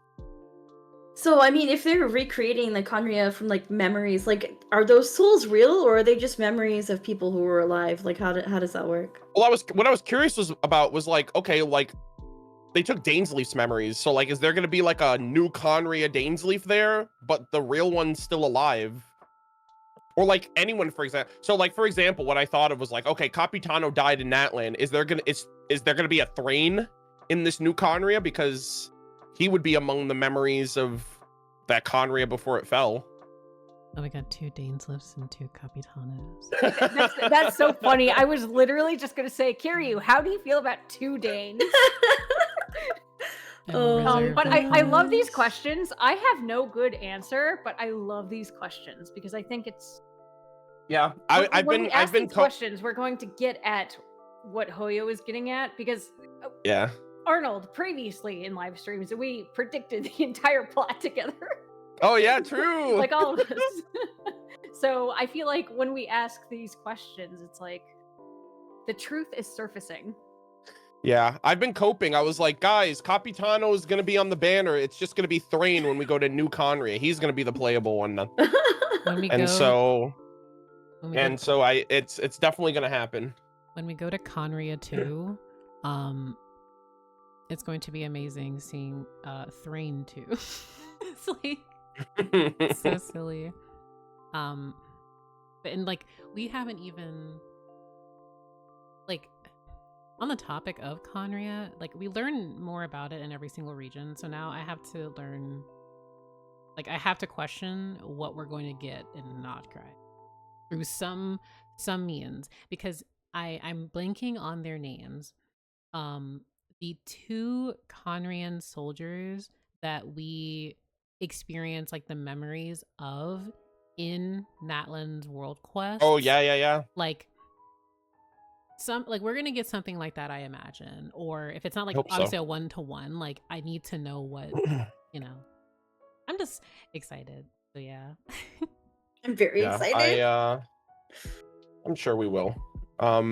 So, I mean, if they're recreating the Conria from like memories, like, are those souls real or are they just memories of people who were alive? Like, how does that work? Well, what I was curious about was like, okay, like they took Dainsleif's memories, so like, is there gonna be like a new Conria Dainsleif there, but the real one's still alive? Or like anyone, for example. So like, for example, what I thought of was like, okay, Capitano died in Natlan. Is there gonna be a Thrain in this new Conria? Because he would be among the memories of that Conria before it fell. Oh, we got 2 Dainsleifs and 2 Capitanos. That's so funny. I was literally just gonna say, Kiryu, how do you feel about 2 Danes? But I love these questions. I have no good answer, but I love these questions because I think it's Yeah, I've been questions. We're going to get at what Hoyo is getting at because yeah, Arnold previously in live streams we predicted the entire plot together. Oh yeah, true. Like all of us. So I feel like when we ask these questions, it's like the truth is surfacing. Yeah, I've been coping. I was like, guys, Capitano is gonna be on the banner. It's just gonna be Thrain when we go to New Conria. He's gonna be the playable one then. So it's definitely gonna happen. When we go to Conria 2, it's going to be amazing seeing Thrain 2. It's like so silly. But and like we haven't even like on the topic of Conria, like we learn more about it in every single region. So now I have to learn, like I have to question what we're going to get in nod-krai through some means, because I'm blanking on their names. The 2 Conrian soldiers that we experience like the memories of in Natlan's World Quest. Oh yeah. Like we're gonna get something like that, I imagine. Or if it's not like Hope obviously so. a 1-to-1, like I need to know what you know. I'm just excited. So yeah. I'm very excited. I'm sure we will. Let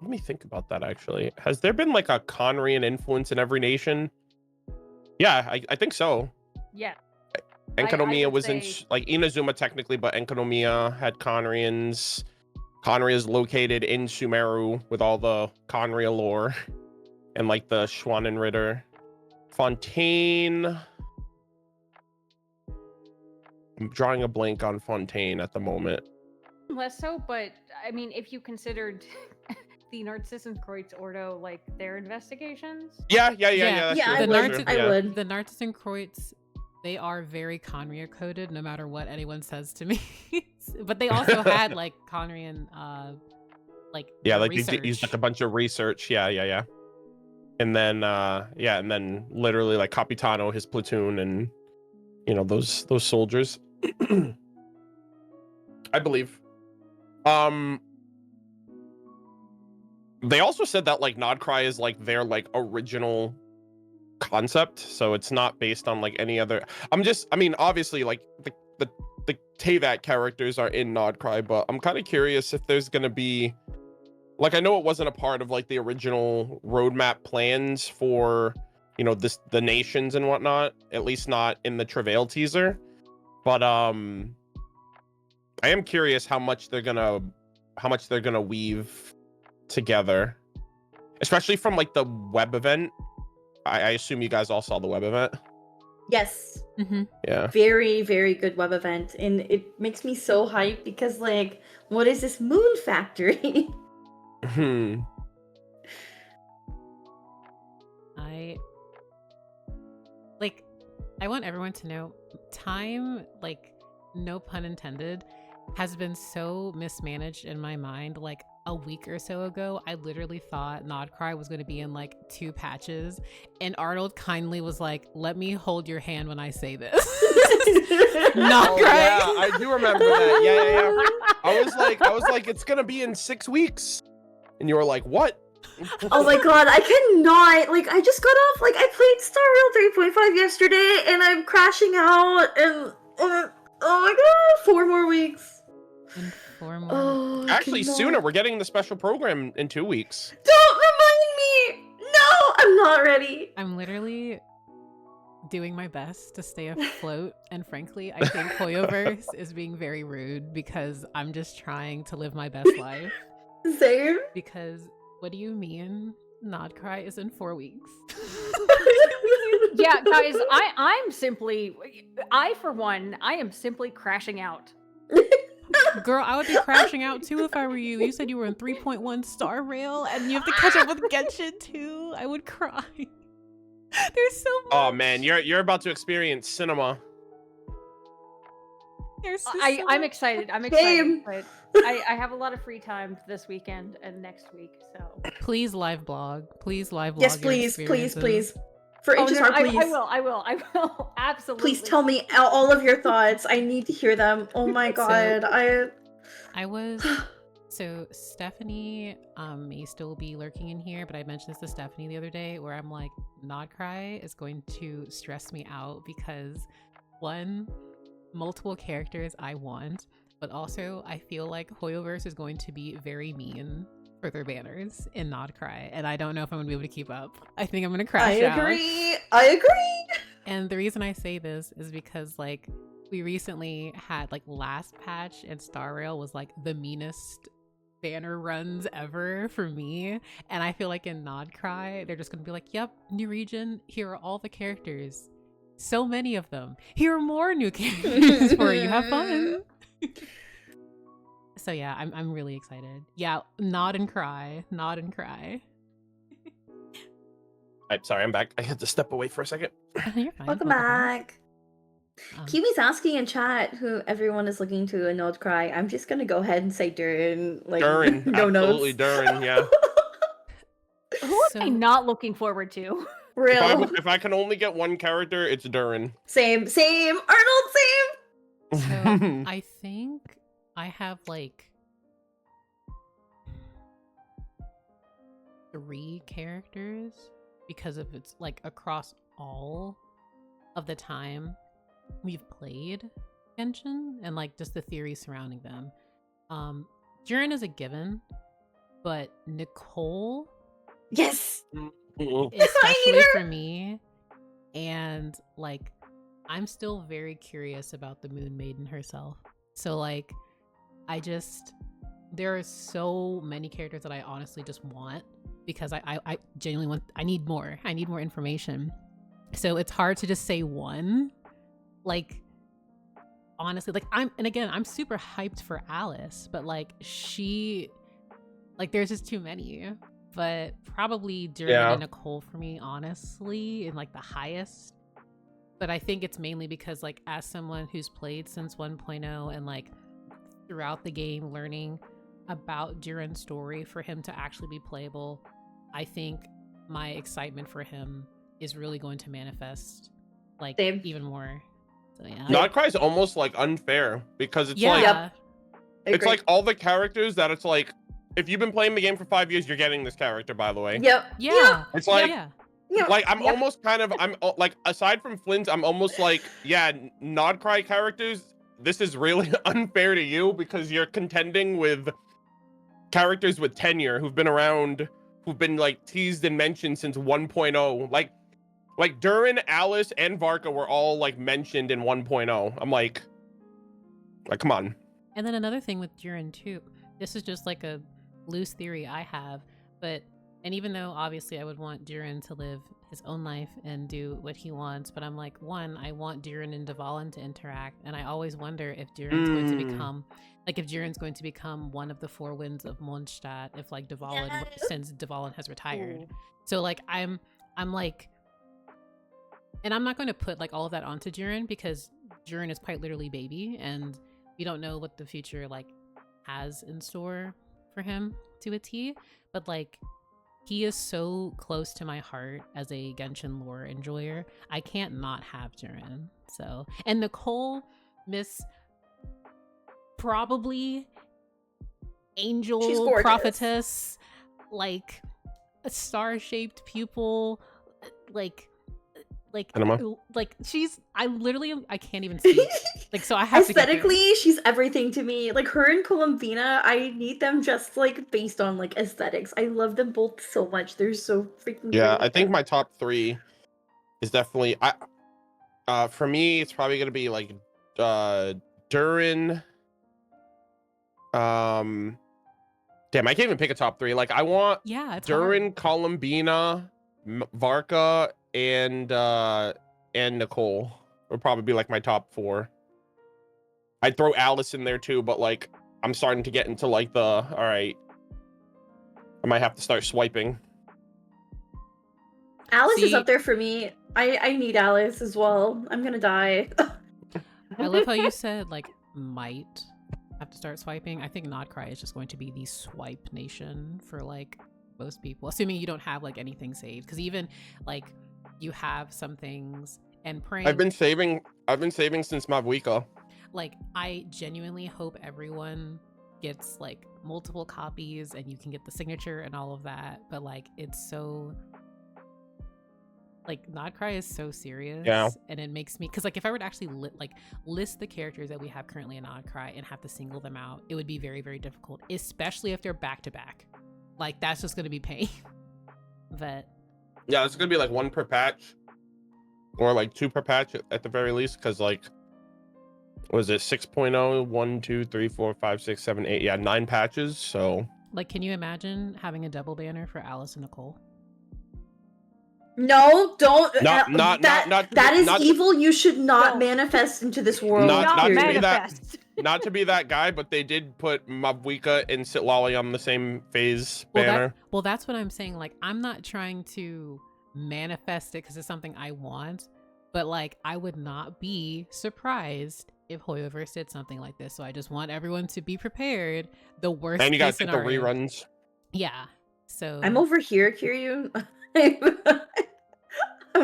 me think about that actually. Has there been like a Conrian influence in every nation? Yeah, I think so. Yeah. Enkanomiya was in like Inazuma technically, but Enkanomiya had Conrians. Conria is located in Sumeru with all the Conria lore and like the Schwanenritter. Fontaine. I'm drawing a blank on Fontaine at the moment. Less so, but I mean, if you considered the Narcissenkreuz Ordo like their investigations. Yeah. I would. The Narcissenkreuz, they are very Conria coded, no matter what anyone says to me. But they also had like Conrian, like they used like a bunch of research. Yeah. And then and then literally like Capitano, his platoon, and you know those soldiers. I believe. They also said that like nod-krai is like their like original concept, so it's not based on like any other. I mean obviously like the Teyvat characters are in nod-krai, but I'm kind of curious if there's gonna be like, I know it wasn't a part of like the original roadmap plans for, you know, the nations and whatnot, at least not in the Travail teaser, but I am curious how much they're gonna weave together, especially from like the web event. I assume you guys all saw the web event. Yes. Mm-hmm. Yeah. Very, very good web event. And it makes me so hyped because, like, what is this moon factory? I want everyone to know time, like, no pun intended, has been so mismanaged in my mind. Like a week or so ago, I literally thought nod-krai was going to be in like 2 patches, and Arnold kindly was like, "Let me hold your hand when I say this." Nod-krai. Oh, yeah, I do remember that. Yeah. I was like, it's gonna be in 6 weeks, and you were like, what? Oh my god, I cannot. Like, I just got off. Like, I played Star Rail 3.5 yesterday, and I'm crashing out, and oh my god, 4 more weeks. And 4 more. Oh, actually, sooner. We're getting the special program in 2 weeks. Don't remind me. No, I'm not ready. I'm literally doing my best to stay afloat, and frankly, I think Hoyoverse is being very rude because I'm just trying to live my best life. Same. Because what do you mean? Nod-krai is in 4 weeks. Yeah, guys, I for one, I am simply crashing out. Girl, I would be crashing out too if I were you. You said you were in 3.1 star rail and you have to catch up with Genshin too. I would cry. There's so much. Oh man, you're about to experience cinema. There's so I'm much. excited. I'm Same. excited. But I have a lot of free time this weekend and next week, so. Please live blog. Please live blog. Yes, your please, please, experiences. please. For Oh, no, HSR, I please. will. Absolutely. Please tell me all of your thoughts. I need to hear them. Oh my god. I was so Stephanie may still be lurking in here, but I mentioned this to Stephanie the other day where I'm like, nod-krai is going to stress me out because one, multiple characters I want, but also I feel like Hoyoverse is going to be very mean for their banners in nod-krai, and I don't know if I'm gonna be able to keep up. I think I'm gonna crash out. I agree. And the reason I say this is because like we recently had like last patch and Star Rail was like the meanest banner runs ever for me, and I feel like in nod-krai they're just gonna be like, yep, new region, here are all the characters, so many of them, here are more new characters for you, have fun. So yeah, I'm really excited. Yeah, nod and cry. I'm sorry, I'm back. I had to step away for a second. You're fine. Welcome back. Um, Kiwi's asking in chat who everyone is looking to a nod-krai. I'm just gonna go ahead and say Durin. Like, Durin, no absolutely notes. Durin, yeah. Who am I not looking forward to? Real. If I can only get one character, it's Durin. Same. Arnold, same. So I think I have like 3 characters because of it's like across all of the time we've played Genshin and like just the theories surrounding them. Jiren is a given, but Nicole Yes. especially for me, and like I'm still very curious about the Moon Maiden herself. So like there are so many characters that I honestly just want because I genuinely want, I need more information. So it's hard to just say one. Like honestly, like I'm super hyped for Alice, but like there's just too many. But probably Jiren and Nicole for me, honestly, in like the highest. But I think it's mainly because like as someone who's played since 1.0 and like throughout the game learning about Jiren's story, for him to actually be playable, I think my excitement for him is really going to manifest like even more. So yeah. Nod-krai is almost like unfair because it's it's like all the characters that it's like, if you've been playing the game for 5 years, you're getting this character, by the way. It's like, like I'm almost kind of, I'm like, aside from Flynn's, I'm almost like, yeah, nod-krai characters, this is really unfair to you because you're contending with characters with tenure who've been around, who've been like teased and mentioned since 1.0. Like Durin, Alice, and Varka were all like mentioned in 1.0. I'm like, come on. And then another thing with Jiren too, this is just like a loose theory I have, and even though obviously I would want Jiren to live his own life and do what he wants, but I'm like, one, I want Jiren and Dvalin to interact, and I always wonder if Jiren's going to become, like if Jiren's going to become one of the 4 winds of Mondstadt, if like Dvalin, since Dvalin has retired. So like I'm like, and I'm not going to put like all of that onto Jiren because Jiren is quite literally baby, and we don't know what the future like has in store for him to a T, but like he is so close to my heart as a Genshin lore enjoyer. I can't not have Jiren. So, and Nicole, Miss probably angel prophetess, like a star-shaped pupil, like she's, I can't even speak. Like, so I have aesthetically, she's everything to me. Like her and Columbina, I need them just like based on like aesthetics. I love them both so much. They're so freaking great. I think my top 3 is definitely For me, it's probably gonna be like Durin. Damn, I can't even pick a top 3. Like, I want Yeah, it's Durin, hard. Columbina, Varka, and Nicole would probably be like my top 4. I'd throw Alice in there too, but like I'm starting to get into like the all right. I might have to start swiping. Alice is See- up there for me. I need Alice as well. I'm gonna die. I love how you said like might have to start swiping. I think nod-krai is just going to be the swipe nation for like most people, assuming you don't have like anything saved. Because even like you have some things and praying. I've been saving since Mavuika. Like, I genuinely hope everyone gets like multiple copies and you can get the signature and all of that. But like, it's so like nod-krai is so serious. Yeah. And it makes me, because like if I were to actually list the characters that we have currently in nod-krai and have to single them out, it would be very, very difficult, especially if they're back to back. Like, that's just going to be pain. But Yeah, it's gonna be like 1 per patch, or like 2 per patch at the very least. Because like, was it 6.0? 1, 2, 3, 4, 5, 6, 7, 8? Yeah, 9 patches. So like, can you imagine having a double banner for Alice and Nicole? No, don't. Not evil. You should not No. manifest into this world. Not to be period. that- manifest. not to be that guy, but they did put Mavuika and Sitlali on the same phase Well, banner. that's what I'm saying. Like, I'm not trying to manifest it because it's something I want, but like, I would not be surprised if Hoyoverse did something like this. So I just want everyone to be prepared. The worst And you case guys get the scenario. reruns. Yeah. So I'm over here, Kiryu.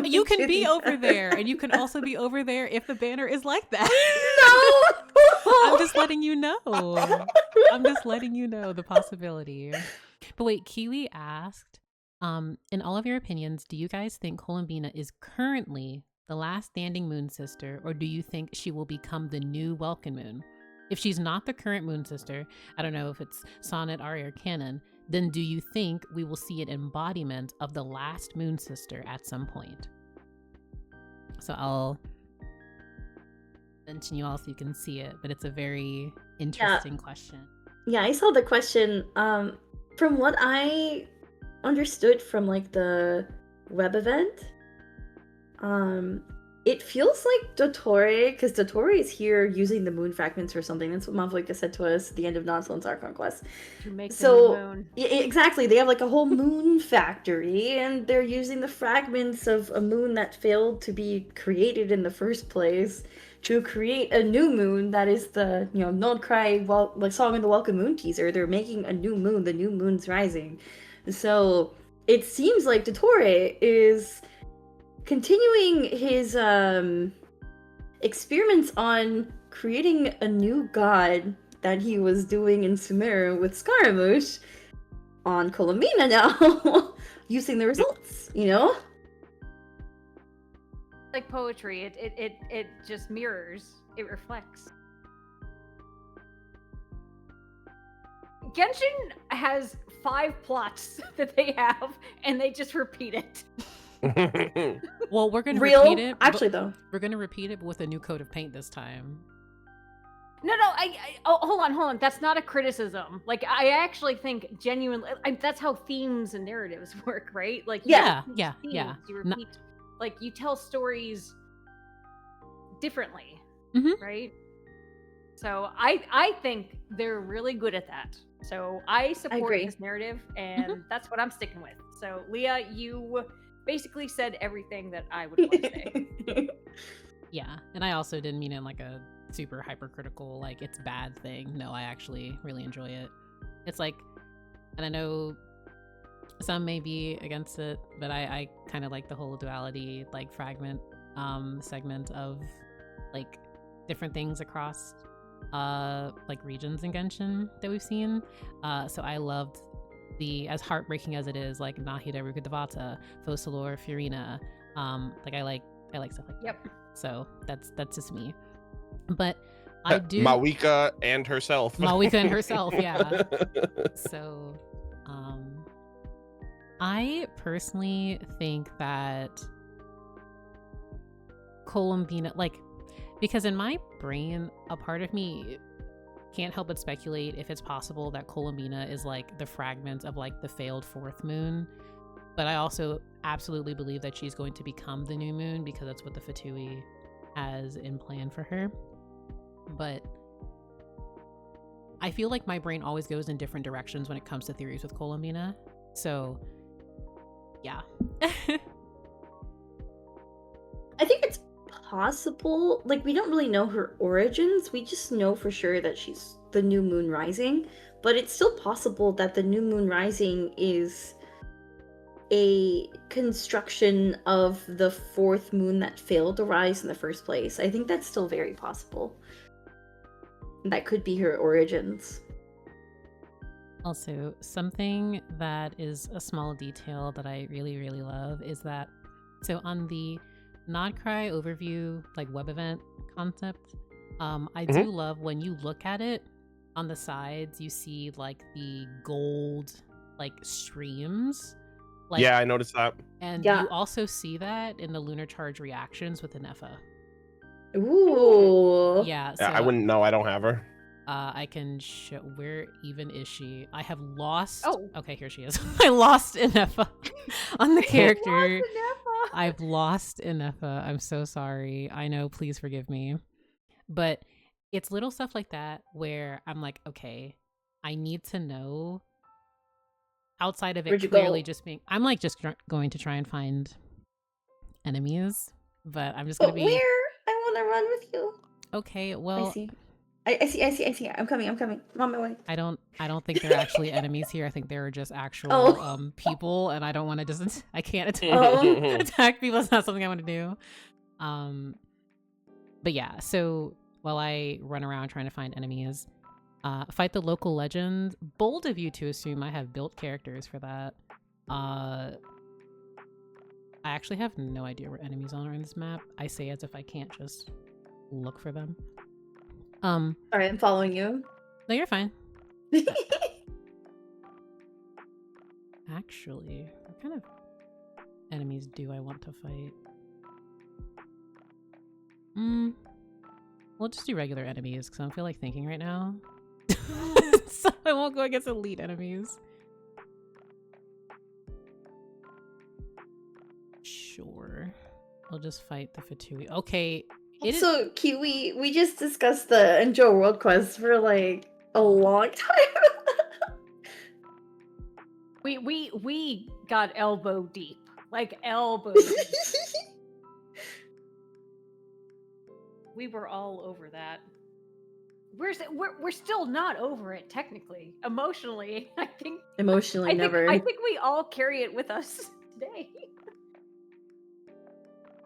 you can be over there, and you can also be over there if the banner is like that. No. I'm just letting you know. I'm just letting you know the possibility. But wait, Kiwi asked, in all of your opinions, do you guys think Columbina is currently the last standing moon sister, or do you think she will become the new Welkin Moon? If she's not the current moon sister, I don't know if it's Sonnet, Aria, or Canon, then do you think we will see an embodiment of the last moon sister at some point? So I'll mention you all so you can see it, but it's a very interesting question. Yeah, I saw the question. From what I understood from like the web event, it feels like Dottore, because Dottore is here using the moon fragments or something. That's what Mavuika said to us at the end of Nonsal's Archon Quest. To make So, the moon. Exactly, they have like a whole moon factory, and they're using the fragments of a moon that failed to be created in the first place to create a new moon that is the, nod-krai, like Song of the Welcome Moon teaser. They're making a new moon, the new moon's rising. So it seems like Dottore is continuing his experiments on creating a new god that he was doing in Sumeru with Scaramouche on Columbina now, using the results, Like poetry, it just mirrors, it reflects. Genshin has 5 plots that they have, and they just repeat it. Well, we're gonna Real? repeat it. Actually, though. We're gonna repeat it with a new coat of paint this time. No, hold on. That's not a criticism. Like, I actually think genuinely, that's how themes and narratives work, right? Like, you Yeah, repeat yeah, themes, yeah. You repeat, like, you tell stories differently, Mhm. right? So I think they're really good at that. So I support agree. this narrative, and that's what I'm sticking with. So Leah, you basically said everything that I would want to say. Yeah, and I also didn't mean it in like a super hypercritical, like it's bad thing. No, I actually really enjoy it. It's like, and I know some may be against it, but I kind of like the whole duality, like fragment segment of like different things across like regions in Genshin that we've seen. So I loved as heartbreaking as it is, like Nahida Rukadavata, Focalor, Furina. Like I like stuff like Yep. that. So that's just me. But I do Mawika and herself. Mawika and herself, yeah. So I personally think that Columbina, like, because in my brain, a part of me can't help but speculate if it's possible that Columbina is like the fragments of like the failed fourth moon. But I also absolutely believe that she's going to become the new moon because that's what the Fatui has in plan for her. But I feel like my brain always goes in different directions when it comes to theories with Columbina. So, yeah. I think it's possible. Like, we don't really know her origins. We just know for sure that she's the new moon rising. But it's still possible that the new moon rising is a construction of the fourth moon that failed to rise in the first place. I think that's still very possible. That could be her origins. Also, something that is a small detail that I really, really love is that, so on the nod-krai overview, like web event concept, I do love when you look at it on the sides, you see like the gold, like streams. Like, yeah, I noticed that. And Yeah. you also see that in the lunar charge reactions with Inefa. Ooh. Yeah, so Yeah, I wouldn't know. I don't have her. I can show. Where even is she? I have lost. Oh. Okay, here she is. I lost Inefa on the character. Lost I've lost Inefa. I'm so sorry. I know. Please forgive me. But it's little stuff like that where I'm like, okay, I need to know. Outside of Where'd it you clearly go? just being, I'm like just going to try and find enemies, but I'm just gonna But be where? I want to run with you. okay. I Well, see. I see. I'm coming. I'm on my way. I don't think they're actually enemies here. I think they're just actual Oh. people, and I don't want to just I can't Oh. attack people. It's not something I want to do. But yeah. So while I run around trying to find enemies, fight the local legend. Bold of you to assume I have built characters for that. I actually have no idea where enemies are in this map. I say as if I can't just look for them. All right, I'm following you. No, you're fine. Actually, what kind of enemies do I want to fight? We'll just do regular enemies because I don't feel like thinking right now. So I won't go against elite enemies. Sure. I'll just fight the Fatui. Okay. So cute. We just discussed the Enjou World Quest for like a long time. we got elbow deep, like elbow deep. We were all over that. We're still not over it technically. Emotionally, I think. Emotionally, never. I think we all carry it with us today.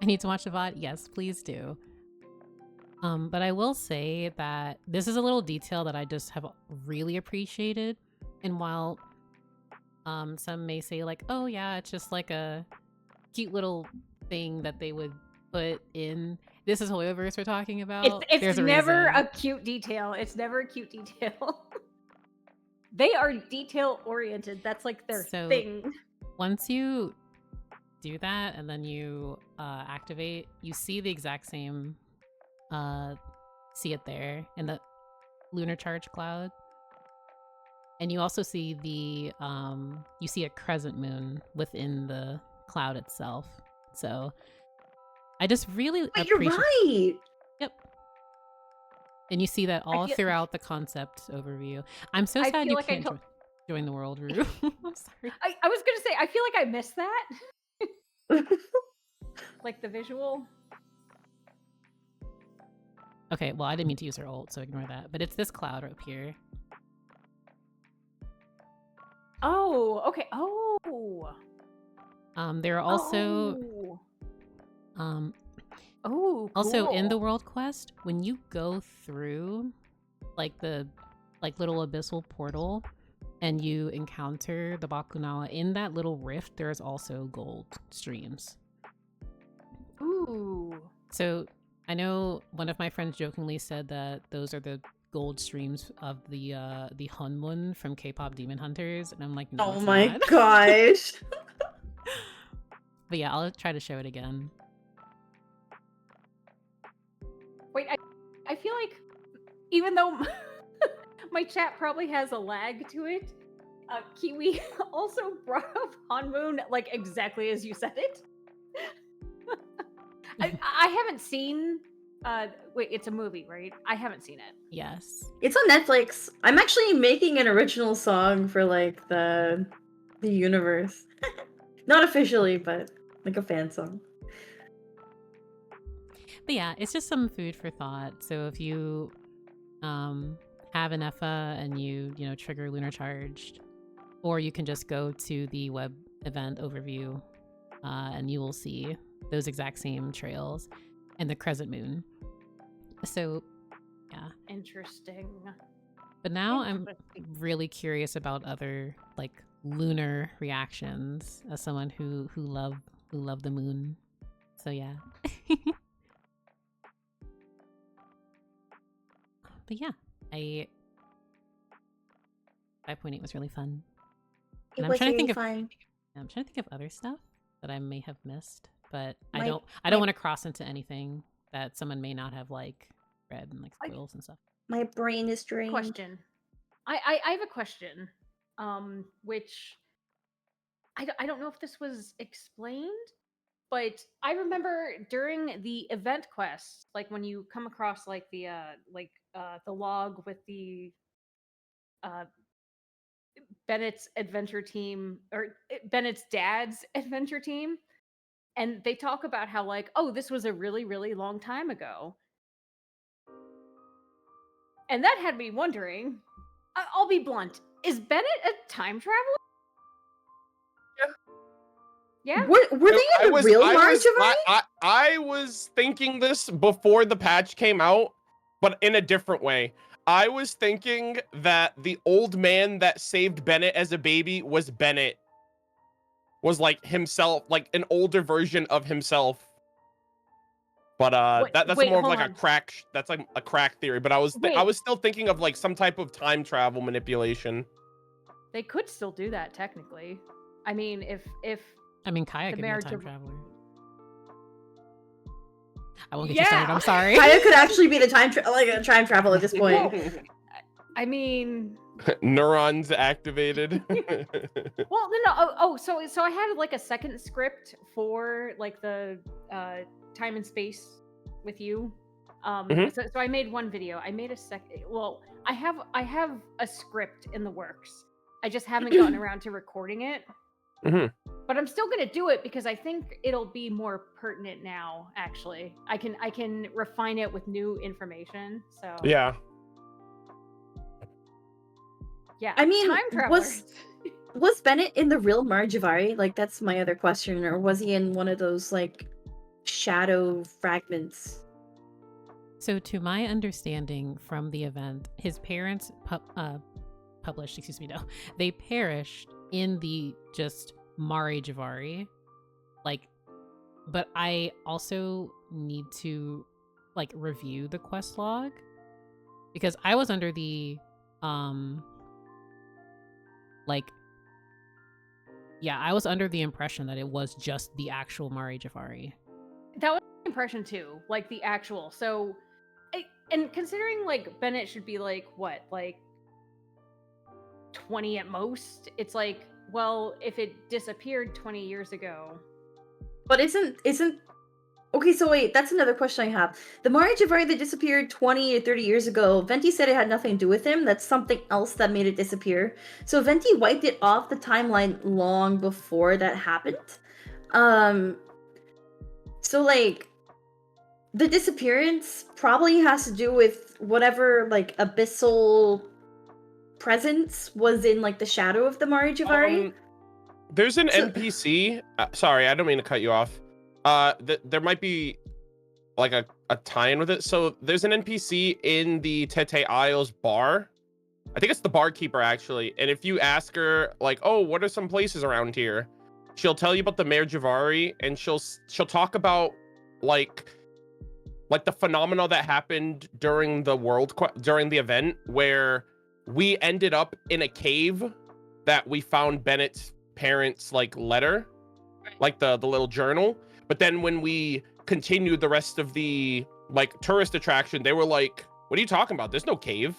I need to watch the VOD. Yes, please do. But I will say that this is a little detail that I just have really appreciated. And while some may say like, oh yeah, it's just like a cute little thing that they would put in. This is Hoyoverse we're talking about. It's never a cute detail. It's never a cute detail. They are detail oriented. That's like their thing. Once you do that and then you activate, you see the exact same see it there in the lunar charge cloud, and you also see the you see a crescent moon within the cloud itself. So I just really But you're right. Yep. And you see that all throughout the concept overview. I'm so sad you can't join the world, Rue. I'm sorry. I was gonna say, I feel like I missed that. Like the visual. Okay, well, I didn't mean to use her ult, so ignore that. But it's this cloud up here. Oh, okay. Oh. There are also cool. Also in the world quest, when you go through like the little abyssal portal and you encounter the Bakunawa, in that little rift there's also gold streams. Ooh. So I know one of my friends jokingly said that those are the gold streams of the Hunmun from K-pop Demon Hunters, and I'm like, no, oh my gosh. But yeah, I'll try to show it again. feel like even though my chat probably has a lag to it, Kiwi also brought up Hanmoon like exactly as you said it. I haven't seen. Wait, it's a movie, right? I haven't seen it. Yes. It's on Netflix. I'm actually making an original song for like the universe. Not officially, but like a fan song. But yeah, it's just some food for thought. So if you have an EFA and you trigger Lunar Charged, or you can just go to the web event overview and you will see those exact same trails and the crescent moon. So yeah. Interesting. But now I'm really curious about other like lunar reactions as someone who love the moon. So yeah. But yeah, 5.8 was really fun. It And was I'm really fun. I'm trying to think of other stuff that I may have missed, but I My- don't want to cross into anything that someone may not have like read and like spoils and stuff. My brain is drained. Question. I have a question, which I don't know if this was explained, but I remember during the event quest, like when you come across like the log with the Bennett's adventure team or Bennett's dad's adventure team, and they talk about how like, oh, this was a really, really long time ago. And that had me wondering, I'll be blunt, is Bennett a time traveler? Yeah? Were they in the real Mare, Jivari? I was thinking this before the patch came out, but in a different way. I was thinking that the old man that saved Bennett as a baby was Bennett. Was like himself, like an older version of himself. But that's wait, more of hold like on. that's like a crack theory. But I was still thinking of like some type of time travel manipulation. They could still do that technically. I mean, if Kaya the could be a marriage time of- traveler. I won't get you started. I'm sorry. Kaya could actually be the time travel at this point. I mean, Neurons activated. well, no. So I had like a second script for like the time and space with you. So I made one video. I made a second. Well, I have a script in the works. I just haven't gotten around to recording it. But I'm still gonna do it because I think it'll be more pertinent now. Actually, I can refine it with new information. So Yeah. Yeah. I mean, time travelers. Was Bennett in the real Mare Jivari? Like, that's my other question. Or was he in one of those, like, shadow fragments? So to my understanding from the event, his parents published, they perished in the just Mare Jivari. Like, but I also need to like review the quest log because I was under the I was under the impression that it was just the actual Mare Jivari. That was my impression too, like the actual. So, and considering like Bennett should be like what, like 20 at most, it's like, well, if it disappeared 20 years ago. But isn't okay, so wait, that's another question I have. The Mare Jivari that disappeared 20 or 30 years ago, Venti said it had nothing to do with him. That's something else that made it disappear. So Venti wiped it off the timeline long before that happened. So like the disappearance probably has to do with whatever like abyssal presence was in like the shadow of the Mare Jivari. There's an NPC. Sorry, I don't mean to cut you off. There might be like a tie-in with it. So there's an NPC in the Tete Isles bar. I think it's the barkeeper actually. And if you ask her like, "Oh, what are some places around here?" She'll tell you about the Mare Jivari, and she'll talk about like the phenomena that happened during during the event where we ended up in a cave that we found Bennett's parents like letter, like the little journal. But then when we continued the rest of the like tourist attraction, they were like, what are you talking about? There's no cave.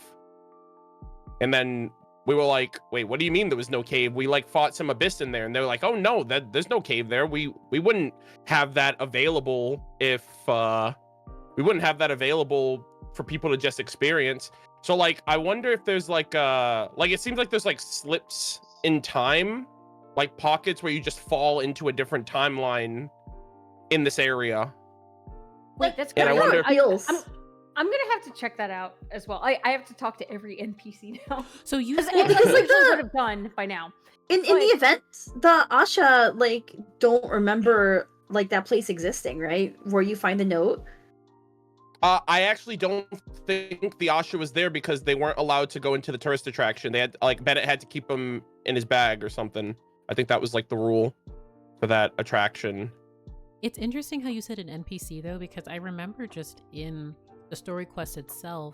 And then we were like, wait, what do you mean there was no cave? We like fought some abyss in there, and they were like, oh no, there's no cave there. We wouldn't have that available if we wouldn't have that available for people to just experience. So like, I wonder if there's like it seems like there's like slips in time, like pockets where you just fall into a different timeline in this area. Wait, that's And good. I wonder if- I'm gonna have to check that out as well. I have to talk to every NPC now. So you Because said Well, I because, like, usually would have done by now. In the event, the Asha like don't remember like that place existing, right? Where you find the note. I actually don't think the Asha was there because they weren't allowed to go into the tourist attraction. They had like Bennett had to keep him in his bag or something. I think that was like the rule for that attraction. it's interesting how you said an NPC though, because I remember just in the story quest itself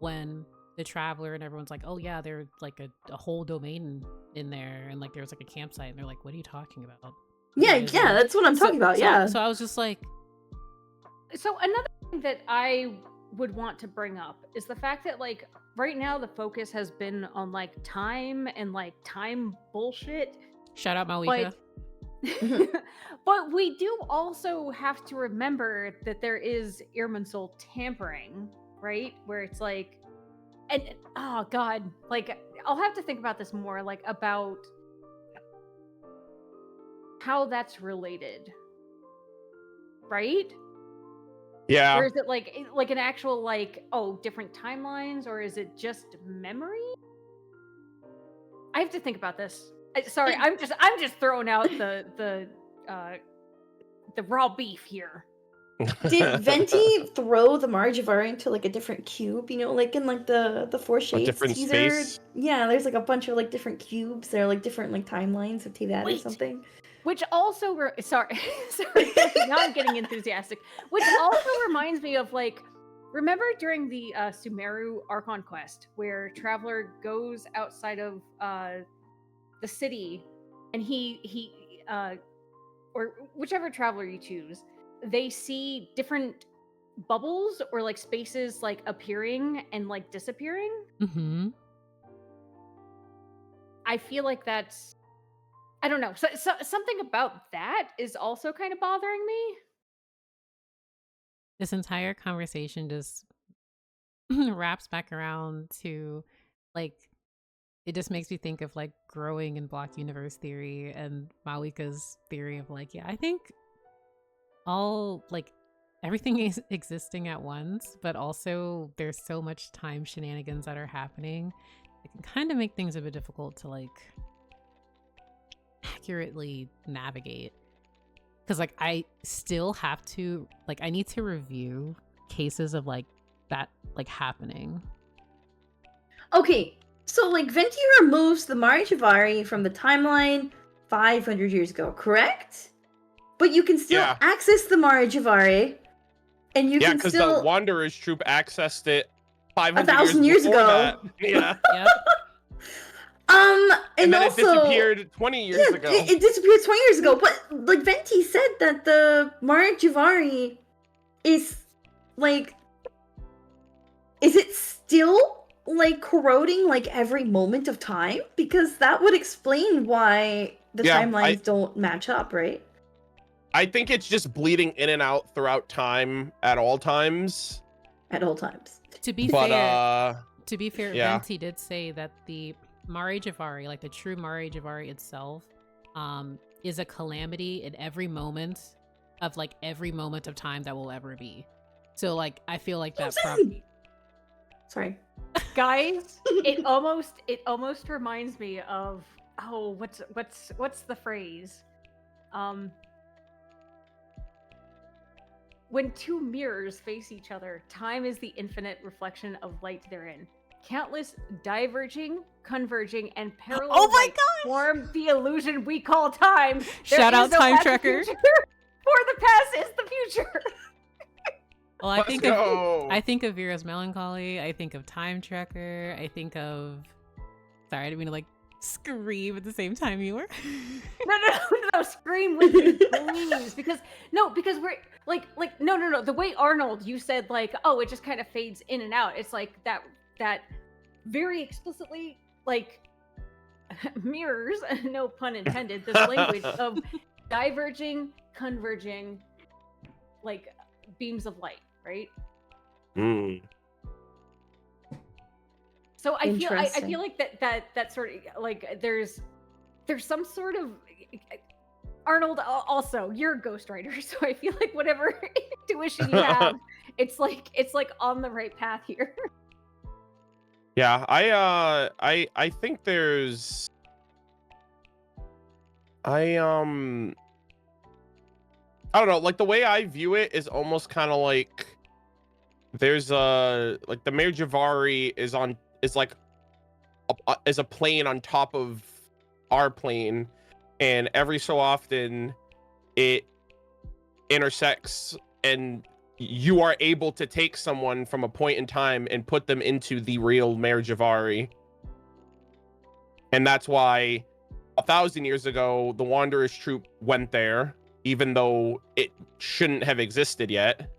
when the traveler and everyone's like, oh yeah, there's like a whole domain in there, and like there's like a campsite, and they're like, what are you talking about? Yeah, Is yeah, it- that's what I'm talking about. Yeah. So I was just like, So another thing that I would want to bring up is the fact that like right now the focus has been on like time and like time bullshit. shout out Malika. But we do also have to remember that there is Irminsul tampering, right? Where it's like, and oh god, like I'll have to think about this more, like about how that's related, right? Yeah. Or is it like an actual like, oh, different timelines, or is it just memory? I have to think about this. Sorry, I'm just throwing out the raw beef here. Did Venti throw the Mare Jivari into like a different cube? You know, like in like the Four Shades different teaser. space? Yeah, there's like a bunch of like different cubes. They're like different like timelines of Tivat or Wait. something. Which also, sorry, now I'm getting enthusiastic. Which also reminds me of like, remember during the Sumeru Archon quest where Traveler goes outside of the city, and he or whichever Traveler you choose, they see different bubbles or like spaces like appearing and like disappearing. Mm-hmm. I feel like that's, I don't know. So something about that is also kind of bothering me. This entire conversation just wraps back around to like, it just makes me think of like growing in block universe theory and Malika's theory of like, yeah, I think all like everything is existing at once, but also there's so much time shenanigans that are happening. It can kind of make things a bit difficult to like accurately navigate. Because like I still have to like, I need to review cases of like that like happening. Okay, so like Venti removes the Mare Jivari from the timeline 500 years ago, correct? But you can still Yeah. access the Mare Jivari, and you Yeah, can because still the Wanderer's troop accessed it 500 1,000 years before ago. that. Yeah. Yep. and then also it disappeared 20 years ago. It disappeared 20 years ago, but like Venti said that the Mare Jivari is like, is it still like corroding like every moment of time? Because that would explain why the Yeah, timelines don't match up, right? I think it's just bleeding in and out throughout time at all times. At all times. To be But fair, yeah. Venti did say that the Mare Jivari, like the true Mare Jivari itself, is a calamity in every moment of like every moment of time that will ever be. So like I feel like that probably Sorry. Guys, it almost reminds me of, oh, what's the phrase? When two mirrors face each other, time is the infinite reflection of light therein. Countless diverging, converging, and parallel Oh my lights form the illusion we call time. There Shout out is no Time past or Tracker. future, for the past is the future. well, I Let's think go. I think of Vera's Melancholy, I think of Time Tracker, I think of sorry, I didn't mean to like scream at the same time you were. No, scream with me, please. Because we're no. The way Arnold, you said like, oh, it just kind of fades in and out. It's like that very explicitly like mirrors, no pun intended, this language of diverging, converging, like beams of light, right? So I feel like that sort of like there's some sort of Arnold. Also, you're a ghostwriter, so I feel like whatever intuition you have, it's like on the right path here. Yeah, I think there's I don't know, like the way I view it is almost kind of like there's like the Mare Jivari is like is a plane on top of our plane, and every so often it intersects and you are able to take someone from a point in time and put them into the real Mare Jivari. And that's why 1,000 years ago the Wanderer's Troop went there, even though it shouldn't have existed yet,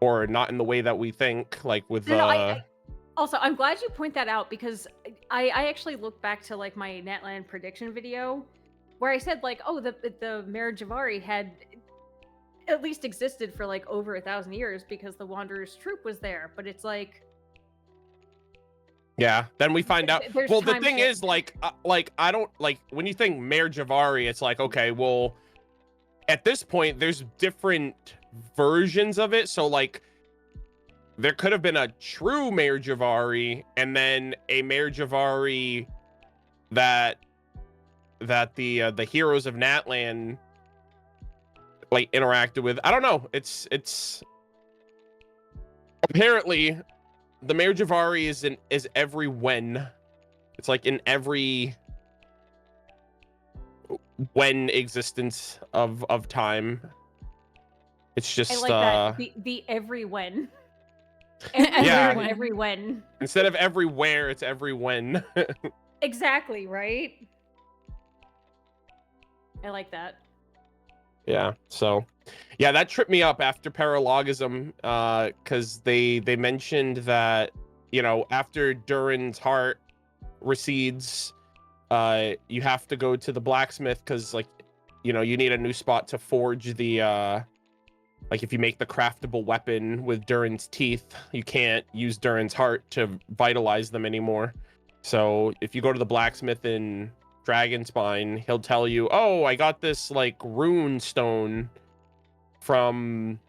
or not in the way that we think, like with also, I'm glad you point that out, because I actually looked back to like my Netland prediction video where I said like, oh, the Mare Jivari had at least existed for like over 1,000 years because the Wanderer's Troop was there. But it's like, yeah, then we find out. Well, the thing shift. is, like I don't like when you think Mare Jivari, it's like, okay, well, at this point, there's different versions of it. So like, there could have been a true Mare Jivari, and then a Mare Jivari that the heroes of Natlan like interacted with. I don't know. It's apparently the Mare Jivari is every when. It's like in every when existence of time. It's just I like that. The every when. Yeah. Every when. Instead of everywhere, it's every when. Exactly, right? I like that. Yeah, so yeah, that tripped me up after paralogism, because they mentioned that, you know, after Durin's heart recedes, you have to go to the blacksmith because, like, you know, you need a new spot to forge the like if you make the craftable weapon with Durin's teeth, you can't use Durin's heart to vitalize them anymore. So if you go to the blacksmith in Dragonspine, he'll tell you, oh, I got this like rune stone from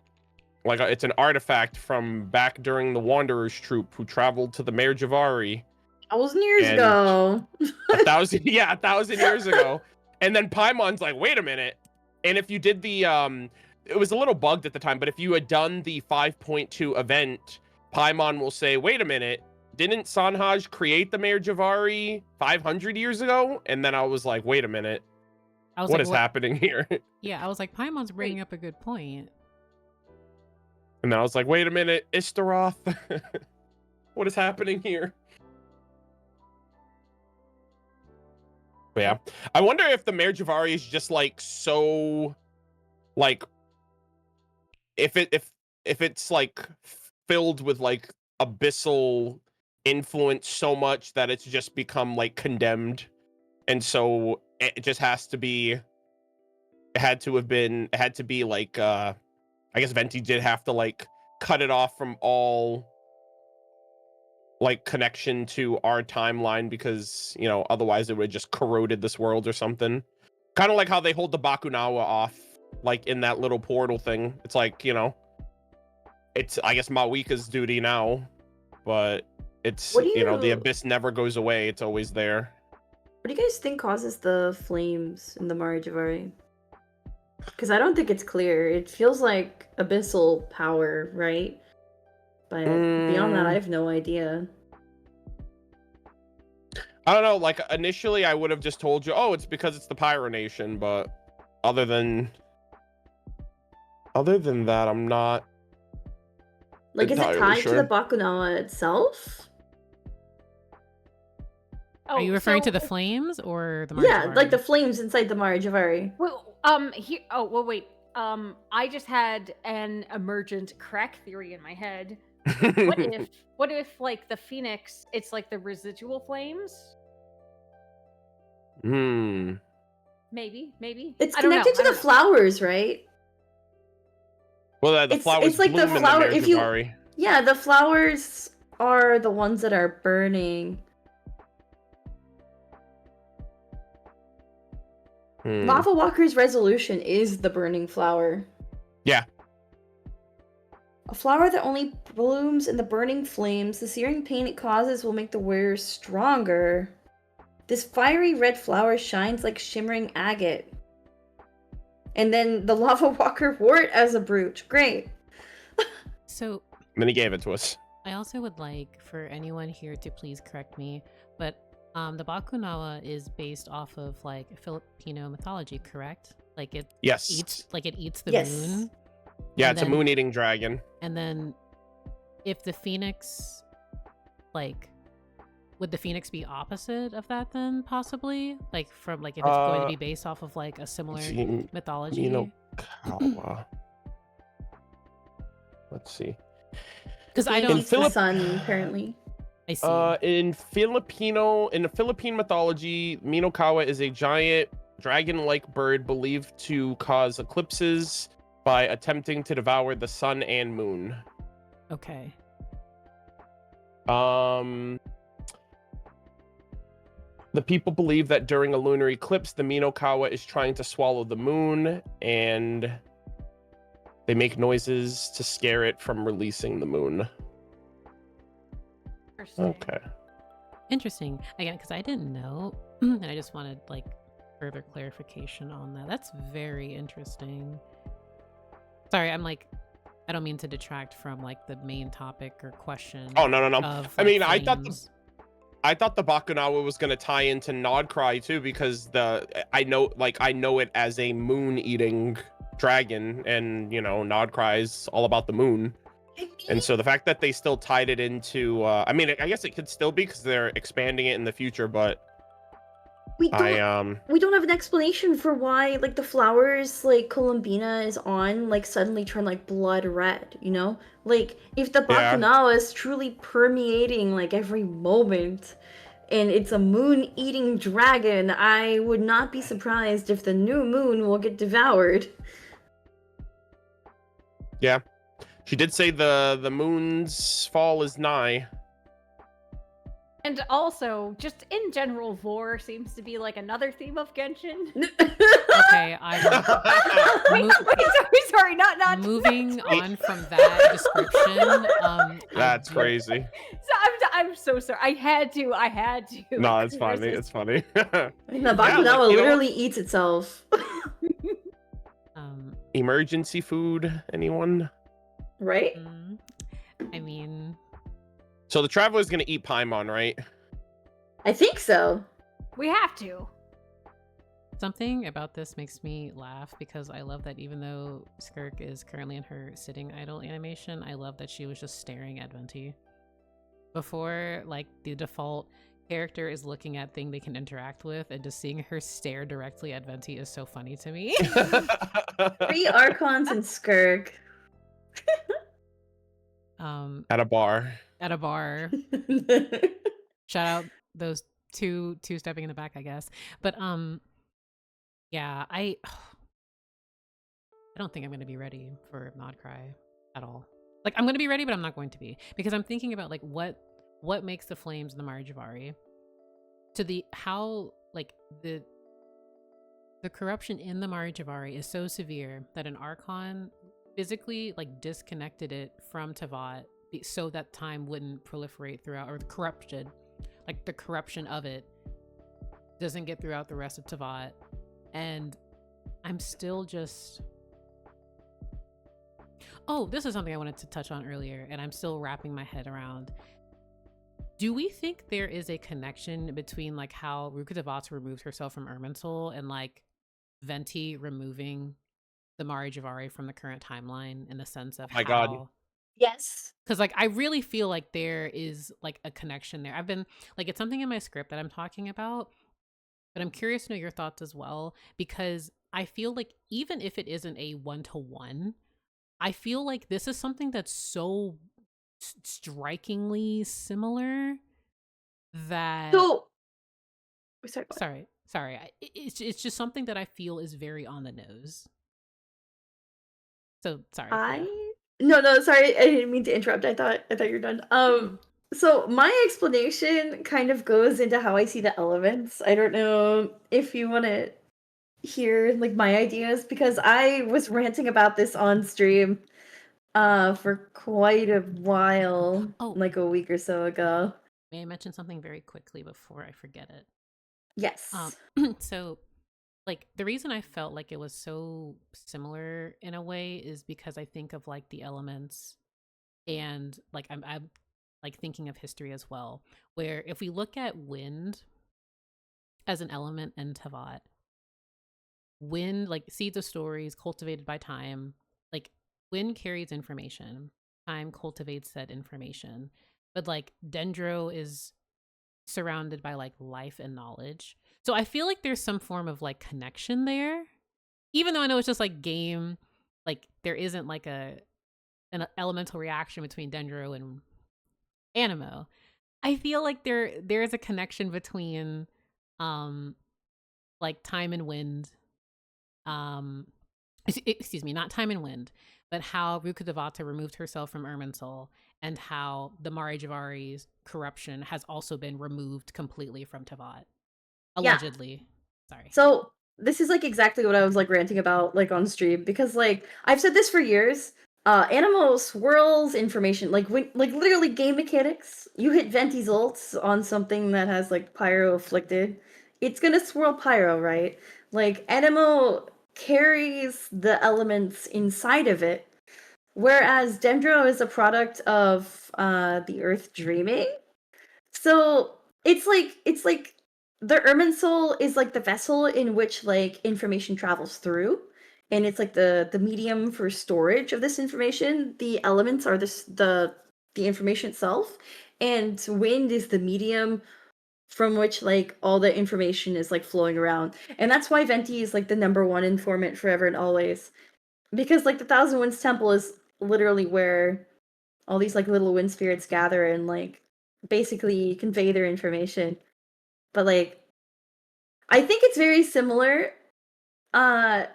like it's an artifact from back during the Wanderer's Troop who traveled to the Mare Jivari 1,000 years ago. 1,000 years ago. And then Paimon's like, wait a minute. And if you did the it was a little bugged at the time, but if you had done the 5.2 event, Paimon will say, wait a minute, didn't Sanhaj create the Mare Jivari 500 years ago? And then I was like, wait a minute, what is happening here? Yeah, I was like, Paimon's bringing up a good point. And then I was like, wait a minute, Istaroth, what is happening here? But yeah, I wonder if the Mare Jivari is just like so, like, if it's like filled with like abyssal influence so much that it's just become like condemned, and so it just has to be. It had to be like I guess Venti did have to like cut it off from all like connection to our timeline because, you know, otherwise it would have just corroded this world or something. Kind of like how they hold the Bakunawa off like in that little portal thing. It's like, you know, it's I guess Mawika's duty now, but it's you know, the abyss never goes away, it's always there. What do you guys think causes the flames in the Mare Jivari? Because I don't think it's clear. It feels like abyssal power, right? But beyond that, I have no idea. I don't know, like initially I would have just told you, oh, it's because it's the Pyro Nation, but other than that, I'm not like, is it tied to the Bakunawa itself? Are you referring to the so- flames or the Mare Yeah, like the Jivari? flames inside the Mare Jivari. Well, here. Oh, well, wait. I just had an emergent crack theory in my head. What if, like, the phoenix? It's like the residual flames. Hmm. Maybe. It's I don't know. connected to the flowers, right? Well, the flowers It's like the bloom in flower. the If you, Jivari. yeah, the flowers are the ones that are burning. Lava Walker's resolution is the burning flower. Yeah. A flower that only blooms in the burning flames. The searing pain it causes will make the wearer stronger. This fiery red flower shines like shimmering agate. And then the Lava Walker wore it as a brooch. Great. So And then he gave it to us. I also would like for anyone here to please correct me, but the Bakunawa is based off of like Filipino mythology, correct? Like it Yes. eats the Yes. moon. Yeah, And it's a then- moon-eating dragon. And then if the phoenix, like, would the phoenix be opposite of that then possibly? Like from like if it's going to be based off of like a similar See, mythology? Minokawa. Let's see. Because I He don't eats the sun, apparently. I see. In the Philippine mythology, Minokawa is a giant dragon-like bird believed to cause eclipses by attempting to devour the sun and moon. Okay. The people believe that during a lunar eclipse, the Minokawa is trying to swallow the moon, and they make noises to scare it from releasing the moon. Okay. Interesting. Again, because I didn't know, and I just wanted like further clarification on that. That's very interesting. Sorry, I'm like, I don't mean to detract from like the main topic or question. Oh, no. Of, I like, mean, flames. I thought the Bakunawa was gonna tie into nod-krai too, because I know it as a moon-eating dragon, and you know, nod-krai is all about the moon. And so the fact that they still tied it into, I mean, I guess it could still be because they're expanding it in the future, but We don't have an explanation for why, like, the flowers, like, Columbina is on, like, suddenly turn, like, blood red, you know? Like, if the Yeah. Bakunawa is truly permeating, like, every moment, and it's a moon-eating dragon, I would not be surprised if the new moon will get devoured. yeah. She did say the moon's fall is nigh. And also, just in general, vor seems to be like another theme of Genshin. Okay, I'm Sorry, not moving on from that description. That's crazy. So I'm so sorry. I had to. No, it's funny. resist. It's funny. The Yeah, Bakunawa like, you know- literally eats itself. Emergency food, anyone? Right? I mean, So the traveler's gonna eat Paimon, right? I think so. We have to. something about this makes me laugh because I love that even though Skirk is currently in her sitting idle animation, I love that she was just staring at Venti. Before, like, the default character is looking at thing they can interact with, and just seeing her stare directly at Venti is so funny to me. 3 Archons and Skirk. At a bar. At a bar. Shout out those two stepping in the back, I guess. But yeah, I don't think I'm gonna be ready for nod-krai at all. Like, I'm gonna be ready, but I'm not going to be, because I'm thinking about like what makes the flames in the Mare Jivari to the how like the corruption in the Mare Jivari is so severe that an Archon physically like disconnected it from Tavat so that time wouldn't proliferate throughout, or the corruption of it doesn't get throughout the rest of Tavat. And I'm still just, oh, this is something I wanted to touch on earlier, and I'm still wrapping my head around. Do we think there is a connection between like how Ruka Devata removes herself from Irminsul and like Venti removing the Mare Jivari from the current timeline, in the sense of My God. how Yes. Because like I really feel like there is like a connection there. I've been like it's something in my script that I'm talking about, but I'm curious to know your thoughts as well because I feel like even if it isn't a one-to-one, I feel like this is something that's so strikingly similar that So, sorry, go ahead. sorry, it's just something that I feel is very on the nose. So sorry, yeah. No, sorry, I didn't mean to interrupt. I thought you were done. So my explanation kind of goes into how I see the elements. I don't know if you want to hear like my ideas because I was ranting about this on stream for quite a while, Oh, like a week or so ago. may I mention something very quickly before I forget it? Yes. So like the reason I felt like it was so similar in a way is because I think of like the elements and like I'm like thinking of history as well, where if we look at wind as an element in Tavat, wind like seeds of stories cultivated by time, like wind carries information, time cultivates that information, but like Dendro is surrounded by like life and knowledge. So I feel like there's some form of like connection there. Even though I know it's just like game, like there isn't like an elemental reaction between Dendro and Animo. I feel like there is a connection between um like time and wind. Um excuse me, not time and wind, but how Ruka Devata removed herself from Irminsul and how the Mare Javari's corruption has also been removed completely from Tavat. Yeah. Allegedly. Sorry. So this is like exactly what I was like ranting about like on stream because like I've said this for years. Animo swirls information like when like literally game mechanics. You hit Venti's ults on something that has like pyro afflicted, it's gonna swirl pyro, right? Like Animo carries the elements inside of it, whereas Dendro is a product of the Earth dreaming. So it's like the Ermin soul is like the vessel in which like information travels through, and it's like the medium for storage of this information. The elements are the information itself, and wind is the medium from which like all the information is like flowing around. And that's why Venti is like the number one informant forever and always. Because like the Thousand Winds Temple is literally where all these like little wind spirits gather and like basically convey their information. But like I think it's very similar uh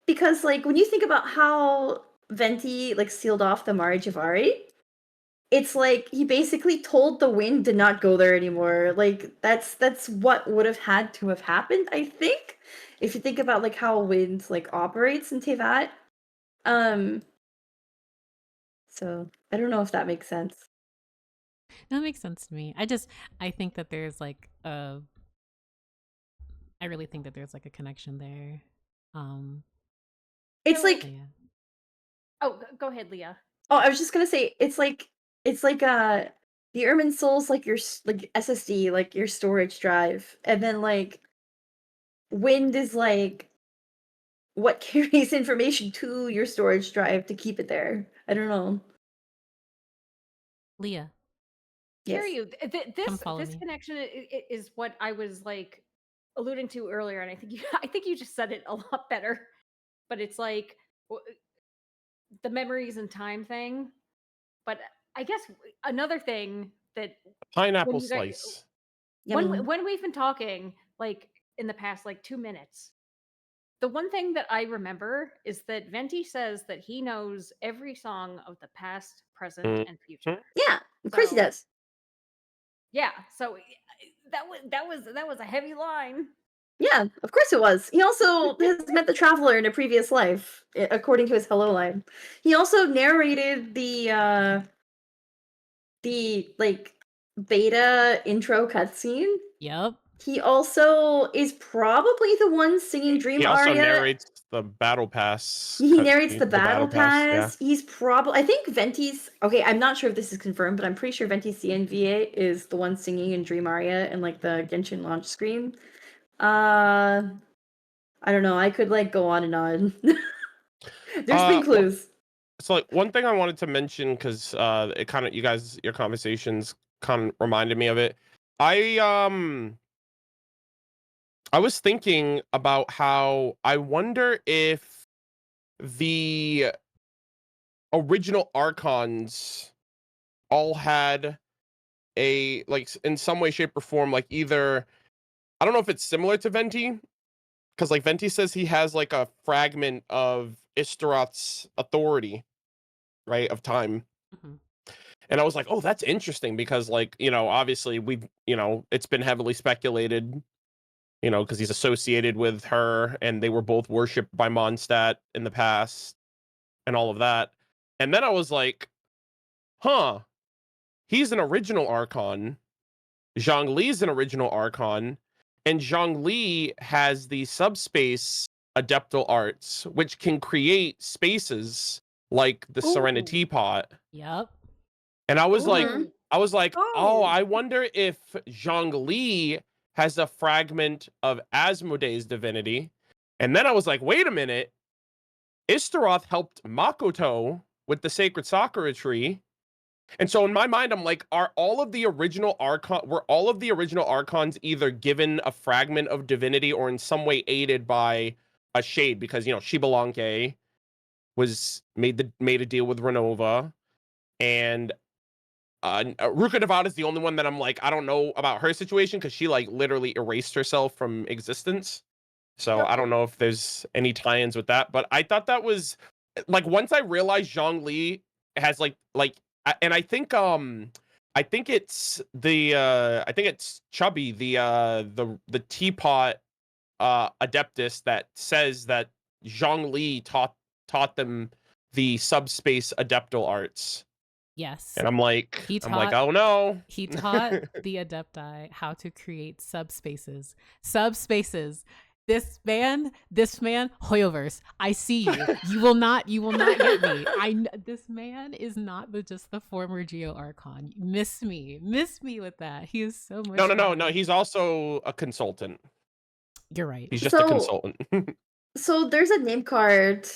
because like when you think about how Venti like sealed off the Mare Jivari, it's like he basically told the wind to not go there anymore. Like that's what would have had to have happened, I think. If you think about like how wind like operates in Tevat. Um so I don't know if that makes sense. That makes sense to me. I think that there's like I really think that there's like a connection there. It's So, like Yeah. oh, go ahead, Leah. oh, I was just gonna say it's like the Ermin Soul's like your like SSD, like your storage drive, and then like Wind is like what carries information to your storage drive to keep it there. I don't know. Leah, Hear Yes. you. come follow This me. connection is what I was like alluding to earlier, and I think you I think you just said it a lot better. But it's like the memories and time thing. But I guess another thing that when Pineapple you guys slice. Yummy. when we've been talking like in the past like 2 minutes, the one thing that I remember is that Venti says that he knows every song of the past, present, and future. Yeah, of course he So does. yeah, so that was a heavy line. Yeah, of course it was. He also has met the traveler in a previous life, according to his hello line. He also narrated the like beta intro cutscene. Yep. He also is probably the one singing Dream He also Aria. narrates the battle pass. He narrates cutscene, the battle Yeah. pass. He's probably I think Venti's okay, I'm not sure if this is confirmed, but I'm pretty sure Venti's CNVA is the one singing in Dream Aria and like the Genshin launch screen. I don't know, I could like go on and on. There's been Well, clues. So like one thing I wanted to mention because it kind of your conversations kind of reminded me of it. I was thinking about how I wonder if the original archons all had a like in some way, shape, or form, like either I don't know if it's similar to Venti, because like Venti says he has like a fragment of Istaroth's authority, right, of time. Mhm. And I was like, oh, that's interesting because like, obviously it's been heavily speculated, because he's associated with her and they were both worshipped by Mondstadt in the past and all of that. And then I was like, huh, he's an original Archon. Zhongli's an original Archon. And Zhongli has the subspace adeptal arts, which can create spaces like the Serenity Pot. Yep. And I was like, Mhm. oh, I wonder if Zhongli has a fragment of Asmodee's divinity. And then I was like, wait a minute. Istaroth helped Makoto with the sacred Sakura tree. And so in my mind, I'm like, were all of the original Archons either given a fragment of divinity or in some way aided by a shade? Because, Shibalanke was made a deal with Renova. And Ruka Devada is the only one that I'm like, I don't know about her situation because she like literally erased herself from existence. So I don't know if there's any tie-ins with that. But I thought that was like once I realized Zhongli has and I think it's Chubby, the teapot adeptus that says that Zhongli taught them the subspace adeptal arts. Yes. And I'm like, oh no. He taught the Adepti how to create subspaces. Subspaces. This man, Hoyoverse, I see you. You will not get me. This man is not just the former Geo Archon. Miss me with that. He is so much. No. He's also a consultant. You're right. He's just a consultant. So there's a name card,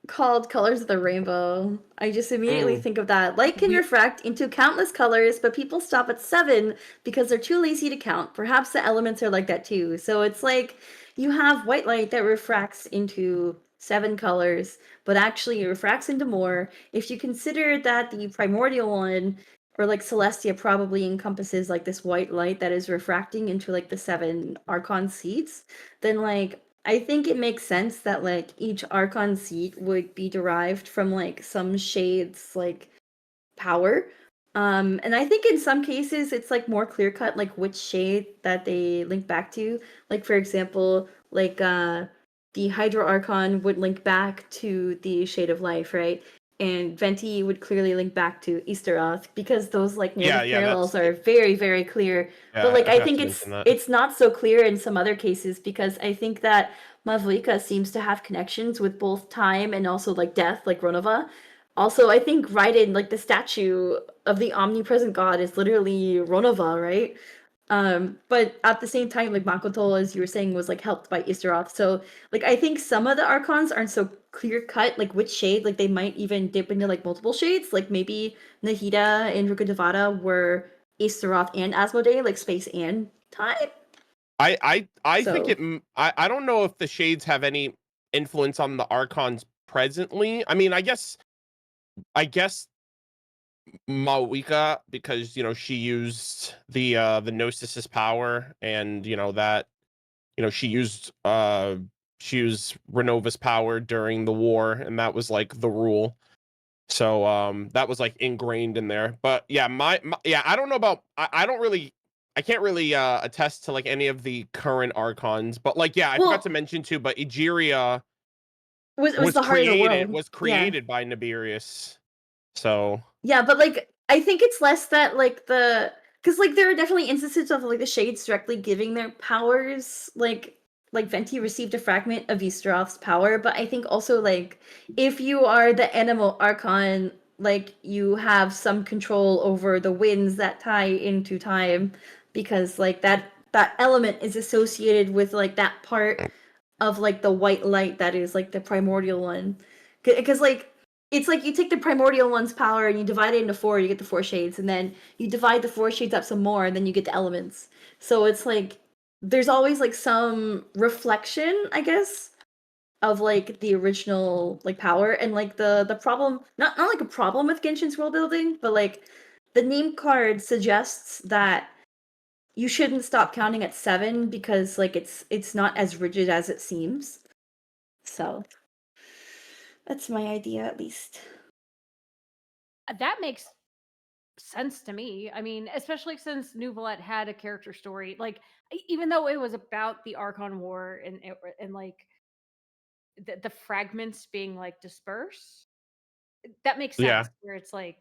called Colors of the Rainbow. I just immediately think of that. Light can refract into countless colors, but people stop at 7 because they're too lazy to count. Perhaps the elements are like that too. So it's like you have white light that refracts into 7 colors, but actually it refracts into more. If you consider that the primordial one, or like Celestia, probably encompasses like this white light that is refracting into like the 7 Archon seeds, then like I think it makes sense that like each Archon seat would be derived from like some shade's like power. And I think in some cases it's like more clear cut like which shade that they link back to. Like for example, like the Hydro Archon would link back to the Shade of Life, right? And Venti would clearly link back to Easteroth because those like narrative parallels are very, very clear. Yeah, But like I forgot think to it's mention that. it's not so clear in some other cases because I think that Mavlika seems to have connections with both time and also like death, like Ronova. Also, I think Raiden, like the statue of the omnipresent god, is literally Ronova, right? But at the same time, like Makoto, as you were saying, was like helped by Istaroth. So like I think some of the Archons aren't so clear cut, like which shade, like they might even dip into like multiple shades. Like maybe Nahida and Ruka Devada were Istaroth and Asmodee, like space and time. I think So I don't know if the shades have any influence on the Archons presently. I mean, I guess Mawika, because she used the Gnosis' power, and that she used Renova's power during the war, and that was like the rule. So that was like ingrained in there. But yeah, I don't know about I can't really attest to like any of the current Archons, but like I forgot to mention too, but Egeria was the heart of the world. was created by Nibirius. So yeah, but like I think it's less that like because like there are definitely instances of like the shades directly giving their powers, like Venti received a fragment of Easteroth's power, but I think also like if you are the animal Archon, like you have some control over the winds that tie into time, because like that element is associated with like that part of like the white light that is like the primordial one. because like it's like you take the primordial one's power and you divide it into 4, you get the 4 shades, and then you divide the 4 shades up some more, and then you get the elements. So it's like there's always like some reflection, I guess, of like the original like power, and like the problem, not like a problem with Genshin's world building, but like the name card suggests that you shouldn't stop counting at 7 because like it's not as rigid as it seems. So that's my idea, at least. That makes sense to me. I mean, especially since Nouvellette had a character story, like even though it was about the Archon War and like the fragments being like dispersed, that makes sense. Yeah. Where it's like,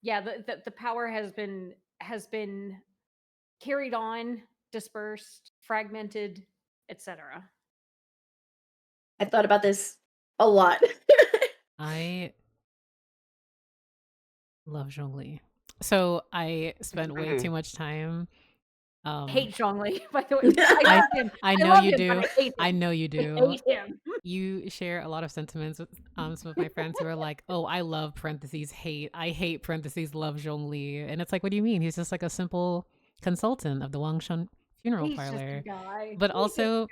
yeah, the power has been carried on, dispersed, fragmented, etc. I've thought about this a lot. I love Zhongli. So I spent way too much time. Hate Zhongli, by the way. I love him. I know love you him, do. but I hate him. I know you I do. hate him. You share a lot of sentiments with some of my friends who are like, "Oh, I love parentheses hate. I hate parentheses love Zhongli," and it's like, what do you mean? He's just like a simple consultant of the Wangshan funeral He's just a parlor. guy. But He's also,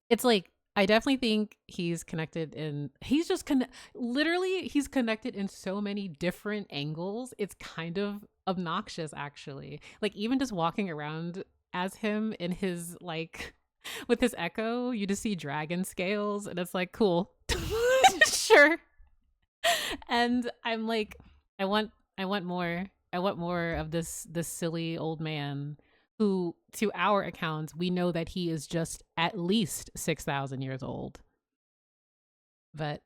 it's like I definitely think he's connected in. He's just literally he's connected in so many different angles. It's kind of obnoxious, actually. Like even just walking around as him in his like with his echo, you just see dragon scales, and it's like cool, sure. And I'm like, I want more. I want more of this silly old man who, to our accounts, we know that he is just at least 6,000 years old. But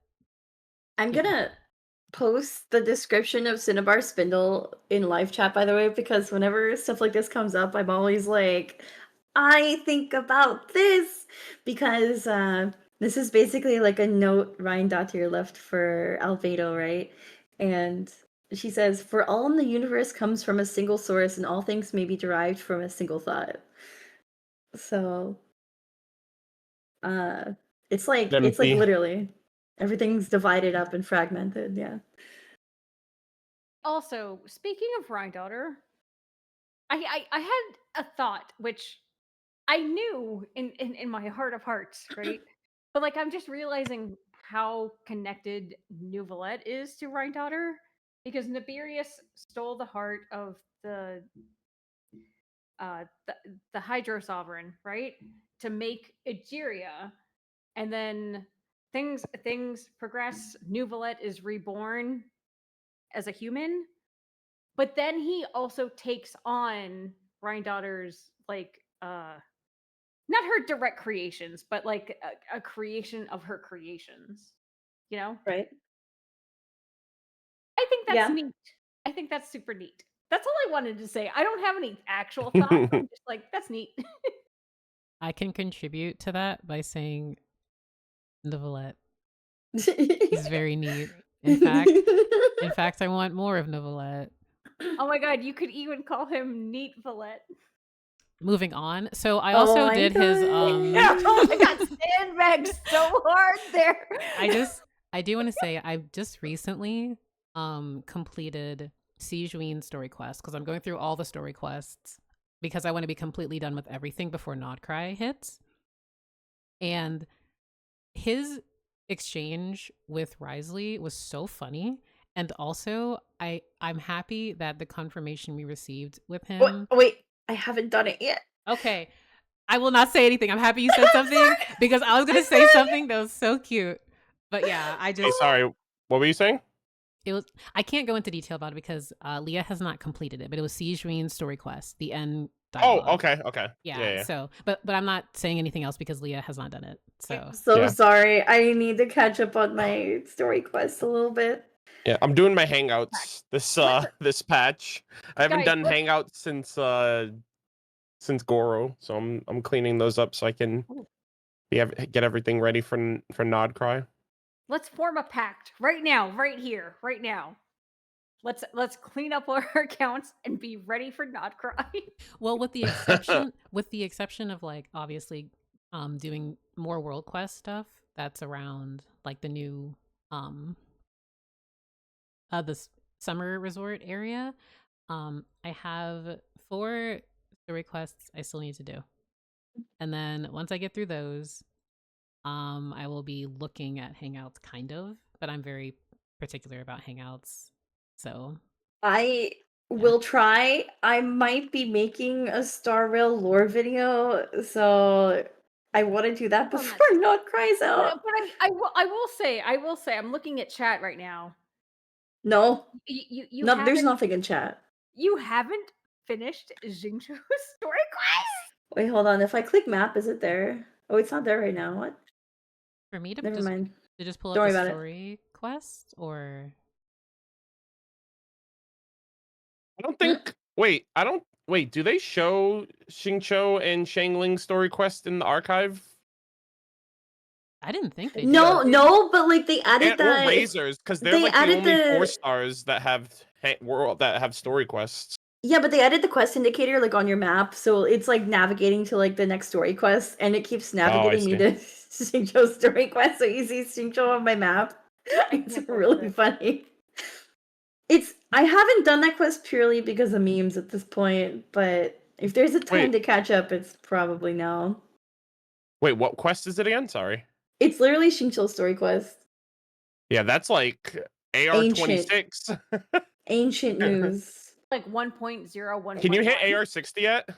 I'm gonna post the description of Cinnabar Spindle in live chat, by the way, because whenever stuff like this comes up, I'm always like, I think about this, because this is basically like a note Ryan Dottier left for Albedo, right? And she says, "For all in the universe comes from a single source, and all things may be derived from a single thought." So, it's like Empty. literally everything's divided up and fragmented. Yeah. Also, speaking of Rhine-Daughter, I had a thought which I knew in my heart of hearts, right? But like I'm just realizing how connected Nouvellette is to Rhine-Daughter, because Nibirius stole the heart of the Hydro Sovereign, right? To make Egeria, and then things progress. Nouvellette is reborn as a human, but then he also takes on Rhine-Daughter's like not her direct creations, but like a creation of her creations. You know? Right. I think that's Yeah. neat. I think that's super neat. That's all I wanted to say. I don't have any actual thoughts. I'm just like, that's neat. I can contribute to that by saying Novelette. He's He's very neat. In fact, I want more of Novelette. Oh my god, you could even call him Neat Villette. Moving on. So I also my did his Yeah, oh my god, sandbagged so hard there. I do want to say I just recently completed Sijuin story quest, because I'm going through all the story quests because I want to be completely done with everything before nod-krai hits. And his exchange with Risley was so funny, and also I'm happy that the confirmation we received with him. Wait, I haven't done it yet. Okay, I will not say anything. I'm happy you said something because I was gonna say something that was so cute. But yeah, I just Sorry, what were you saying? it was I can't go into detail about it because Leah has not completed it, but it was Sijuin's story quest, the end dialogue. Oh, okay. Yeah. So, but I'm not saying anything else because Leah has not done it. So So sorry. I need to catch up on my story quest a little bit. Yeah, I'm doing my hangouts this patch. I haven't Guys, done hangouts since Goro, so I'm cleaning those up so I can get everything ready for nod-krai. Let's form a pact right now, right here, right now. Let's clean up our accounts and be ready for nod-krai. well, with the exception of like obviously doing more world quest stuff, that's around like the new summer resort area. I have 4 story quests I still need to do. And then once I get through those, I will be looking at Hangouts kind of, but I'm very particular about Hangouts. So I Yeah. will try. I might be making a Star Rail lore video, so I want to do that Oh, nice. before nod-krai's But, out. I will say, I'm looking at chat right now. No, You no, there's haven't nothing in chat. you haven't finished Xingqiu's story quest? Wait, hold on. If I click map, is it there? Oh, it's not there right now. What? for me Never mind. to just pull up Don't worry the about it. story quest, or I don't think. Wait, I don't. Wait, do they show Xingqiu and Shangling story quest in the archive? I didn't think they No, did. no, but like they added Or that. Razors, because they're They like the added only 4 the stars that have world that have story quests. yeah, but they added the quest indicator like on your map, so it's like navigating to like the next story quest, and it keeps Oh, I navigating me see. to Xingqiu's story quest, so you see Xingqiu on my map. It's can't believe really it. funny. I haven't done that quest purely because of memes at this point, but if there's a time Wait. to catch up, it's probably now. Wait, what quest is it again? Sorry. It's literally Xingqiu's story quest. Yeah, that's like AR-26. Ancient news. Like 1.0, Can you hit AR-60 yet?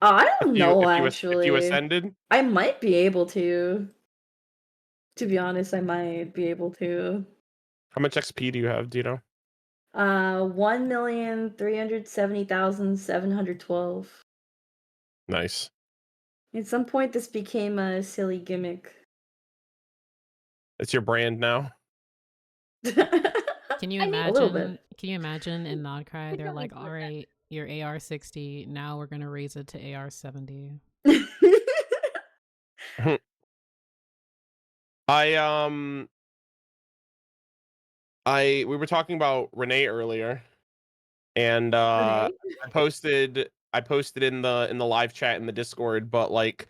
I don't know, If you actually. ascended? I might be able to. To be honest, I might be able to. How much XP do you have? Do you know? 1,370,712. Nice. At some point, this became a silly gimmick. It's your brand now. Can you I mean- A little imagine? bit. Can you imagine in nod-krai they're don't like, need to all right, your AR-60, now we're gonna raise it to AR-70. We were talking about Renee earlier, and Renee? I posted in the live chat in the Discord, but like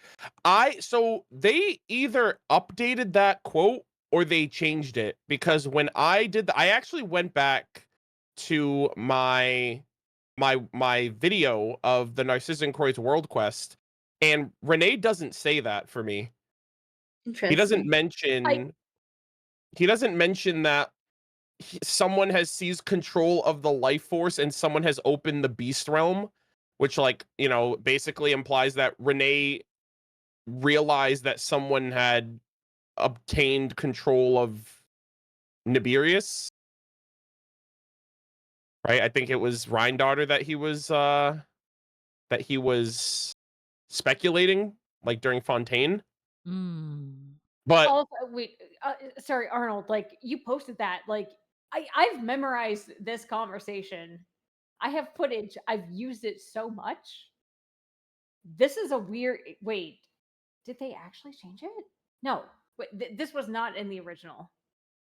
so they either updated that quote or they changed it, because when I did I actually went back to my video of the Narcissan Croix world quest, and Renee doesn't say that for me. He doesn't Interesting. mention that someone has seized control of the life force and someone has opened the beast realm, which, like, basically implies that Renee realized that someone had obtained control of Nibirius. Right? I think it was Rhindaughter that he was speculating, like, during Fontaine. But Also, wait, sorry, Arnold. Like, you posted that. Like, I've memorized this conversation. I have footage. I've used it so much. This is a weird. Wait, did they actually change it? No, wait, this was not in the original.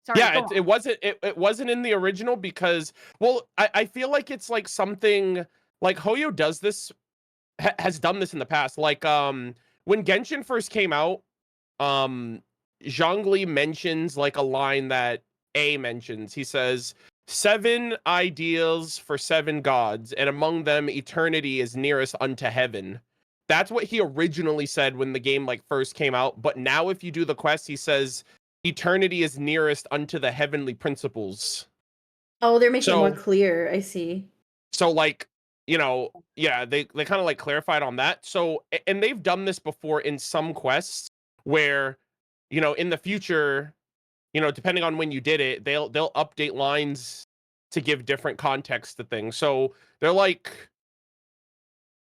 Sorry, yeah, go it on. it wasn't in the original because, well, I feel like it's like something like Hoyo does this has done this in the past. Like when Genshin first came out, Zhongli mentions like a line that A mentions. He says, 7 ideals for 7 gods, and among them eternity is nearest unto heaven. That's what he originally said when the game like first came out, but now if you do the quest, he says eternity is nearest unto the heavenly principles. Oh, they're making it more So clear. I see. so like, yeah, they kind of like clarified on that. So, and they've done this before in some quests where, in the future, depending on when you did it, they'll update lines to give different context to things. So they're like,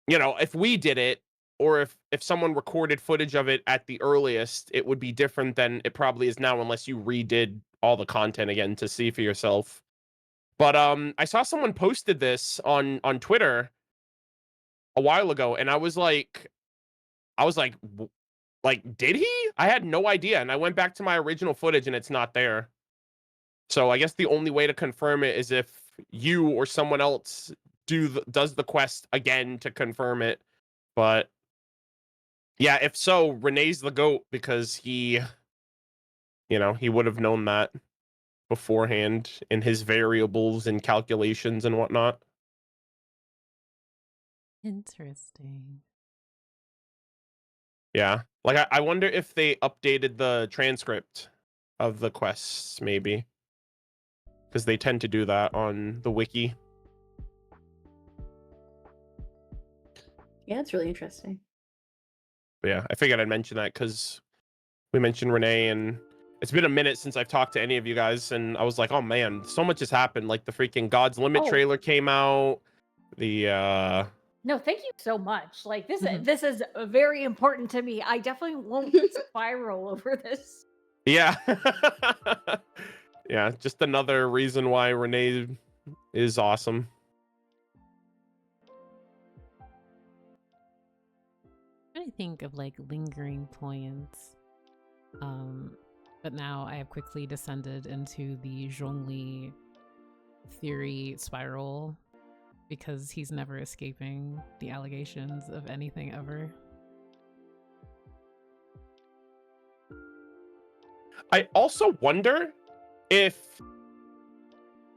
if we did it, or if someone recorded footage of it at the earliest, it would be different than it probably is now, unless you redid all the content again to see for yourself. But I saw someone posted this on Twitter a while ago, and I was like, did he? I had no idea, and I went back to my original footage, and it's not there. So I guess the only way to confirm it is if you or someone else does the quest again to confirm it. But Yeah, if so, Renee's the GOAT because he would have known that beforehand in his variables and calculations and whatnot. Interesting. Yeah. Like, I wonder if they updated the transcript of the quests, maybe. Because they tend to do that on the wiki. Yeah, it's really interesting. But yeah, I figured I'd mention that because we mentioned Renee, and it's been a minute since I've talked to any of you guys, and I was like, oh man, so much has happened. Like the freaking God's Limit Oh. trailer came out. The No, thank you so much. Like this, Mhm. this is very important to me. I definitely won't spiral over this. yeah. Yeah, just another reason why Renee is awesome. I think of like lingering points. But now I have quickly descended into the Zhongli theory spiral because he's never escaping the allegations of anything ever. I also wonder if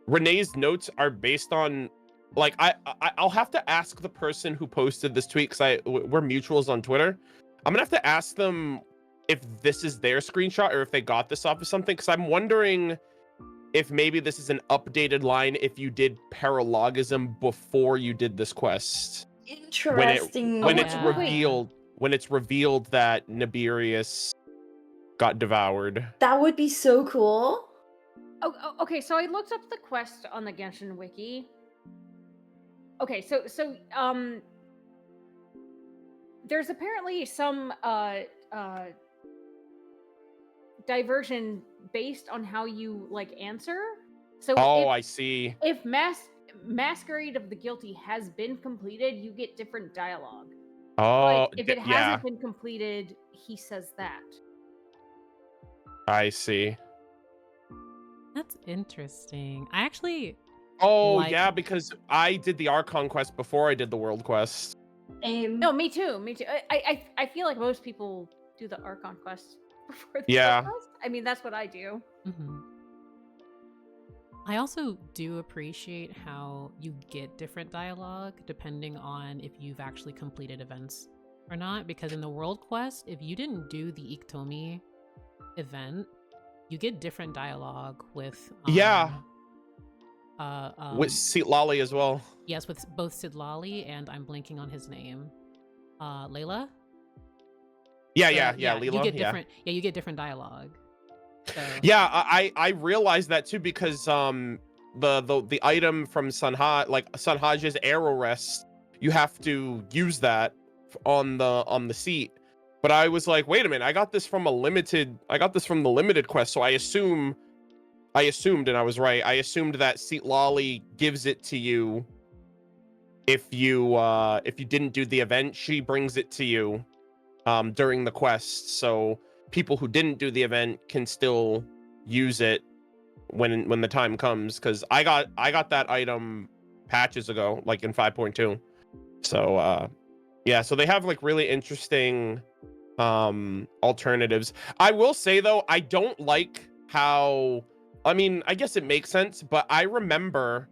Renee's notes are based on, like, I'll have to ask the person who posted this tweet because we're mutuals on Twitter. I'm gonna have to ask them if this is their screenshot or if they got this off of something, because I'm wondering if maybe this is an updated line if you did paralogism before you did this quest. Interesting. When Oh, it's yeah. revealed that Nibirius got devoured. That would be so cool. Oh, okay. So I looked up the quest on the Genshin wiki. Okay, so there's apparently some diversion based on how you like answer. So I see. if Masquerade of the Guilty has been completed, you get different dialogue. Oh, But if it hasn't been completed, he says that. I see. That's interesting. I actually Yeah, because I did the Archon quest before I did the World quest. No, me too. I feel like most people do the Archon quest before the Yeah. World quest. I mean, that's what I do. Mhm. I also do appreciate how you get different dialogue depending on if you've actually completed events or not, because in the world quest, if you didn't do the Iktomi event, you get different dialogue with with Sitlali as well. Yes, with both Sidlali and I'm blanking on his name. Layla? Yeah, You Lila, get different you get different dialogue. So. Yeah, I realized that too because the item from Sanhaj's arrow rest, you have to use that on the seat. But I was like, wait a minute, I got this from the limited quest, so I assumed, and I was right. I assumed that Sitlali gives it to you if you didn't do the event. She brings it to you during the quest, so people who didn't do the event can still use it when the time comes, because I got that item patches ago, like in 5.2. So yeah, so they have like really interesting alternatives. I will say though, I don't like how, I mean, I guess it makes sense, but I remember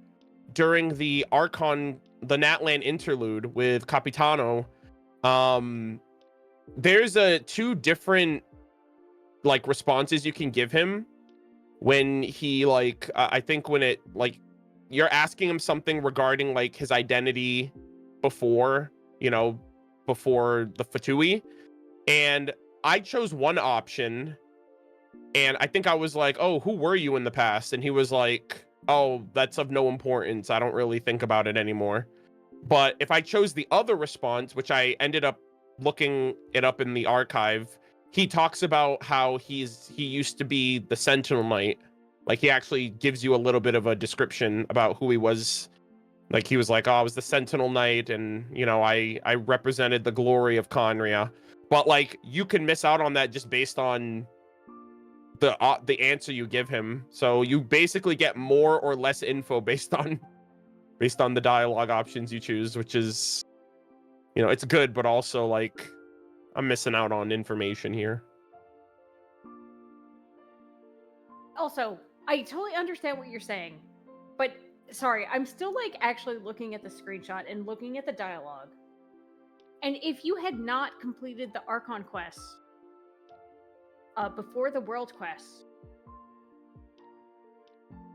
during the Archon, the Natlan interlude with Capitano, there's two different like responses you can give him when he like I think when it like you're asking him something regarding like his identity before the Fatui, and I chose one option, and I think I was like, oh, who were you in the past? And he was like, oh, that's of no importance, I don't really think about it anymore. But if I chose the other response, which I ended up looking it up in the archive, he talks about how he used to be the Sentinel Knight. Like, he actually gives you a little bit of a description about who he was. Like, he was like, oh, I was the Sentinel Knight, and I represented the glory of Conria. But like, you can miss out on that just based on the answer you give him. So you basically get more or less info based on the dialogue options you choose, which is, it's good, but also like, missing out on information here. Also, I totally understand what you're saying, but sorry, I'm still like actually looking at the screenshot and looking at the dialogue. And if you had not completed the Archon quest before the world quest,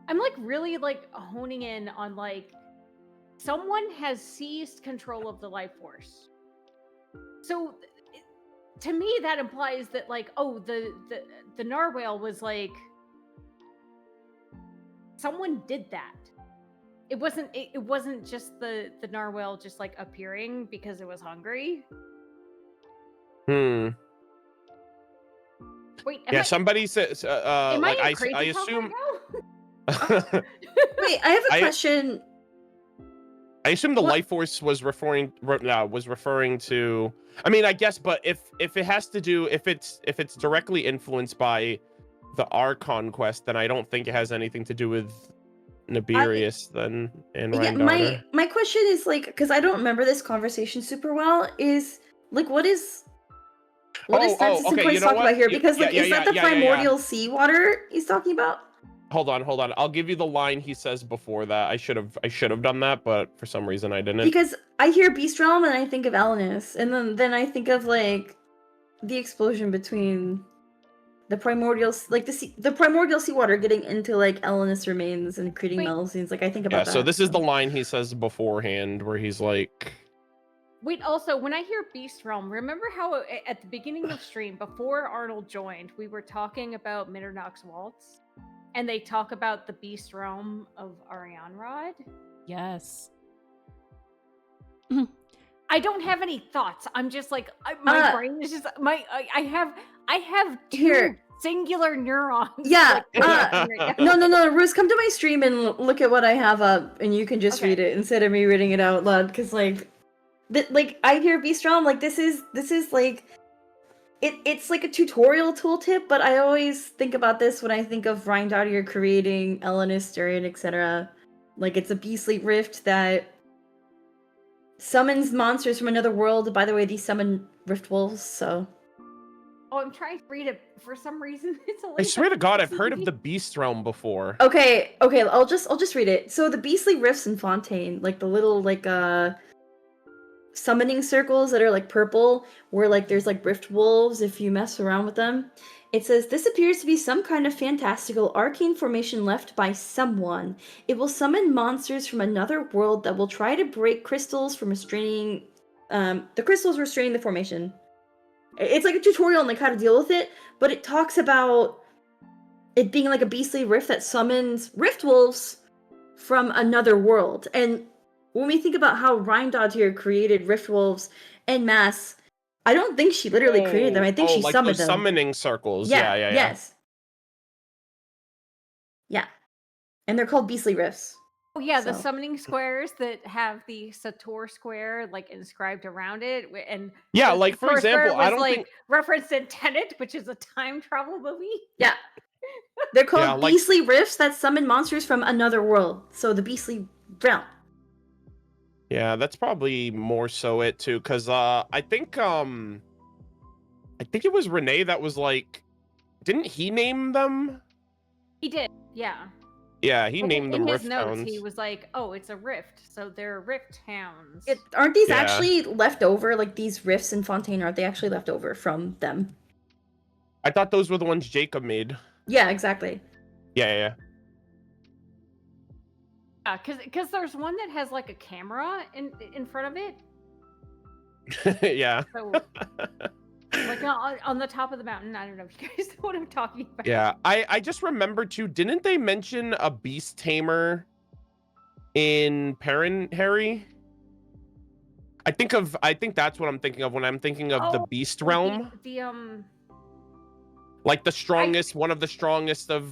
I'm like really like honing in on like someone has seized control of the life force. So to me that implies that like, oh, the narwhal was like someone did that. It wasn't just the narwhal just like appearing because it was hungry. Wait, yeah, somebody says am like I I assume right Wait, I have a question. I assume the What? life force was referring to. I mean, I guess, but if it has to do, if it's directly influenced by the Archon quest, then I don't think it has anything to do with Nibirius and Yeah, Rheindaughter. my question is like, because I don't remember this conversation super well, is like what is Francis and okay, Price you know talking what? about here? Because like, is that the primordial sea water he's talking about? Hold on. I'll give you the line he says before that. I should have done that, but for some reason I didn't. Because I hear Beast Realm and I think of Elnis, and then I think of like the explosion between the primordial, like the primordial seawater getting into like Elnis remains and creating Wait. metal scenes. Like I think about Yeah, that. so this is the line he says beforehand where he's like, Wait, also, when I hear Beast Realm, remember how at the beginning of stream, before Arnold joined, we were talking about Mitternoch's Waltz? And they talk about the Beast Realm of Arianrod? Yes. I don't have any thoughts. I'm just like, my brain is just, I have two Here. singular neurons. Yeah. Like, No, Roos, come to my stream and look at what I have up, and you can just read it instead of me reading it out loud. Because like I hear Beast Realm, like this is like it's like a tutorial tooltip, but I always think about this when I think of Rheindaughter creating Elenis, Durian, etc. Like it's a beastly rift that summons monsters from another world. By the way, these summon rift wolves, so. Oh, I'm trying to read it for some reason. It's only I swear to God, I've heard of the Beast Realm before. Okay, I'll just read it. So the beastly rifts in Fontaine, like the little like summoning circles that are like purple, where like there's like rift wolves if you mess around with them. It says this appears to be some kind of fantastical arcane formation left by someone. It will summon monsters from another world that will try to break crystals from restraining the crystals restraining the formation. It's like a tutorial on like how to deal with it, but it talks about it being like a beastly rift that summons rift wolves from another world. And when we think about how Rheindaughter created rift wolves en masse, I don't think she literally created them. I think she like summoned those them. summoning circles. Yeah, Yeah. yes. Yeah. And they're called beastly rifts. Oh yeah, the So. summoning squares that have the Sator square like inscribed around it, and Yeah, the like for Sator square example, I was don't like think referenced in Tenet, which is a time travel movie. Yeah. They're called Yeah, like- beastly rifts that summon monsters from another world. So the beastly realm. Yeah, that's probably more so it too, because I think it was Renee that was like, didn't he name them? He did, yeah. Yeah, he named them in his Rift notes. Hounds. He was like, "Oh, it's a rift, so they're rift hounds." Aren't these Yeah. actually left over? Like these rifts in Fontaine, aren't they actually left over from them? I thought those were the ones Jacob made. Yeah, exactly. Yeah. Yeah, because there's one that has like a camera in front of it. Yeah. So, like on the top of the mountain. I don't know if you guys know what I'm talking about. Yeah, I just remembered too, didn't they mention a beast tamer in Perrin Harry? I think that's what I'm thinking of when I'm thinking of the Beast Realm. Like the strongest, one of the strongest of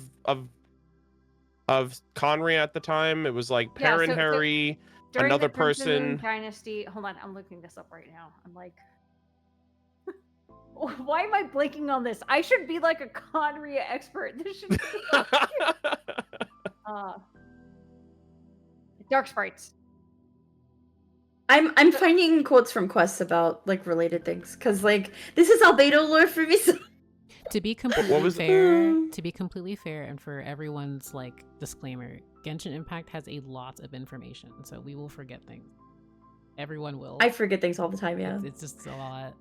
Conry at the time. It was like Perrin Harry, another the Crimson Moon person. Dynasty. Hold on, I'm looking this up right now. I'm like, why am I blanking on this? I should be like a Conria expert. This should be Dark Sprites. I'm finding quotes from quests about like related things because like this is albedo lore for me. So... To be What completely was fair, and for everyone's like disclaimer, Genshin Impact has a lot of information, so we will forget things. Everyone will. I forget things all the time. Yeah. It's just a lot.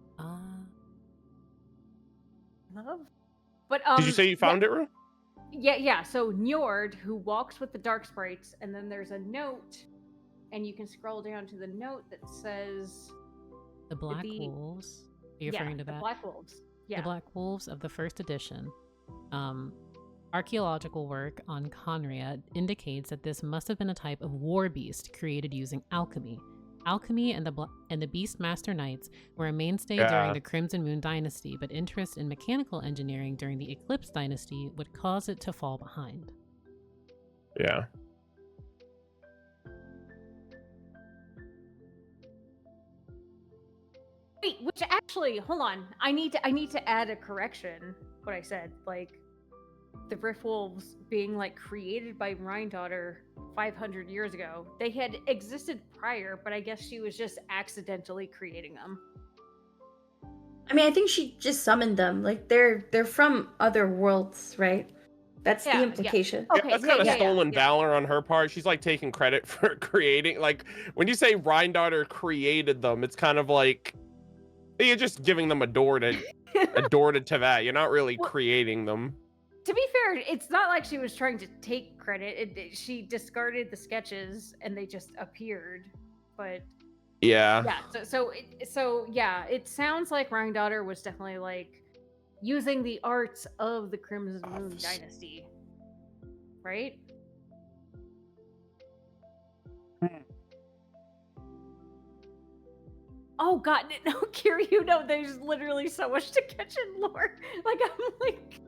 Love. But Did you say you found it, Ru? Yeah. So Njord, who walks with the dark sprites, and then there's a note, and you can scroll down to the note that says The Black Wolves. Are you referring to that? The Black Wolves. Yeah. The Black Wolves of the first edition. Archaeological work on Conria indicates that this must have been a type of war beast created using alchemy. Alchemy and the Beastmaster Knights were a mainstay during the Crimson Moon Dynasty, but interest in mechanical engineering during the Eclipse Dynasty would cause it to fall behind. Yeah. Wait, which actually, hold on. I need to add a correction. What I said, like the Rift Wolves being like created by Rhindaughter 500 years ago. They had existed prior, but I guess she was just accidentally creating them. I mean, I think she just summoned them. Like they're from other worlds, right? That's the implication. Yeah. Okay, that's kind of stolen valor on her part. She's like taking credit for creating. Like when you say Rhindaughter created them, it's kind of like you're just giving them a door to Tevat. You're not really creating them. To be fair, it's not like she was trying to take credit. She discarded the sketches and they just appeared. But yeah. So yeah, it sounds like Rhindaughter was definitely like using the arts of the Crimson Moon Dynasty, right? Oh god, no, Kiri, you know, there's literally so much to catch in lore. Like, I'm like...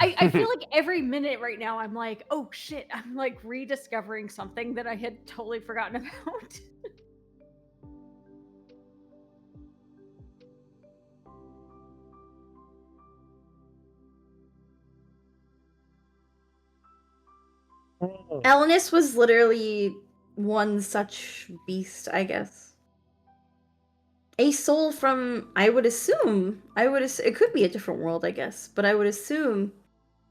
I feel like every minute right now, I'm like, oh shit, I'm like rediscovering something that I had totally forgotten about. Elenis was literally one such beast, I guess. A soul from, I would assume, it could be a different world, I guess, but I would assume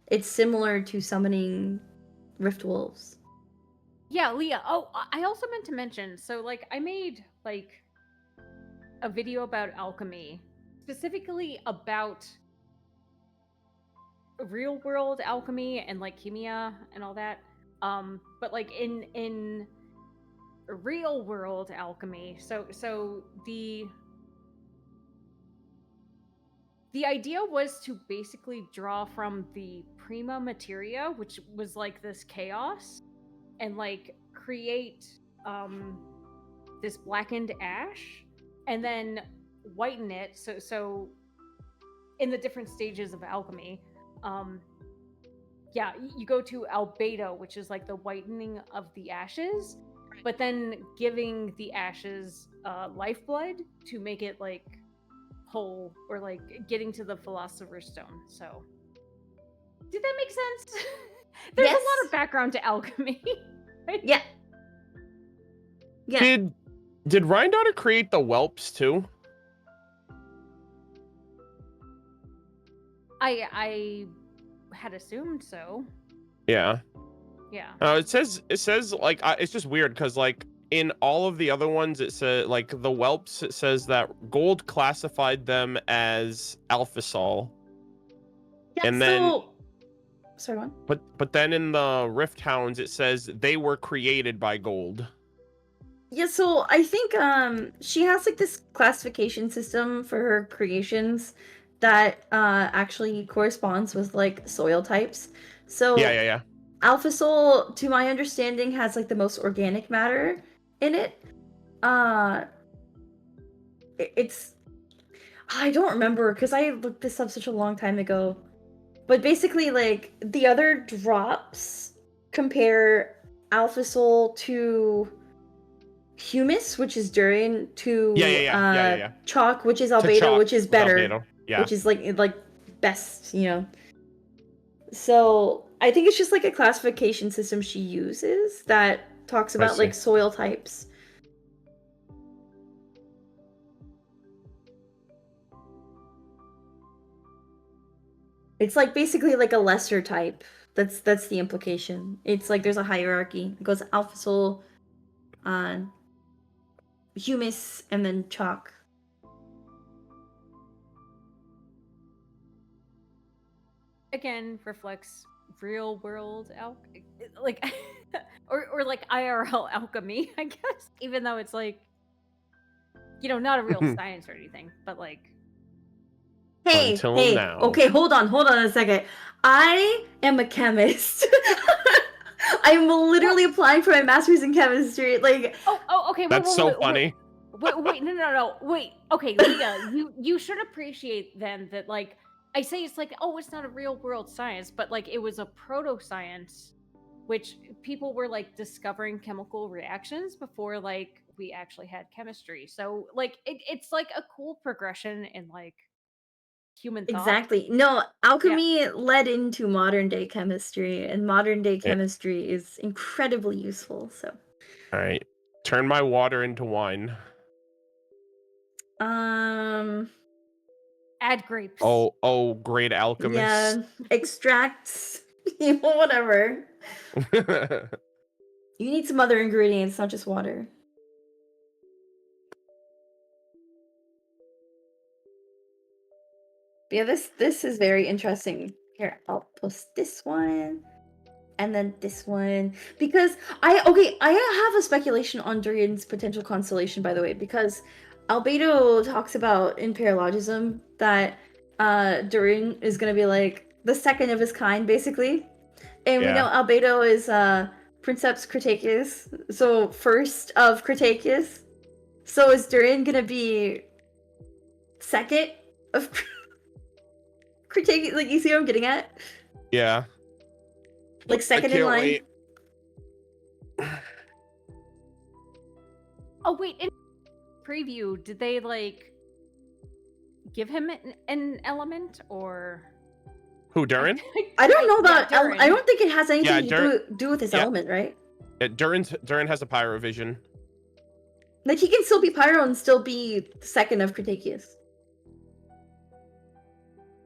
it's similar to summoning Rift Wolves. Yeah, Leah. Oh, I also meant to mention, so like I made like a video about alchemy, specifically about real world alchemy and like chemia and all that. But like in real world alchemy, so the idea was to basically draw from the prima materia, which was like this chaos, and like create this blackened ash and then whiten it. So in the different stages of alchemy, you go to albedo, which is like the whitening of the ashes, but then giving the ashes lifeblood to make it like whole, or like getting to the philosopher's stone. So did that make sense? There's a lot of background to alchemy. Right? Yeah. Did Rhindaughter create the whelps too? I had assumed so. Yeah. Yeah. It says like it's just weird because like in all of the other ones it says like the whelps, it says that Gold classified them as Alpha Sol. Yeah, and then sorry, go on. But then in the Rift Hounds it says they were created by Gold. Yeah, so I think she has like this classification system for her creations that actually corresponds with like soil types. So Yeah. Alpha Soul, to my understanding, has like the most organic matter in it. It's I don't remember because I looked this up such a long time ago. But basically, like the other drops compare Alpha Soul to humus, which is durian, to chalk, which is albedo, which is better, which is like best, you know. So I think it's just like a classification system she uses that talks about like soil types. It's like basically like a lesser type. That's the implication. It's like there's a hierarchy. It goes alpha soul, humus, and then chalk. Again, reflects real world like or like IRL alchemy, I guess. Even though it's like, you know, not a real science or anything, but like, Hey, Until hey. now. Okay, hold on a second. I am a chemist. I'm literally applying for my master's in chemistry. Like, okay. That's so funny. Wait, no. Wait, okay, Leah, you should appreciate then that, like, I say it's like, oh, it's not a real world science, but like it was a proto science, which people were like discovering chemical reactions before like we actually had chemistry. So like it's like a cool progression in like human thought. exactly. No, alchemy led into modern day chemistry, and modern day chemistry is incredibly useful. So, All right, turn my water into wine. Add grapes. Oh, great alchemist. Yeah, extracts, whatever. You need some other ingredients, not just water. Yeah, this is very interesting. Here, I'll post this one. And then this one. Because I have a speculation on Durian's potential constellation, by the way, because Albedo talks about in paralogism that Durian is gonna be like the second of his kind, basically. And we know Albedo is Princeps Cretaceous, so first of Cretaceous. So is Durian gonna be second of Cretaceous? Like, you see what I'm getting at? Yeah. Like second in line. Wait. Oh wait, in preview, did they like give him an element or? Who, Durin? I don't know about. Yeah, Durin. I don't think it has anything Yeah, to do with his element, right? Durin has a pyrovision. Like, he can still be pyro and still be second of Cretaceous.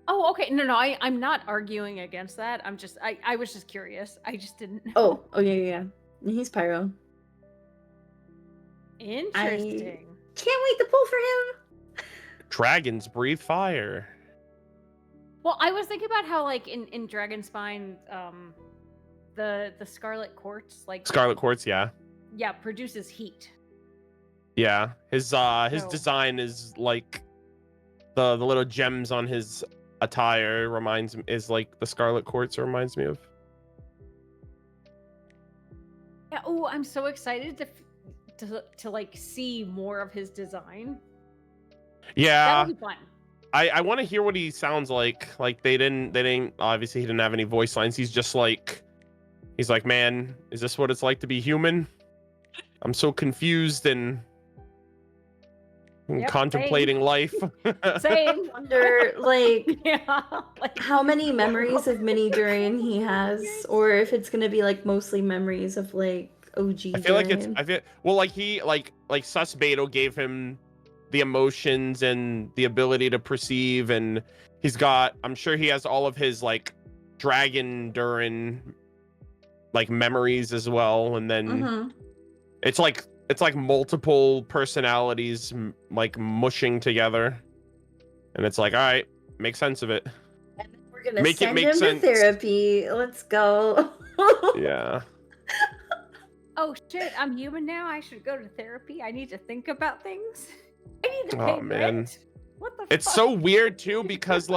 Oh, okay. No, I'm not arguing against that. I'm just, I was just curious. I just didn't know. Oh, yeah. He's pyro. Interesting. Can't wait to pull for him. Dragons breathe fire. Well, I was thinking about how, like, in Dragonspine, the Scarlet Quartz, like Scarlet Quartz, yeah, produces heat. Yeah, his design is like the little gems on his attire is like the Scarlet Quartz reminds me of. Yeah. Oh, I'm so excited to like see more of his design. Yeah, that'll be fun. I want to hear what he sounds like. Like they didn't obviously he didn't have any voice lines. He's like, man, is this what it's like to be human? I'm so confused and contemplating life. Same. Wonder, like, like how many memories of mini Durian he has, or if it's gonna be like mostly memories of like OG. I feel Durian. like Sus Beto gave him the emotions and the ability to perceive, and I'm sure he has all of his like dragon Durin like memories as well, and then it's like multiple personalities like mushing together, and it's like, all right, make sense of it. And then we're gonna send him to therapy. Let's go. Yeah. Oh shit, I'm human now. I should go to therapy. I need to think about things. I need to pay rent. What the It's fuck? so weird too, because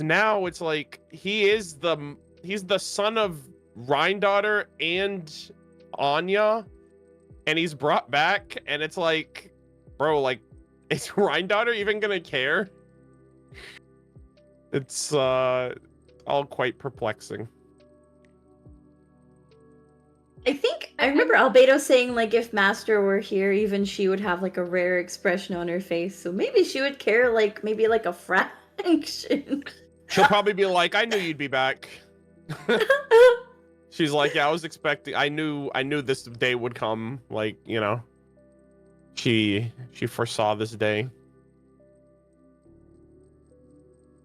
now it's like he's the son of Rhindaughter and Anya, and he's brought back, and it's like, bro, like, is Rhindaughter even gonna care? It's all quite perplexing. I remember Albedo saying, like, if Master were here, even she would have like a rare expression on her face. So maybe she would care, like, maybe like a fraction. She'll probably be like, I knew you'd be back. She's like, yeah, I was expecting. I knew this day would come. Like, you know, she foresaw this day.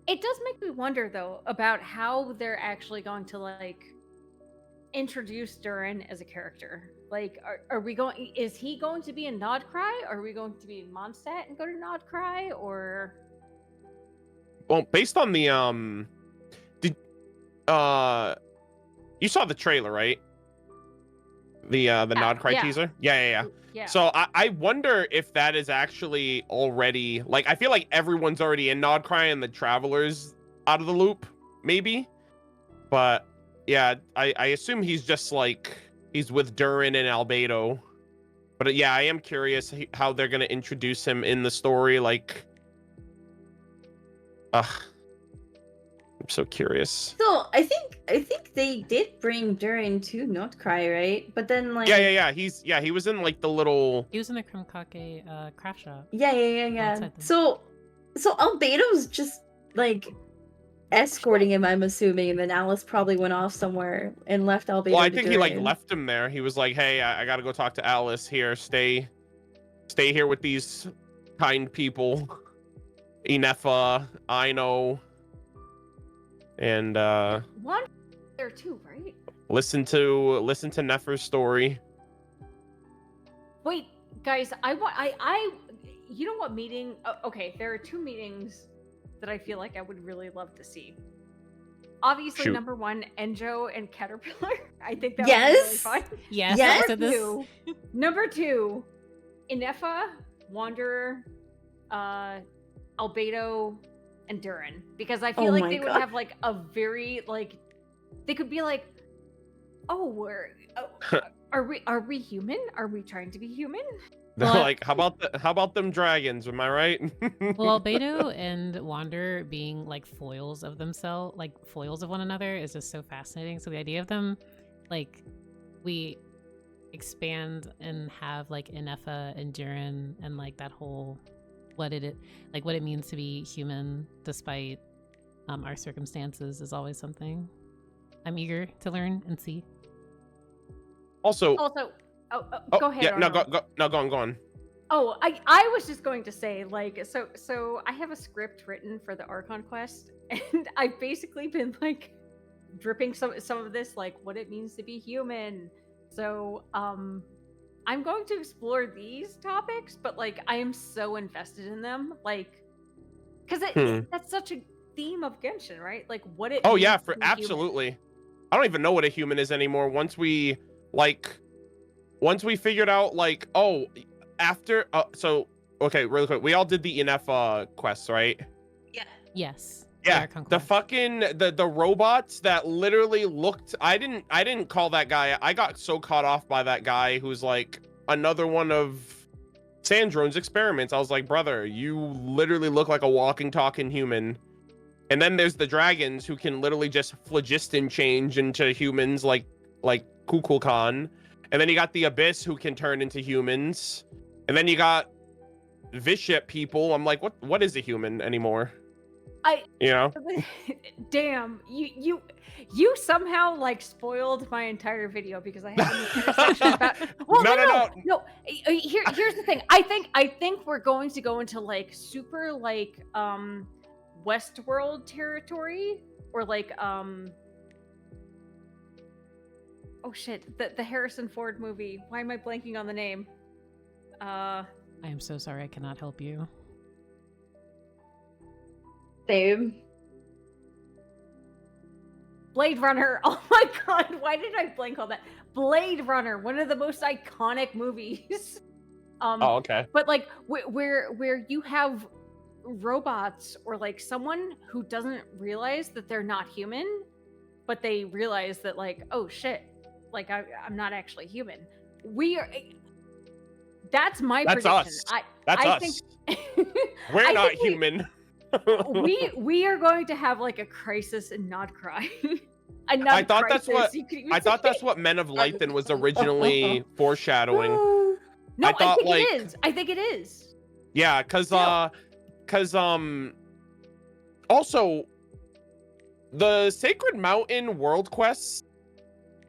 It does make me wonder though about how they're actually going to like introduce Durin as a character. Like, are we going? Is he going to be in nod-krai? Are we going to be in Mondstadt and go to nod-krai? Or Well, based on the did you saw the trailer, right? The nod-krai yeah. teaser. Yeah. yeah, So I wonder if that is actually already like I feel like everyone's already in nod-krai and the travelers out of the loop, maybe. But yeah, I assume he's just like he's with Durin and Albedo. But yeah, I am curious how they're gonna introduce him in the story. Like, I'm so curious. So I think they did bring Durin to nod-krai, right? But then like Yeah. He was in like the little. He was in the Krumkake craft shop. yeah. Outside them. So Albedo's just like escorting him, I'm assuming, and then Alice probably went off somewhere and left Albedo. Well, I to think he like Durin. left him there. He was like, "Hey, I gotta go talk to Alice here. Stay here with these kind people, Inefa, Ino, and one there too, right? listen to Nefer's story." Wait, guys, I you know what meeting? Okay, there are two meetings that I feel like I would really love to see. Obviously, Shoot. number one, Enjou and Caterpillar. I think that Yes. would be really fun. Yes, Yes. I said this. Number two, Inefa, Wanderer, Albedo, and Durin. Because I feel Oh like my they would God. have like a very like they could be like, are we human? Are we trying to be human? They're Well, like, how about them dragons? Am I right? Well, Albedo and Wander being like foils of themselves, like foils of one another, is just so fascinating. So the idea of them, like, we expand and have like Inefa and Durin and like that whole what it means to be human despite our circumstances is always something I'm eager to learn and see. Also, Also, oh, go ahead. yeah, no, Arnold. go on. Oh, I was just going to say, like, so I have a script written for the Archon quest, and I've basically been like dripping some of this, like what it means to be human. So I'm going to explore these topics, but like I am so invested in them, like, because that's such a theme of Genshin, right? Like what it. Oh means yeah, to for be human. absolutely. I don't even know what a human is anymore. Once we figured out like, oh, after so okay, really quick, we all did the Inefa quests, right? Yes. Yeah, Archon the quest. fucking the robots that literally looked. I didn't call that guy. I got so caught off by that guy who's like another one of Sandrone's experiments. I was like, brother, you literally look like a walking, talking human. And then there's the dragons who can literally just phlogiston change into humans, like Kukulkan. And then you got the Abyss who can turn into humans. And then you got Viship people. I'm like, what is a human anymore? You know? Damn, you somehow like spoiled my entire video because I have an entire section about. Well, no. Here's the thing. I think we're going to go into like super like Westworld territory or like oh shit, the Harrison Ford movie. Why am I blanking on the name? I am so sorry, I cannot help you. Same. Blade Runner. Oh my god, why did I blank on that? Blade Runner, one of the most iconic movies. Oh, okay. But like where you have robots or like someone who doesn't realize that they're not human, but they realize that like, oh shit, like I'm not actually human. That's my prediction. Us. That's us. Think, We're not human. we are going to have like a crisis in nod-krai. I thought that's what Men of Lythan was originally foreshadowing. No, I think it is. Yeah, cause also the Sacred Mountain world quests,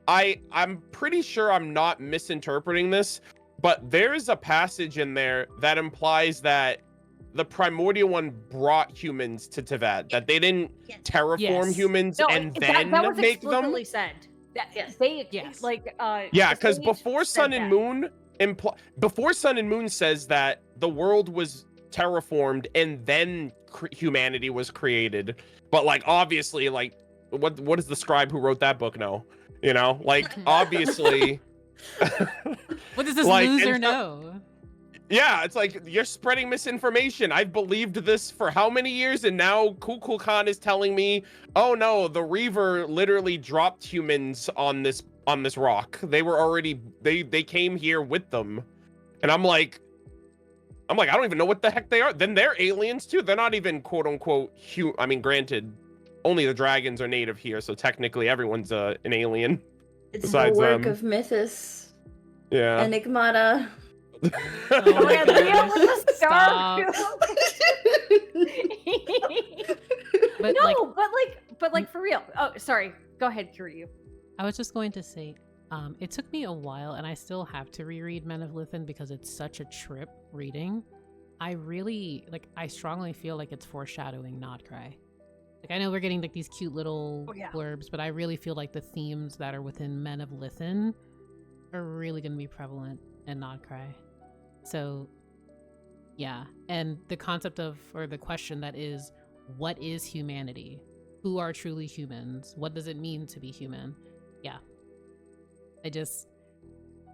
I'm pretty sure I'm not misinterpreting this, but there's a passage in there that implies that the primordial one brought humans to Teyvat. That they didn't terraform Yes. humans No, and that then was make them. explicitly said. That Yes. they Yes. like Yeah, the because sage before said Sun and that. Moon before Sun and Moon says that the world was terraformed and then humanity was created. But like obviously, like what does the scribe who wrote that book know? You know, like obviously. What does this Like, loser and so- know? Yeah, it's like you're spreading misinformation. I've believed this for how many years, and now Kukul Khan is telling me, "Oh no, the Reaver literally dropped humans on this rock. They were already they came here with them." And I'm like, I don't even know what the heck they are. Then they're aliens too. They're not even quote unquote I mean, granted, only the dragons are native here, so technically everyone's an alien. It's Besides the work them. of Mythos, Yeah. Enigmata. Oh my yeah, Leo goodness. with the star. Stop. But No, like, but like for real. Oh, sorry. Go ahead, Kiryu. I was just going to say, it took me a while, and I still have to reread Men of Lithen because it's such a trip reading. I really I strongly feel like it's foreshadowing nod-krai. Like I know we're getting like these cute little blurbs, but I really feel like the themes that are within Men of Lithen are really going to be prevalent in nod-krai. So, yeah, and the concept of, or the question that is, what is humanity? Who are truly humans? What does it mean to be human? Yeah.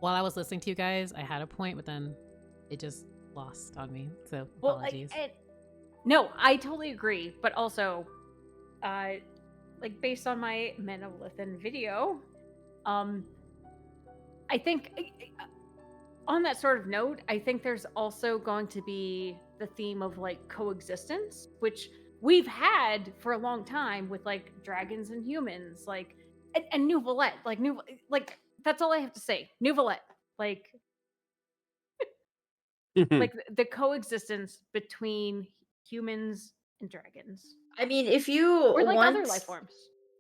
While I was listening to you guys, I had a point, but then it just lost on me. So apologies. No, I totally agree. But also, based on my Men of Lithen video, I think on that sort of note, I think there's also going to be the theme of like coexistence, which we've had for a long time with like dragons and humans, and Nouvelette, that's all I have to say. Nouvelette, like the coexistence between humans and dragons, I mean, if you or like want other life forms.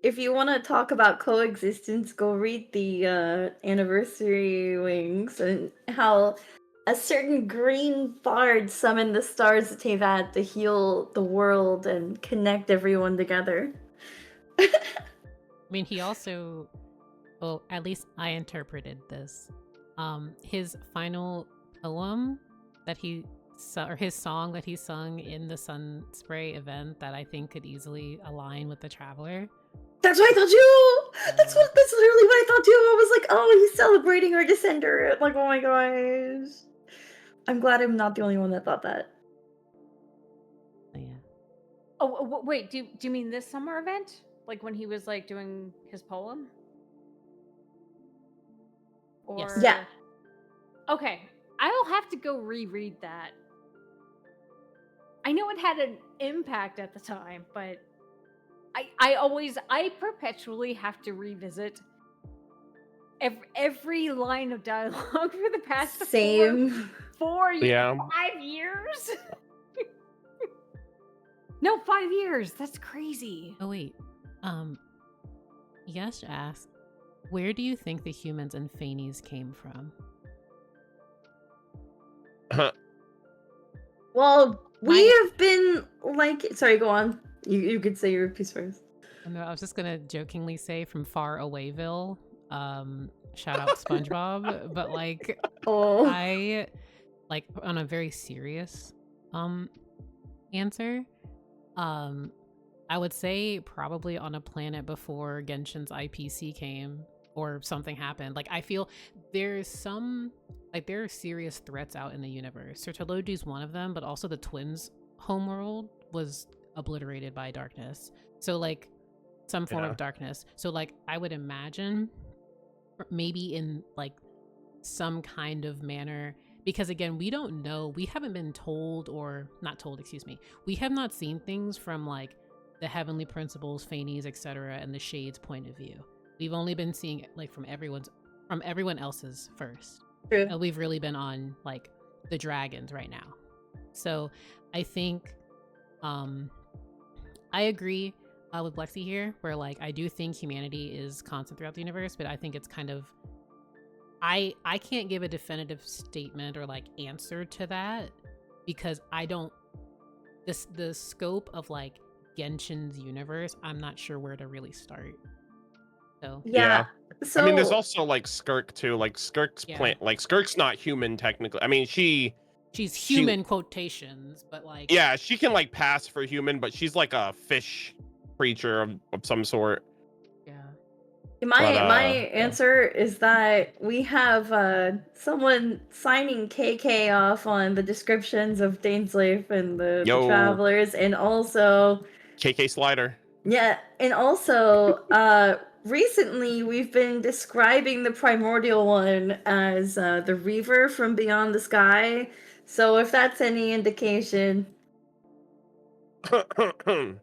If you want to talk about coexistence, go read the anniversary wings and how a certain green bard summoned the stars of Teyvat to heal the world and connect everyone together. I mean, he also, well, at least I interpreted this. His final poem that or his song that he sung in the Sun Spray event that I think could easily align with the Traveler. That's what I thought too. That's literally what I thought too. I was like, oh, he's celebrating our descender. Like, oh my gosh. I'm glad I'm not the only one that thought that. So, yeah. Oh, wait, do you mean this summer event? Like when he was like doing his poem? Or... Yes. Yeah. Okay, I'll have to go reread that. I know it had an impact at the time, but I perpetually have to revisit every line of dialogue for the past Same. 4 years, Yeah. 5 years. No, 5 years. That's crazy. Oh wait, Yash asked, where do you think the humans and Fanies came from? Well, we have been like, sorry, go on. You could say your piece first. No, I was just gonna jokingly say from Far Awayville. Shout out SpongeBob, but like, Oh, I like on a very serious answer. I would say probably on a planet before Genshin's IPC came or something happened. Like I feel there's some there are serious threats out in the universe. Sertologi's one of them, but also the twins' homeworld was obliterated by darkness. So like some form of darkness. So like I would imagine maybe in like some kind of manner, because again, we don't know, we haven't been told, or not told, excuse me, we have not seen things from like the heavenly principles, Fanies, etc., and the Shade's point of view. We've only been seeing it like from everyone else's first. true. And we've really been on like the dragons right now. So I think I agree with Lexi here, where like I do think humanity is constant throughout the universe, but I think it's kind of I can't give a definitive statement or like answer to that because I don't the scope of like Genshin's universe, I'm not sure where to really start. So Yeah. So I mean, there's also like Skirk too. Like Skirk's Yeah. plant. Like Skirk's not human technically. I mean, she's human quotations, but like yeah, she can like pass for human, but she's like a fish creature of some sort. yeah. my answer is that we have someone signing KK off on the descriptions of Dainsleif and the travelers, and also KK Slider. Yeah, and also, recently we've been describing the primordial one as the Reaver from Beyond the Sky. So if that's any indication, Can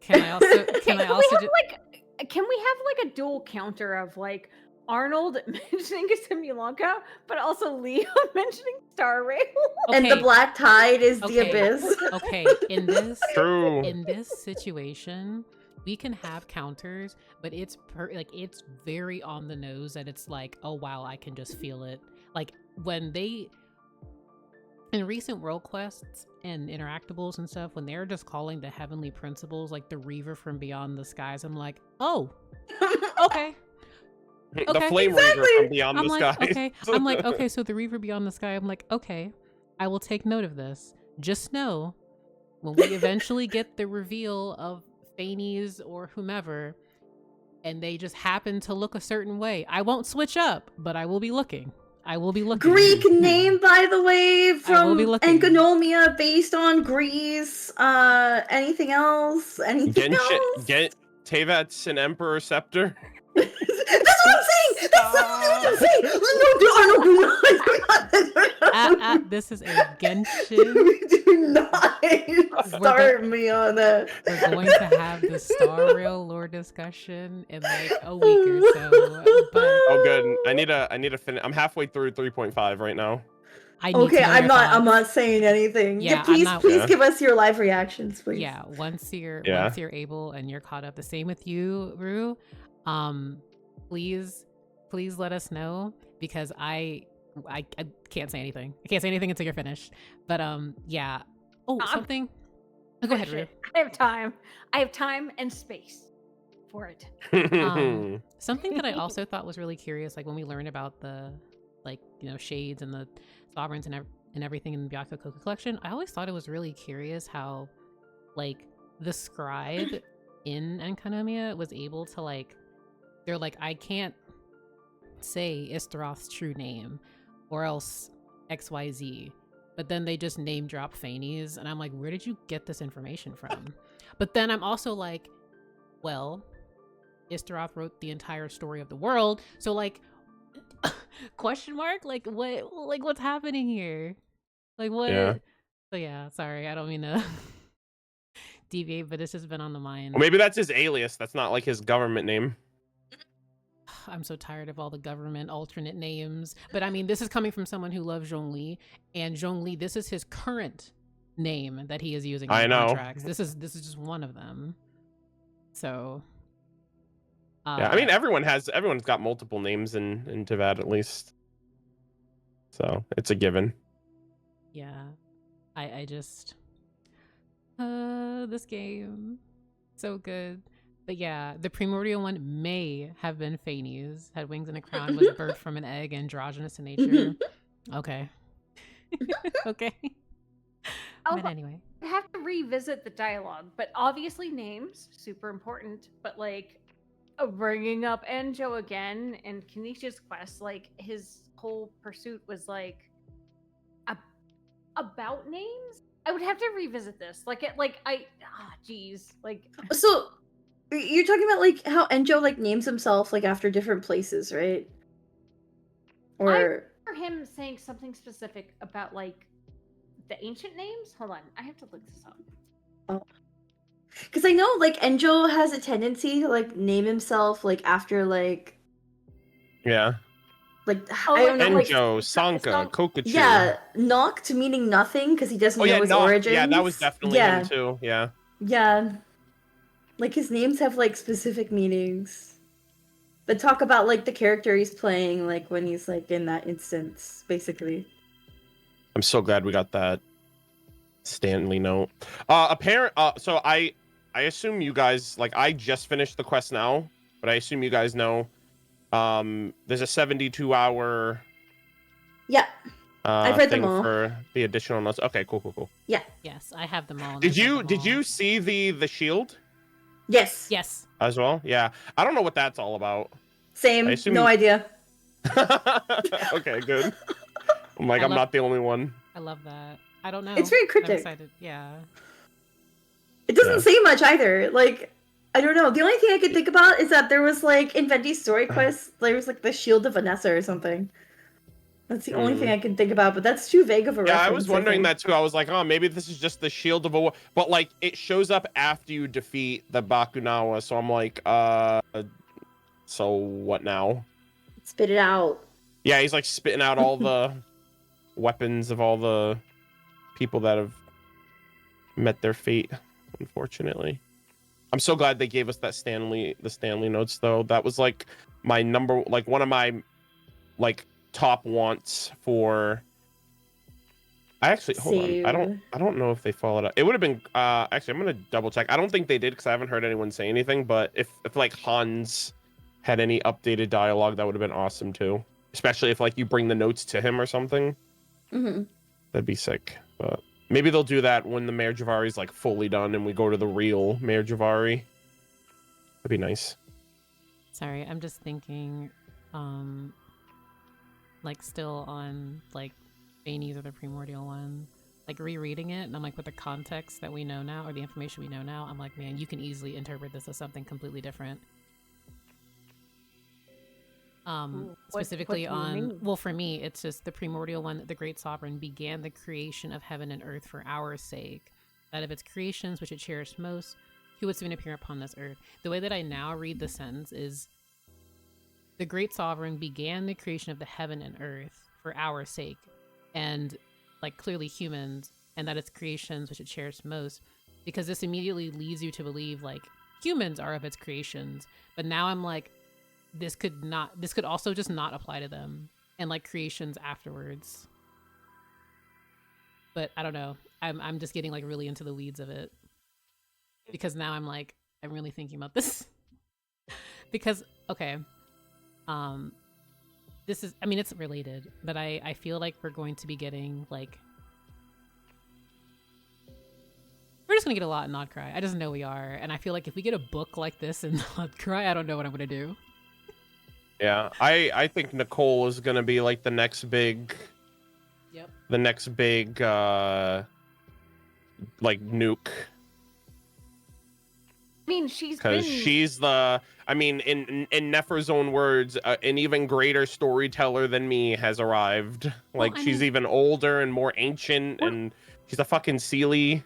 I also Can we have like a dual counter of like Arnold mentioning Simulanka, but also Leo mentioning Star Rail? and the black tide is the Okay. abyss. Okay, in this True. in this situation, we can have counters, but it's it's very on the nose that it's like, oh wow, I can just feel it. Like when they in recent world quests and interactables and stuff, when they're just calling the heavenly principles like the Reaver from Beyond the Skies, I'm like, oh, okay. The Flame Reaver from Beyond I'm the like, Skies. okay. I'm like, okay, so the Reaver Beyond the Sky, I'm like, okay, I will take note of this. Just know, when we eventually get the reveal of Phanies or whomever, and they just happen to look a certain way, I won't switch up, but I will be looking. I will be looking. Greek name, by the way, from Enconomia, based on Greece. Anything else? Anything else? Tevat's an Emperor Scepter. That's what I'm saying! That's what I'm saying! No, this is a Genshin. Do not start me on that. We're going to have the Star Rail lore discussion in like a week or so. But oh, good. I need to finish. I'm halfway through 3.5 right now. I'm not saying anything. Yeah, please give us your live reactions, please. Yeah, once you're able and you're caught up. The same with you, Rue. Please let us know, because I can't say anything. I can't say anything until you're finished. But yeah. Oh, something. Oh, go ahead, Rue. I have time and space for it. Something that I also thought was really curious, like when we learned about the shades and the sovereigns and everything in the Byakuya collection, I always thought it was really curious how like the scribe in Enconomia was able to they're like, I can't say Istaroth's true name or else XYZ, but then they just name drop Phanies, and I'm like, where did you get this information from? But then I'm also like, well, Istaroth wrote the entire story of the world, so like question mark, like what's happening here, like what? Yeah. So yeah, sorry, I don't mean to deviate, but it's just been on the mind. Well, maybe that's his alias. That's not like his government name. I'm so tired of all the government alternate names. But I mean, this is coming from someone who loves Zhongli, and Zhongli, this is his current name that he is using in contracts. This is just one of them. So yeah, I mean, everyone's got multiple names in Tevat at least. So it's a given. Yeah. I just this game so good. But yeah, the primordial one may have been Phanies, had wings and a crown, was birthed from an egg, androgynous in nature. Okay. Okay. But anyway. I have to revisit the dialogue, but obviously names, super important, but like bringing up Enjou again and Kanish's quest, like his whole pursuit was like about names? I would have to revisit this. So you're talking about like how Enjou like names himself like after different places, right? Or I remember him saying something specific about like the ancient names. Hold on, I have to look this up. Oh, because I know like Enjou has a tendency to like name himself like after like I don't know, Enjou, Sanka, Kokachu. Yeah, knocked meaning nothing because he doesn't know his origins. Yeah, that was definitely him too. Yeah. Yeah. Like his names have like specific meanings. But talk about like the character he's playing, like when he's like in that instance, basically. I'm so glad we got that Stanley note. So I assume you guys, like, I just finished the quest now, but I assume you guys know there's a 72-hour Yeah, I've read them thing all. for the additional notes. Okay, cool. Yeah. Yes, I have them all. and Did I've read you them did all. you see the shield Yes. Yes. as well? Yeah. I don't know what that's all about. Same. I assume No you- idea. Okay, good. I'm like, I I'm love- not the only one. I love that. I don't know. It's very I'm cryptic. excited. Yeah. It doesn't Yeah. say much either. Like, I don't know. The only thing I could think about is that there was like in Venti's story quest, there was like the Shield of Vanessa or something. That's the only thing I can think about, but that's too vague of a reference. Yeah, I was wondering think. that too. I was like, oh, maybe this is just the shield of a. But like, it shows up after you defeat the Bakunawa, so I'm like, so what now? Spit it out. Yeah, he's like spitting out all the weapons of all the people that have met their fate. Unfortunately, I'm so glad they gave us the Stanley notes though. That was like my one of my like top wants for. I actually hold on. I don't know if they followed up. It would have been actually I'm gonna double check. I don't think they did because I haven't heard anyone say anything. But if like Hans had any updated dialogue, that would have been awesome too. Especially if like you bring the notes to him or something. Mm-hmm. That'd be sick. But maybe they'll do that when the Mare Jivari is like fully done and we go to the real Mare Jivari. That'd be nice. Sorry, I'm just thinking, like still on like Baines or the primordial one, like rereading it, and I'm like with the context that we know now or the information we know now, I'm like, man, you can easily interpret this as something completely different. Specifically what do you on, mean? well, for me, it's just the primordial one, the great sovereign began the creation of heaven and earth for our sake. That of its creations, which it cherished most, he would soon appear upon this earth. The way that I now read the sentence is, the great sovereign began the creation of the heaven and earth for our sake, and like clearly humans, and that its creations, which it cherished most, because this immediately leads you to believe like humans are of its creations. But now I'm like, this could also just not apply to them and like creations afterwards. But I don't know. I'm just getting like really into the weeds of it because now I'm like, I'm really thinking about this because okay, this is, I mean, it's related, but I feel like we're going to be getting like, we're just gonna get a lot in nod-krai. I just know we are, and I feel like if we get a book like this in nod-krai, I don't know what I'm gonna do. Yeah, I think Nicole is gonna be like the next big. Yep. The next big like nuke. I mean, she's Because been... she's the, I mean, in Nefer's own words, an even greater storyteller than me has arrived. Well, Like, I she's mean- even older and more ancient, and she's a fucking Sealy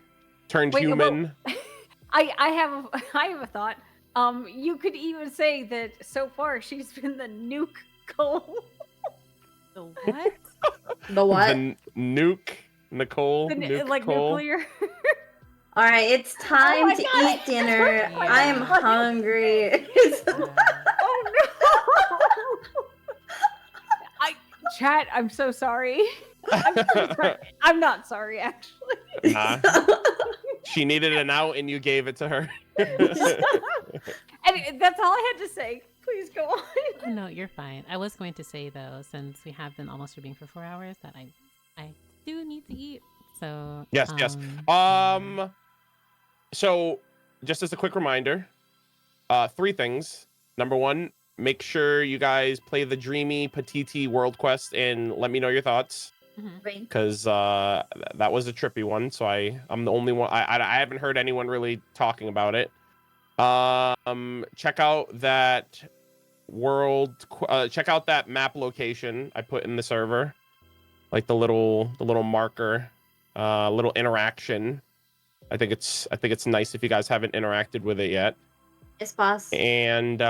turned Wait, human. well, I have a thought. You could even say that so far she's been the nuke Cole. The what? The what? The nuke, Nicole, nuke like Cole. nuclear. All right, it's time my to God. eat dinner. Yeah. I am hungry. Oh no! Chat, I'm so sorry. I'm so sorry. I'm not sorry, actually. Nah. She needed an out, and you gave it to her. And that's all I had to say. Please go on. Oh, no, you're fine. I was going to say though, since we have been almost reading for 4 hours, that I do need to eat. So Yes. So, just as a quick reminder, 3 things. Number 1, make sure you guys play the Dreamy Patiti World Quest and let me know your thoughts, Right. because that was a trippy one. So I'm the only one. I haven't heard anyone really talking about it. Check out that check out that map location I put in the server, like the little marker, little interaction. I think it's nice if you guys haven't interacted with it yet. Yes, boss. And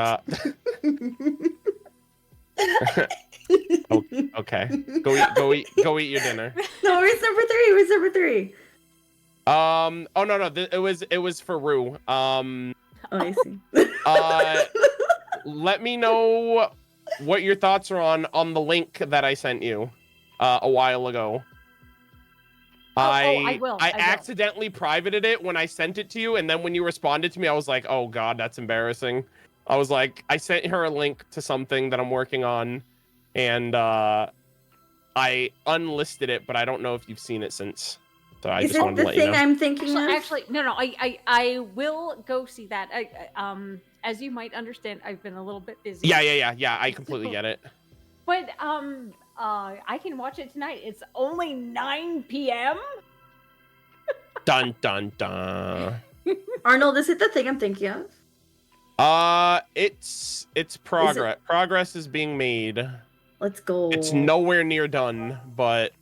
okay, go eat your dinner. No, where's number 3? Where's number 3? Oh no, it was for Rue. Oh, I see. Let me know what your thoughts are on the link that I sent you a while ago. I will. I accidentally privated it when I sent it to you, and then when you responded to me, I was like, oh god, that's embarrassing. I was like, I sent her a link to something that I'm working on, and I unlisted it, but I don't know if you've seen it since. So I Is just it wanted to the let you thing know. I'm thinking of? Actually, no. I will go see that. As you might understand, I've been a little bit busy. Yeah. I completely get it. But I can watch it tonight. It's only 9 p.m. Dun dun dun. Arnold, is it the thing I'm thinking of? It's progress. Progress is being made. Let's go. It's nowhere near done, but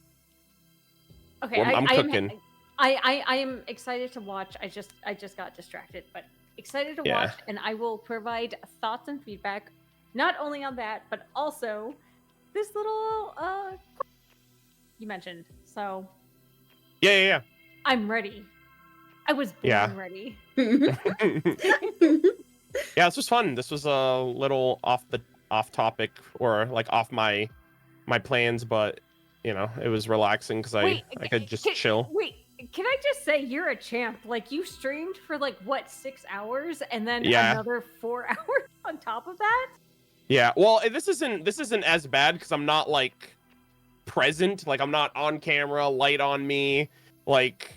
Okay, I'm cooking. I am excited to watch. I just got distracted, but excited to watch, and I will provide thoughts and feedback, not only on that, but also this little you mentioned. So Yeah. I'm ready. I was born ready. Yeah, this was fun. This was a little off topic, or like off my plans, but you know, it was relaxing because I could just chill. Wait, can I just say you're a champ? Like, you streamed for like what, 6 hours, and then another 4 hours on top of that? Yeah, well, this isn't as bad because I'm not like present, like I'm not on camera, light on me, like,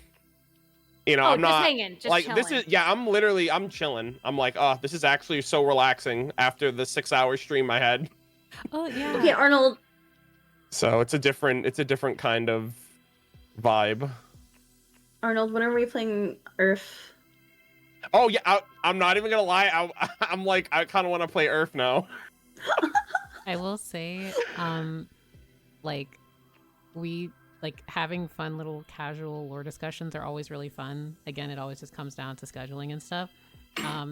you know, I'm not hanging, just like chilling. I'm chilling. I'm like, oh, this is actually so relaxing after the 6-hour stream I had. Oh yeah. Okay, Arnold. So it's a different kind of vibe. Arnold, when are we playing Earth? Oh yeah, I'm not even gonna lie. I'm like, I kind of want to play Earth now. I will say, like having fun little casual lore discussions are always really fun. Again, it always just comes down to scheduling and stuff.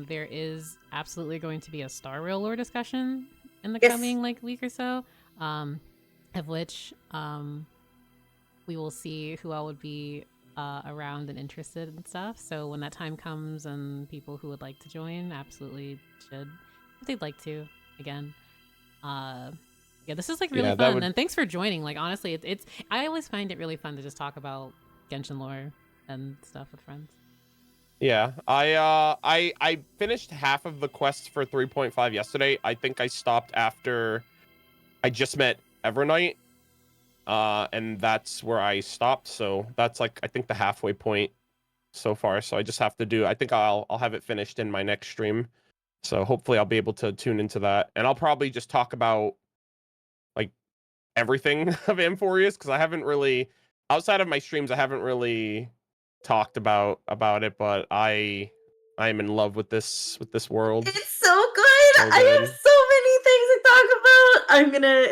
There is absolutely going to be a Star Rail lore discussion in the coming like week or so, of which we will see who all would be around and interested and stuff. So when that time comes and people who would like to join absolutely should, if they'd like to, again. Yeah, this is like really fun, and thanks for joining. Like honestly, it's I always find it really fun to just talk about Genshin lore and stuff with friends. Yeah, I finished half of the quest for 3.5 yesterday. I think I stopped after I just met Evernight, and that's where I stopped. So that's like, I think, the halfway point so far. So I just have to do, I think I'll have it finished in my next stream. So hopefully I'll be able to tune into that, and I'll probably just talk about like everything of Amphorius, because I haven't really, outside of my streams, I haven't really talked about it, but I am in love with this world. It's so good. I have so many things to talk about. I'm gonna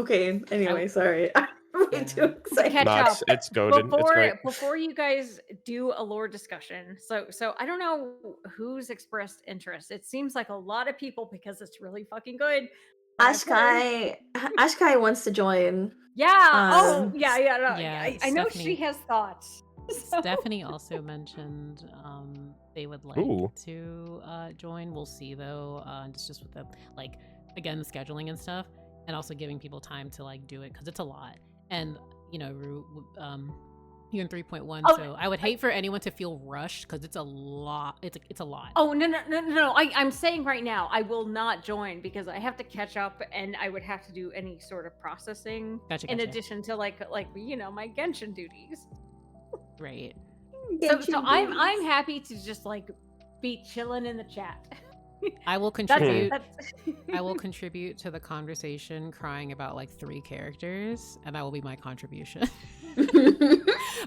okay. Anyway, sorry. I'm way too excited. Catch up. It's goated. Before you guys do a lore discussion, so I don't know who's expressed interest. It seems like a lot of people, because it's really fucking good. Ashkai wants to join. Yeah. No, I know Stephanie, she has thoughts. Stephanie also mentioned they would like to join. We'll see though. Just with the like, again, the scheduling and stuff, and also giving people time to like do it, because it's a lot. And you know, you're in 3.1, so I would hate for anyone to feel rushed, because it's a lot. It's a lot. Oh no! I'm saying right now, I will not join because I have to catch up, and I would have to do any sort of processing in addition to like you know, my Genshin duties. Right. So I'm happy to just like be chilling in the chat. I will contribute. I will contribute to the conversation, crying about like 3 characters, and that will be my contribution.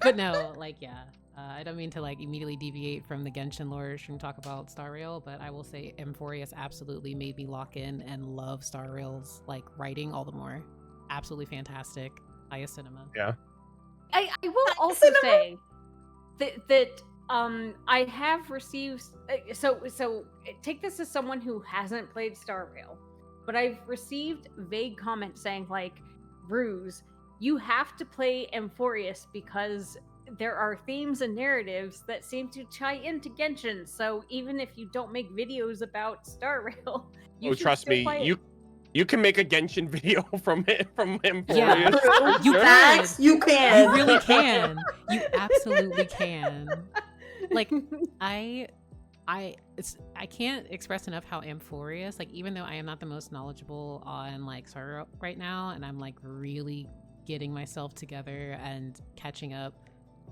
But no, like, yeah, I don't mean to like immediately deviate from the Genshin lore and talk about Star Rail, but I will say Amphorius absolutely made me lock in and love Star Rail's like writing all the more. Absolutely fantastic. Highest cinema. Yeah. I will also say that I have received, so take this as someone who hasn't played Star Rail, but I've received vague comments saying like, Ruse, you have to play Amphorius because there are themes and narratives that seem to tie into Genshin. So even if you don't make videos about Star Rail, you should trust still me, play you You can make a Genshin video from it from Yeah. Emporius. You Facts, can. you can. You really can. You absolutely can. Like, I can't express enough how Amphorius, like, even though I am not the most knowledgeable on like Star right now, and I'm like really getting myself together and catching up,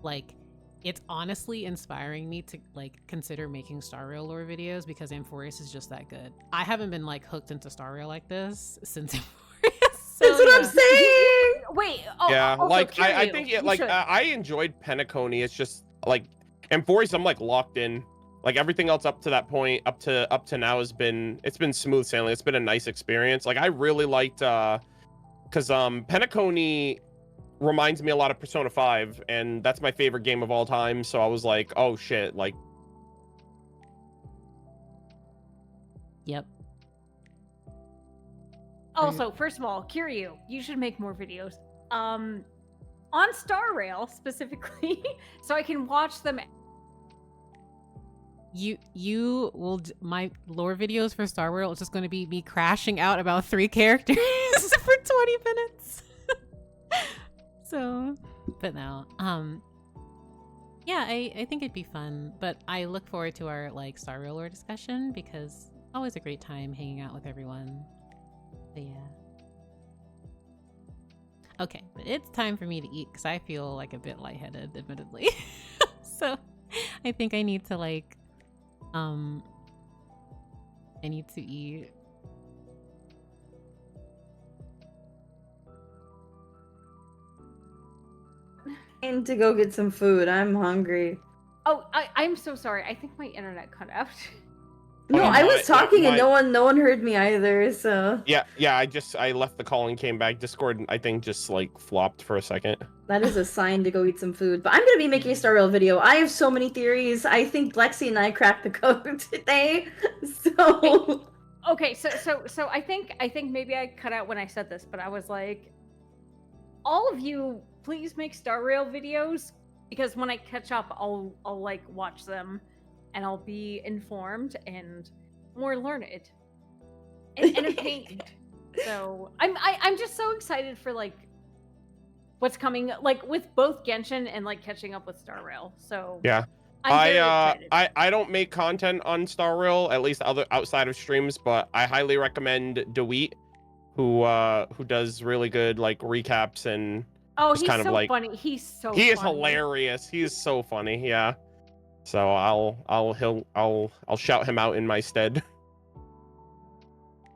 like, it's honestly inspiring me to like consider making Star Rail lore videos because Amphorius is just that good. I haven't been like hooked into Star Rail like this since Amphorius. So, That's what I'm saying. Wait. Yeah, Also, like I Kiryu, think you it like should. I enjoyed Penacony. It's just like Emporius, I'm like locked in. Like everything else up to that point, up to now has been smooth sailing. It's been a nice experience. Like I really liked because Penacony reminds me a lot of Persona 5, and that's my favorite game of all time. So I was like, oh shit, like yep. Also, first of all, Kiryu, you should make more videos. On Star Rail specifically, so I can watch them. You will my lore videos for Star Rail is just going to be me crashing out about 3 characters for 20 minutes. So, but no, yeah, I think it'd be fun, but I look forward to our like Star Rail lore discussion because it's always a great time hanging out with everyone. But yeah. Okay, but it's time for me to eat because I feel like a bit lightheaded, admittedly. So I think I need to like I need to eat. And to go get some food. I'm hungry. Oh, I'm so sorry. I think my internet cut out. No, yeah, I was talking and my- no one heard me either. So yeah, I left the call and came back. Discord, I think, just like flopped for a second. that is a sign to go eat some food. But I'm gonna be making a Star Rail video. I have so many theories. I think Lexi and I cracked the code today. So Okay, so I think maybe I cut out when I said this, but I was like, all of you, please make Star Rail videos because when I catch up, I'll like watch them, and I'll be informed and more learned and entertained. So I'm just so excited for like what's coming, like with both Genshin and like catching up with Star Rail. So Yeah. I'm very excited. I don't make content on Star Rail, at least other outside of streams, but I highly recommend DeWeet, who does really good like recaps and Oh, just he's kind of so like funny. He's so he is funny. hilarious. He is so funny. Yeah. So I'll shout him out in my stead.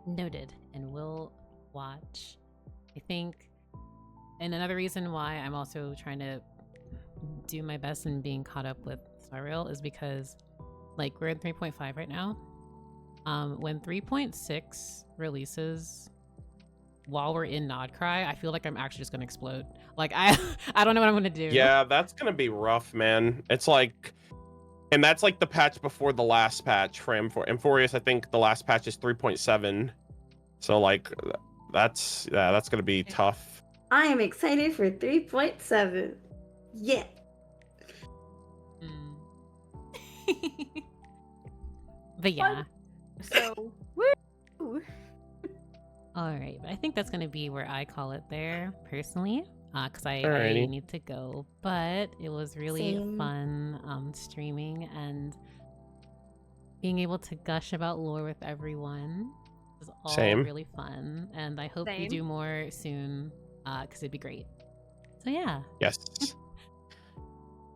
Noted, and we'll watch. I think, and another reason why I'm also trying to do my best in being caught up with Star Rail is because, like, we're in 3.5 right now. When 3.6 releases, while we're in nod-krai, I feel like I'm actually just gonna explode. Like I don't know what I'm gonna do. Yeah, that's gonna be rough, man. It's like, and that's like the patch before the last patch for Amphorius. I think the last patch is 3.7. So like, that's gonna be tough. I am excited for 3.7. Yeah. But yeah. So woo. All right, but I think that's gonna be where I call it there personally, because I Alrighty. need to go. But it was really Same. fun streaming and being able to gush about lore with everyone. It was all Same. really fun, and I hope we Same. do more soon, because it'd be great. So yeah, Yes.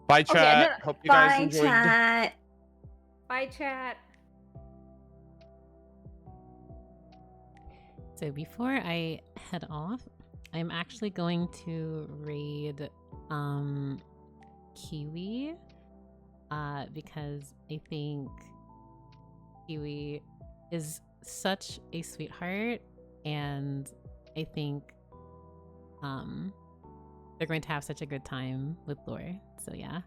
Bye, chat. Okay, no, Hope you guys Bye, enjoyed. chat. Bye, chat. so before I head off, I'm actually going to raid Kiwi, because I think Kiwi is such a sweetheart, and I think they're going to have such a good time with lore. So yeah.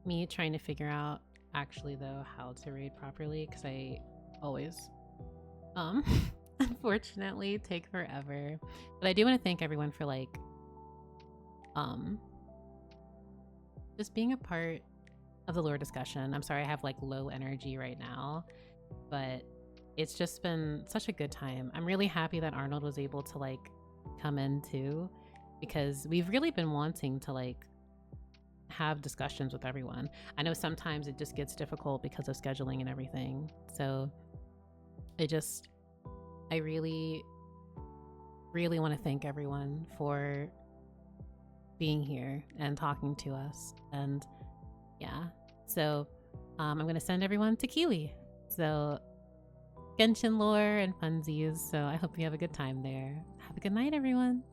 me trying to figure out actually though how to raid properly, because I always unfortunately take forever. But I do want to thank everyone for like just being a part of the lore discussion. I'm sorry I have like low energy right now, but it's just been such a good time. I'm really happy that Arnold was able to like come in too, because we've really been wanting to like have discussions with everyone. I know sometimes it just gets difficult because of scheduling and everything. So I really, really want to thank everyone for being here and talking to us. And yeah, so I'm going to send everyone to Kiwi. So Genshin lore and funsies. So I hope you have a good time there. Have a good night, everyone.